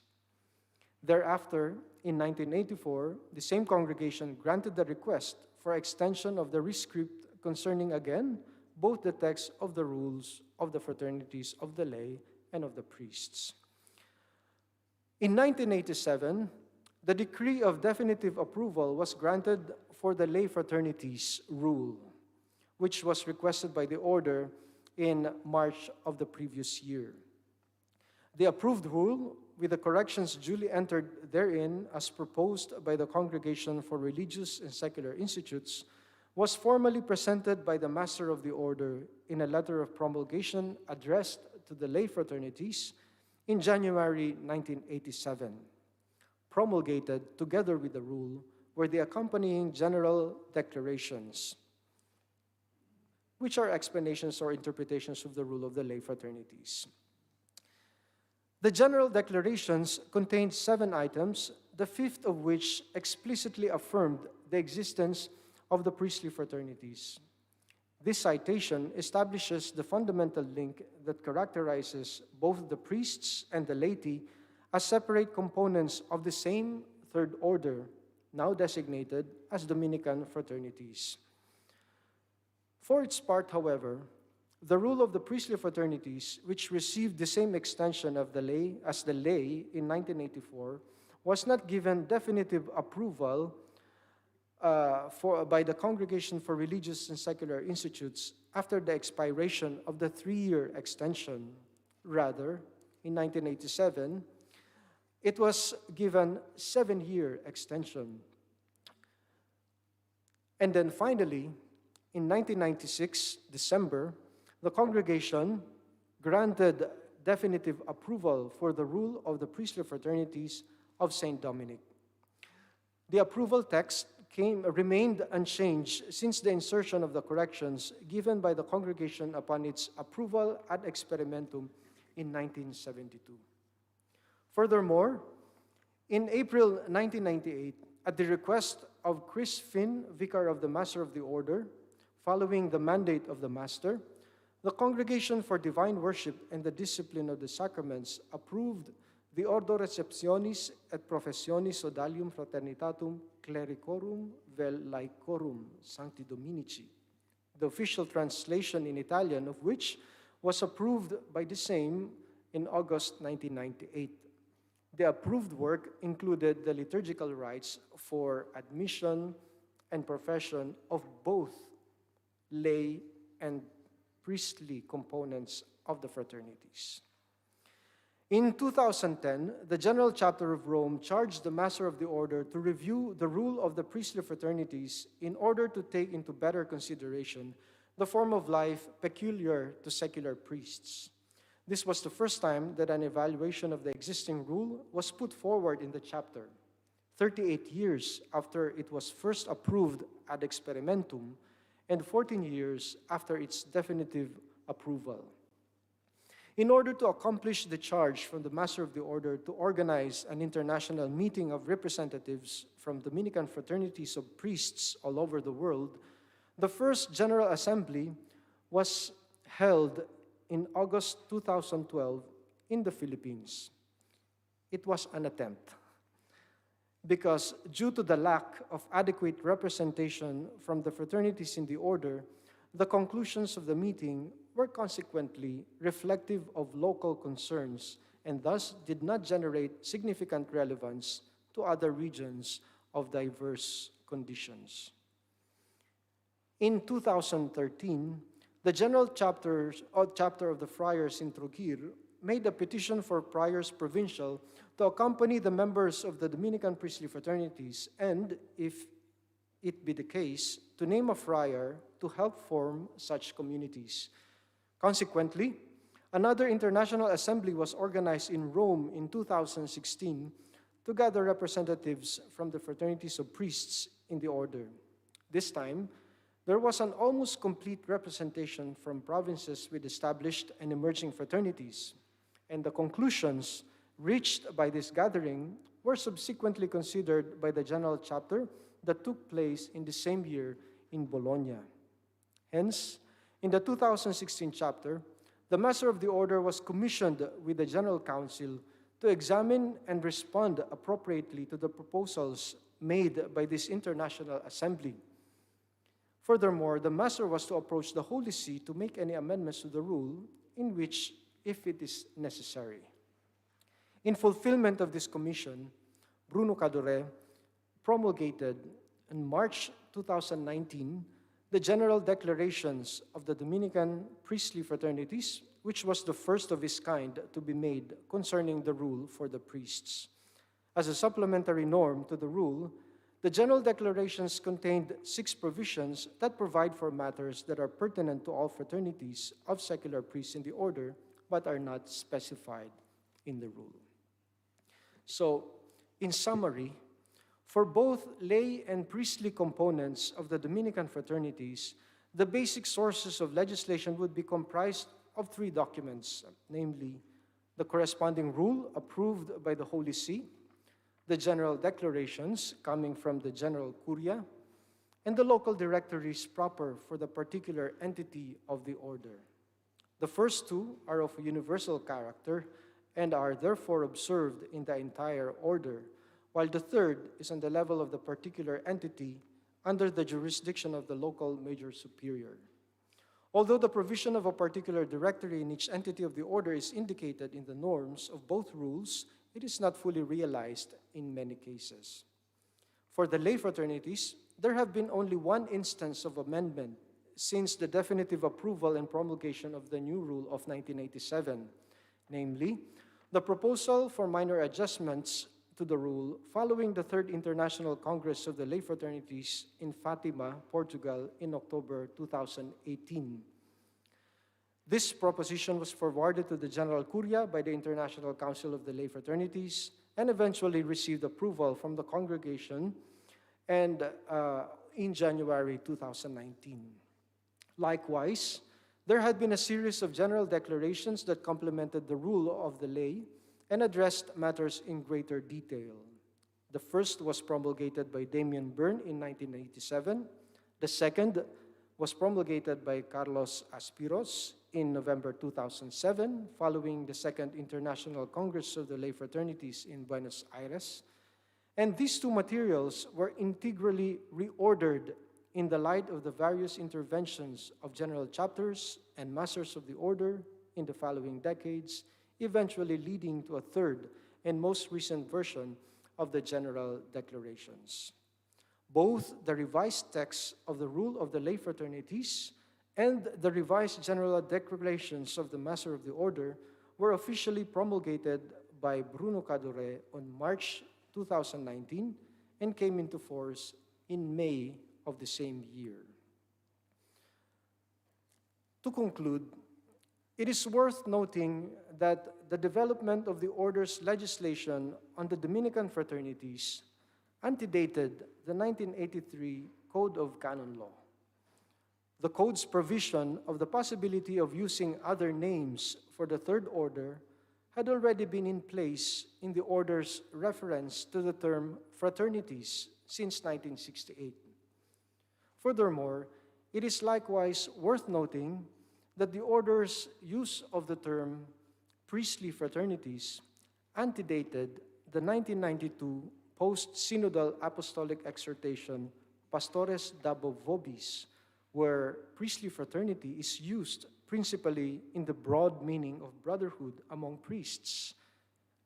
Thereafter, in 1984, the same congregation granted the request for extension of the rescript concerning again both the text of the rules of the fraternities of the lay and of the priests. In 1987, the decree of definitive approval was granted for the lay fraternities rule, which was requested by the order in March of the previous year. The approved rule, with the corrections duly entered therein as proposed by the Congregation for Religious and Secular Institutes, was formally presented by the Master of the Order in a letter of promulgation addressed to the lay fraternities in January 1987. Promulgated together with the rule were the accompanying general declarations, which are explanations or interpretations of the rule of the lay fraternities. The general declarations contained 7 items, the 5th of which explicitly affirmed the existence of the priestly fraternities. This citation establishes the fundamental link that characterizes both the priests and the laity as separate components of the same third order, now designated as Dominican fraternities. For its part, however, the rule of the priestly fraternities, which received the same extension of the lay as the lay in 1984, was not given definitive approval by the Congregation for Religious and Secular Institutes after the expiration of the 3-year extension. Rather, in 1987, it was given 7-year extension. And then finally, in 1996, December, the congregation granted definitive approval for the rule of the priestly fraternities of St. Dominic. The approval text remained unchanged since the insertion of the corrections given by the congregation upon its approval ad experimentum in 1972. Furthermore, in April 1998, at the request of Chris Finn, Vicar of the Master of the Order, following the mandate of the Master, the Congregation for Divine Worship and the Discipline of the Sacraments approved the Ordo Receptionis et Professionis Sodalium Fraternitatum Clericorum vel Laicorum Sancti Dominici, the official translation in Italian of which was approved by the same in August 1998. The approved work included the liturgical rites for admission and profession of both lay and priestly components of the fraternities. In 2010, the General Chapter of Rome charged the Master of the Order to review the rule of the priestly fraternities in order to take into better consideration the form of life peculiar to secular priests. This was the first time that an evaluation of the existing rule was put forward in the chapter, 38 years after it was first approved ad experimentum and 14 years after its definitive approval. In order to accomplish the charge from the Master of the Order to organize an international meeting of representatives from Dominican fraternities of priests all over the world, the first General Assembly was held in August 2012 in the Philippines. It was an attempt because due to the lack of adequate representation from the fraternities in the order, the conclusions of the meeting were consequently reflective of local concerns and thus did not generate significant relevance to other regions of diverse conditions. In 2013, the General Chapter of the Friars in Trujillo made a petition for Friars Provincial to accompany the members of the Dominican priestly fraternities and, if it be the case, to name a friar to help form such communities. Consequently, another international assembly was organized in Rome in 2016 to gather representatives from the fraternities of priests in the order. This time, there was an almost complete representation from provinces with established and emerging fraternities, and the conclusions reached by this gathering were subsequently considered by the General Chapter that took place in the same year in Bologna. Hence, in the 2016 chapter, the Master of the Order was commissioned with the General Council to examine and respond appropriately to the proposals made by this international assembly. Furthermore, the Master was to approach the Holy See to make any amendments to the rule in which, if it is necessary. In fulfillment of this commission, Bruno Cadore promulgated in March 2019 the General Declarations of the Dominican Priestly Fraternities, which was the first of its kind to be made concerning the rule for the priests. As a supplementary norm to the rule, the General Declarations contained 6 provisions that provide for matters that are pertinent to all fraternities of secular priests in the order, but are not specified in the rule. So, in summary, for both lay and priestly components of the Dominican fraternities, the basic sources of legislation would be comprised of 3 documents, namely the corresponding rule approved by the Holy See, the General Declarations coming from the General Curia, and the local directories proper for the particular entity of the order. The first 2 are of universal character and are therefore observed in the entire order, while the third is on the level of the particular entity under the jurisdiction of the local major superior. Although the provision of a particular directory in each entity of the order is indicated in the norms of both rules, it is not fully realized in many cases. For the lay fraternities, there have been only 1 instance of amendment since the definitive approval and promulgation of the new rule of 1987, namely, the proposal for minor adjustments to the rule following the Third International Congress of the Lay Fraternities in Fatima, Portugal in October 2018. This proposition was forwarded to the General Curia by the International Council of the Lay Fraternities and eventually received approval from the congregation and in January 2019. Likewise, there had been a series of general declarations that complemented the rule of the lay and addressed matters in greater detail. The first was promulgated by Damian Byrne in 1987. The second was promulgated by Carlos Aspiros in November 2007, following the Second International Congress of the Lay Fraternities in Buenos Aires. And these two materials were integrally reordered in the light of the various interventions of general chapters and masters of the order in the following decades, eventually leading to a third and most recent version of the General Declarations. Both the revised text of the Rule of the Lay Fraternities and the revised General Declarations of the Master of the Order were officially promulgated by Bruno Cadore on March 2019 and came into force in May of the same year. To conclude, it is worth noting that the development of the Order's legislation on the Dominican fraternities antedated the 1983 Code of Canon Law. The Code's provision of the possibility of using other names for the Third Order had already been in place in the Order's reference to the term fraternities since 1968. Furthermore, it is likewise worth noting that the Order's use of the term priestly fraternities antedated the 1992 post-synodal apostolic exhortation Pastores Dabo Vobis, where priestly fraternity is used principally in the broad meaning of brotherhood among priests.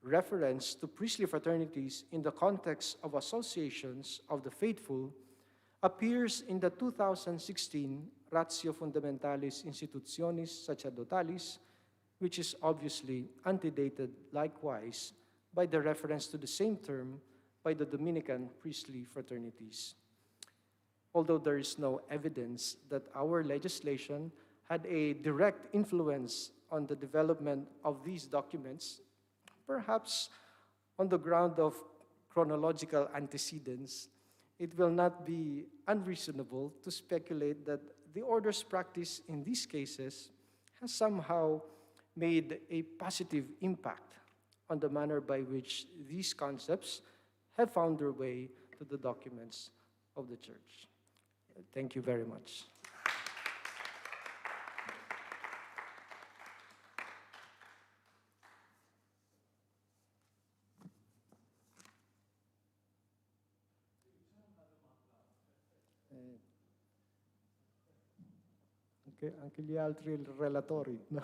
Reference to priestly fraternities in the context of associations of the faithful appears in the 2016 Ratio Fundamentalis Institutionis Sacerdotalis, which is obviously antedated likewise by the reference to the same term by the Dominican priestly fraternities. Although there is no evidence that our legislation had a direct influence on the development of these documents, perhaps on the ground of chronological antecedents, it will not be unreasonable to speculate that the Order's practice in these cases has somehow made a positive impact on the manner by which these concepts have found their way to the documents of the Church. Thank you very much. Anche gli altri relatori. No?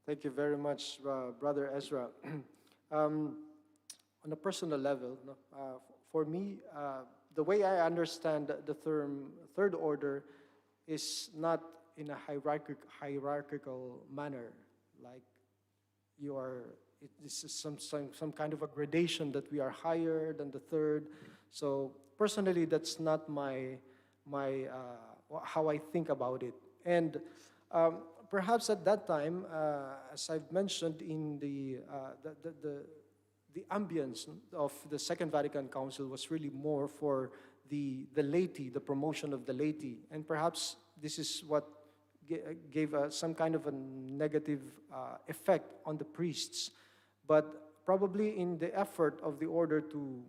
Thank you very much, Brother Ezra. On a personal level, for me, the way I understand the term Third Order is not in a hierarchical manner, like this is some kind of a gradation that we are higher than the third. So personally, that's not how I think about it. And perhaps at that time, as I've mentioned in the ambience of the Second Vatican Council was really more for the laity, the promotion of the laity. And perhaps this is what gave some kind of a negative effect on the priests. But probably in the effort of the order to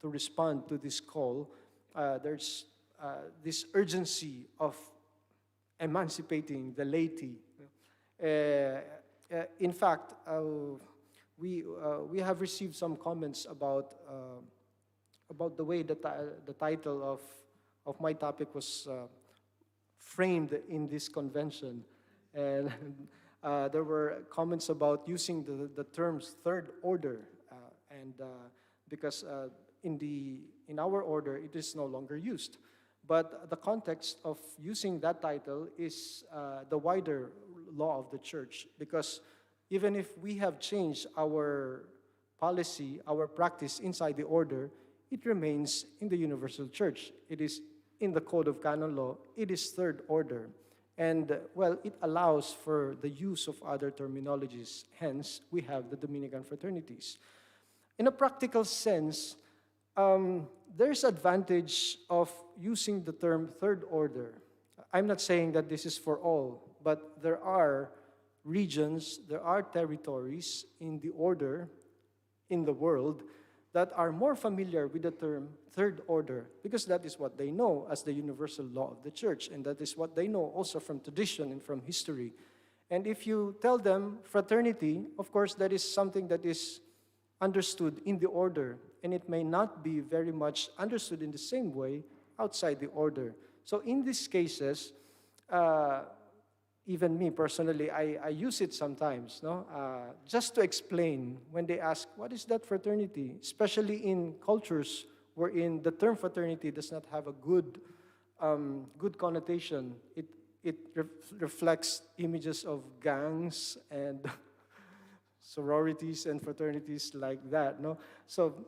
respond to this call, there's this urgency of emancipating the laity. In fact, we have received some comments about the way that the title of my topic was framed in this convention, and there were comments about using the terms third order, because in our order it is no longer used. But the context of using that title is the wider law of the church, because even if we have changed our policy, our practice inside the order, it remains in the universal church. It is in the Code of Canon Law. It is third order. And, well, it allows for the use of other terminologies. Hence, we have the Dominican fraternities. In a practical sense, there's advantage of using the term third order. I'm not saying that this is for all, but there are regions, there are territories in the order in the world that are more familiar with the term third order, because that is what they know as the universal law of the church, and that is what they know also from tradition and from history. And if you tell them fraternity, of course, that is something that is understood in the order, and it may not be very much understood in the same way outside the order. So in these cases, even me personally, I use it sometimes, just to explain when they ask, what is that fraternity? Especially in cultures wherein the term fraternity does not have a good connotation. It reflects images of gangs and sororities and fraternities like that. So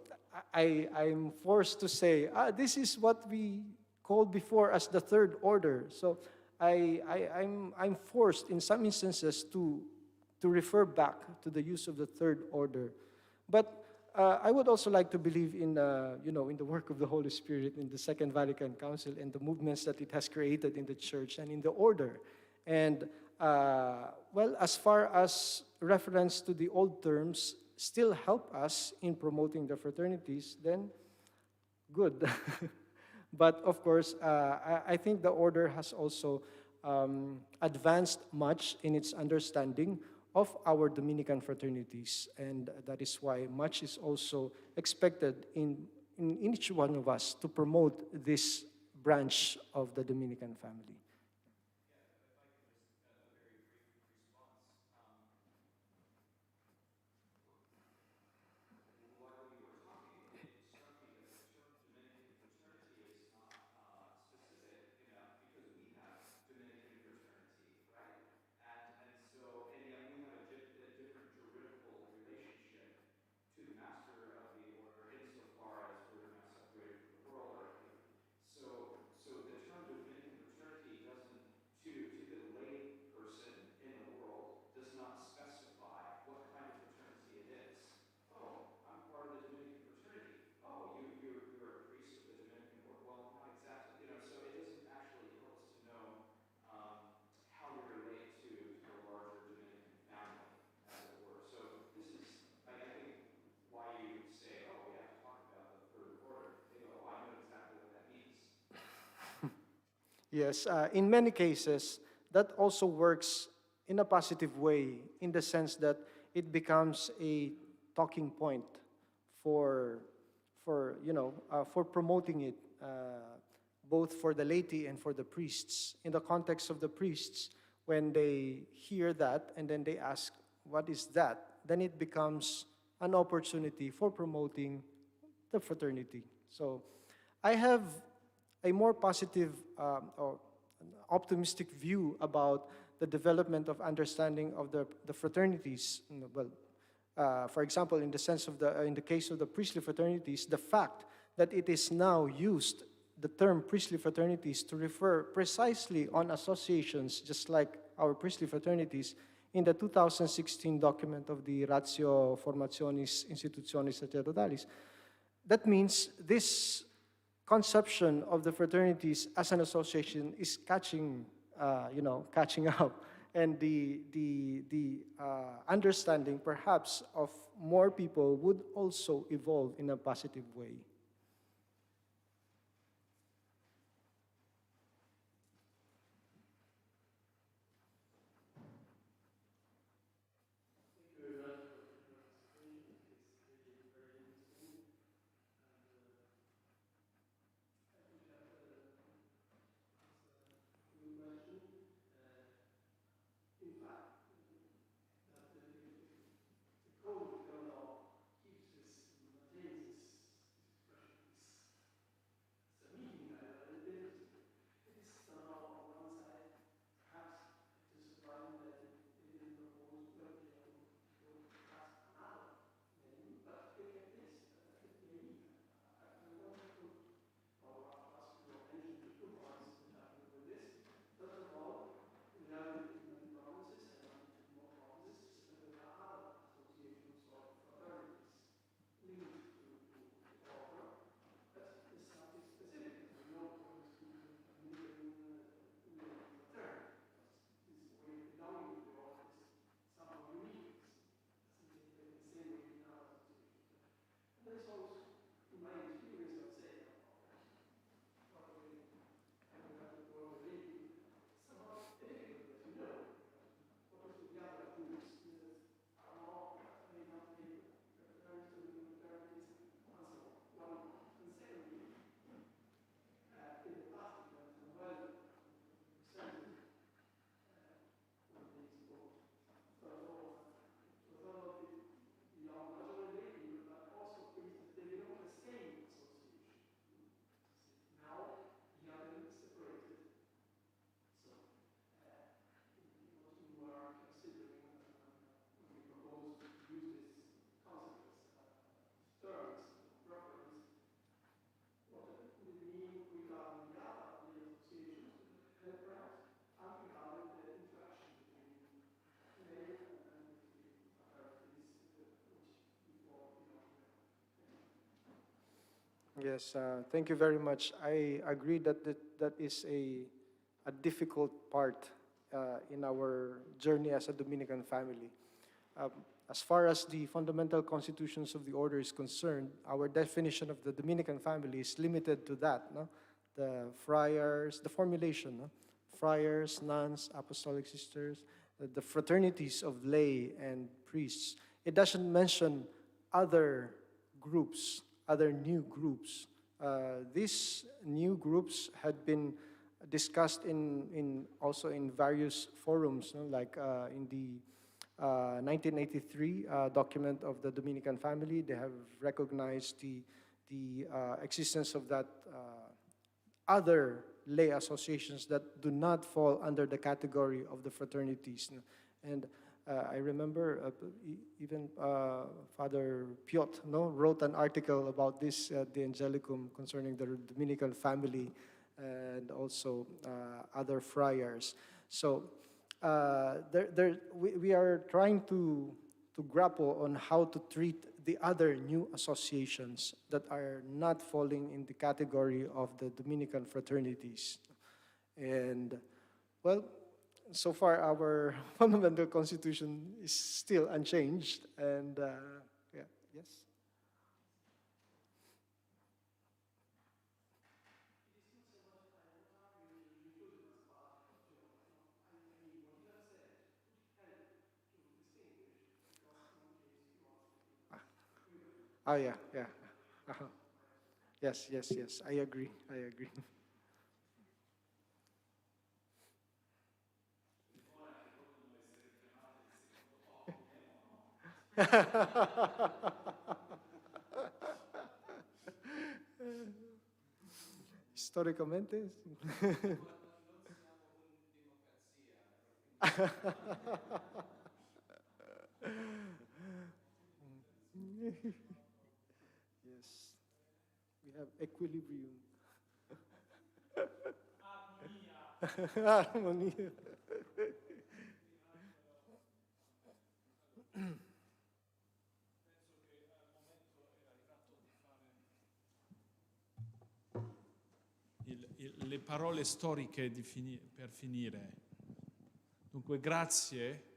I'm forced to say, this is what we called before as the third order. So I'm forced in some instances to refer back to the use of the third order. But I would also like to believe in the work of the Holy Spirit in the Second Vatican Council and the movements that it has created in the church and in the order. And well, as far as reference to the old terms still help us in promoting the fraternities, then good. But of course, I think the order has also advanced much in its understanding of our Dominican fraternities, and that is why much is also expected in each one of us to promote this branch of the Dominican family. Yes, in many cases, that also works in a positive way, in the sense that it becomes a talking point for promoting it, both for the laity and for the priests. In the context of the priests, when they hear that and then they ask, what is that? Then it becomes an opportunity for promoting the fraternity. So I have a more positive or optimistic view about the development of understanding of the fraternities, well, For example, in the case of the priestly fraternities, the fact that it is now used, the term priestly fraternities, to refer precisely on associations, just like our priestly fraternities, in the 2016 document of the Ratio Formationis Institutionis Sacerdotalis. That means this conception of the fraternities as an association is catching up, and the understanding perhaps of more people would also evolve in a positive way. Yes, thank you very much. I agree that that is a difficult part in our journey as a Dominican family. As far as the fundamental constitutions of the order is concerned, our definition of the Dominican family is limited to that, no? The friars, the formulation, no? Friars, nuns, apostolic sisters, the fraternities of lay and priests. It doesn't mention other groups, other new groups. These new groups had been discussed also in various forums, no? Like in the 1983 document of the Dominican family. They have recognized the existence of that other lay associations that do not fall under the category of the fraternities. And I remember even Father Piot, wrote an article about this at the Angelicum concerning the Dominican family and also other friars. So we are trying to grapple on how to treat the other new associations that are not falling in the category of the Dominican fraternities. And, well, so far our fundamental constitution is still unchanged. And, yeah, yes? Oh, yeah, yeah. Uh-huh. Yes, yes, yes. I agree. I agree. Storicamente. Yes, we have equilibrium. Armonia. Le parole storiche per finire. Dunque, grazie,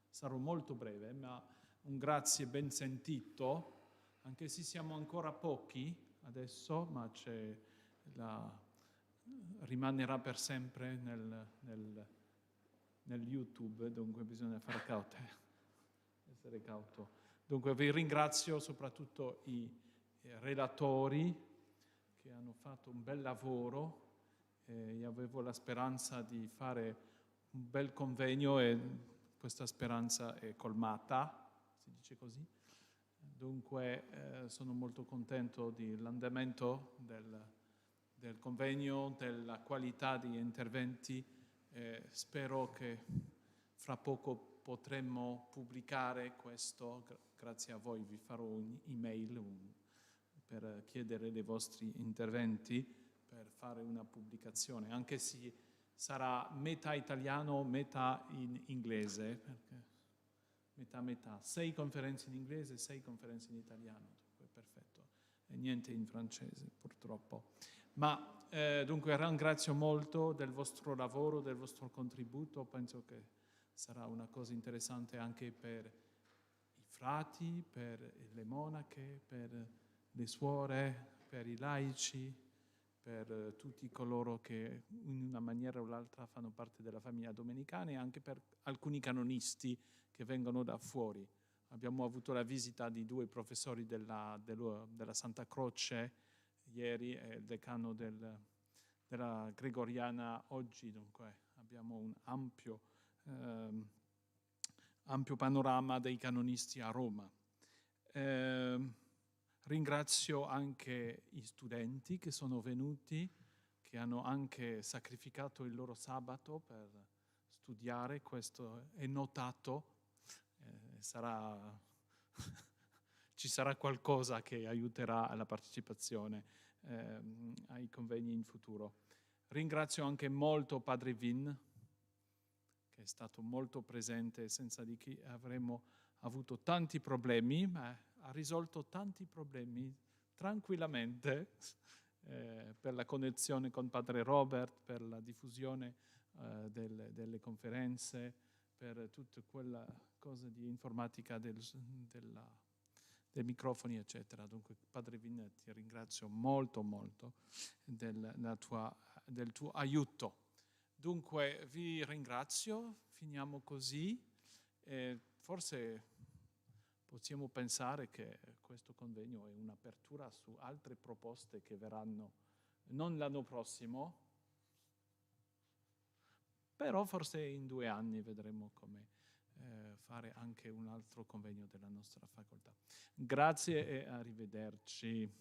sarò molto breve, ma un grazie ben sentito, anche se siamo ancora pochi adesso, ma rimanerà per sempre nel YouTube, dunque bisogna fare essere cauto. Dunque vi ringrazio soprattutto i relatori che hanno fatto un bel lavoro. Io avevo la speranza di fare un bel convegno e questa speranza è colmata, si dice così. Dunque sono molto contento dell'andamento del convegno, della qualità di interventi. Spero che fra poco potremmo pubblicare questo. Grazie a voi vi farò un'email per chiedere dei vostri interventi, per fare una pubblicazione, anche se sarà metà italiano, metà in inglese, perché metà. 6 conferenze in inglese, 6 conferenze in italiano, dunque perfetto. E niente in francese, purtroppo. Ma dunque ringrazio molto del vostro lavoro, del vostro contributo. Penso che sarà una cosa interessante anche per i frati, per le monache, per le suore, per i laici, per tutti coloro che in una maniera o l'altra fanno parte della famiglia domenicana, e anche per alcuni canonisti che vengono da fuori. Abbiamo avuto la visita di 2 professori della Santa Croce ieri e il decano della Gregoriana oggi, dunque abbiamo un ampio panorama dei canonisti a Roma. Ringrazio anche gli studenti che sono venuti, che hanno anche sacrificato il loro sabato per studiare. Questo è notato. Ci sarà qualcosa che aiuterà alla partecipazione ai convegni in futuro. Ringrazio anche molto Padre Vin, che è stato molto presente, senza di chi avremmo avuto tanti problemi, ma ha risolto tanti problemi tranquillamente per la connessione con Padre Robert, per la diffusione delle conferenze, per tutta quella cosa di informatica dei microfoni, eccetera. Dunque, Padre Vin, ti ringrazio molto del tuo aiuto. Dunque, vi ringrazio, finiamo così. Forse possiamo pensare che questo convegno è un'apertura su altre proposte che verranno non l'anno prossimo, però forse in 2 anni vedremo come fare anche un altro convegno della nostra facoltà. Grazie e arrivederci.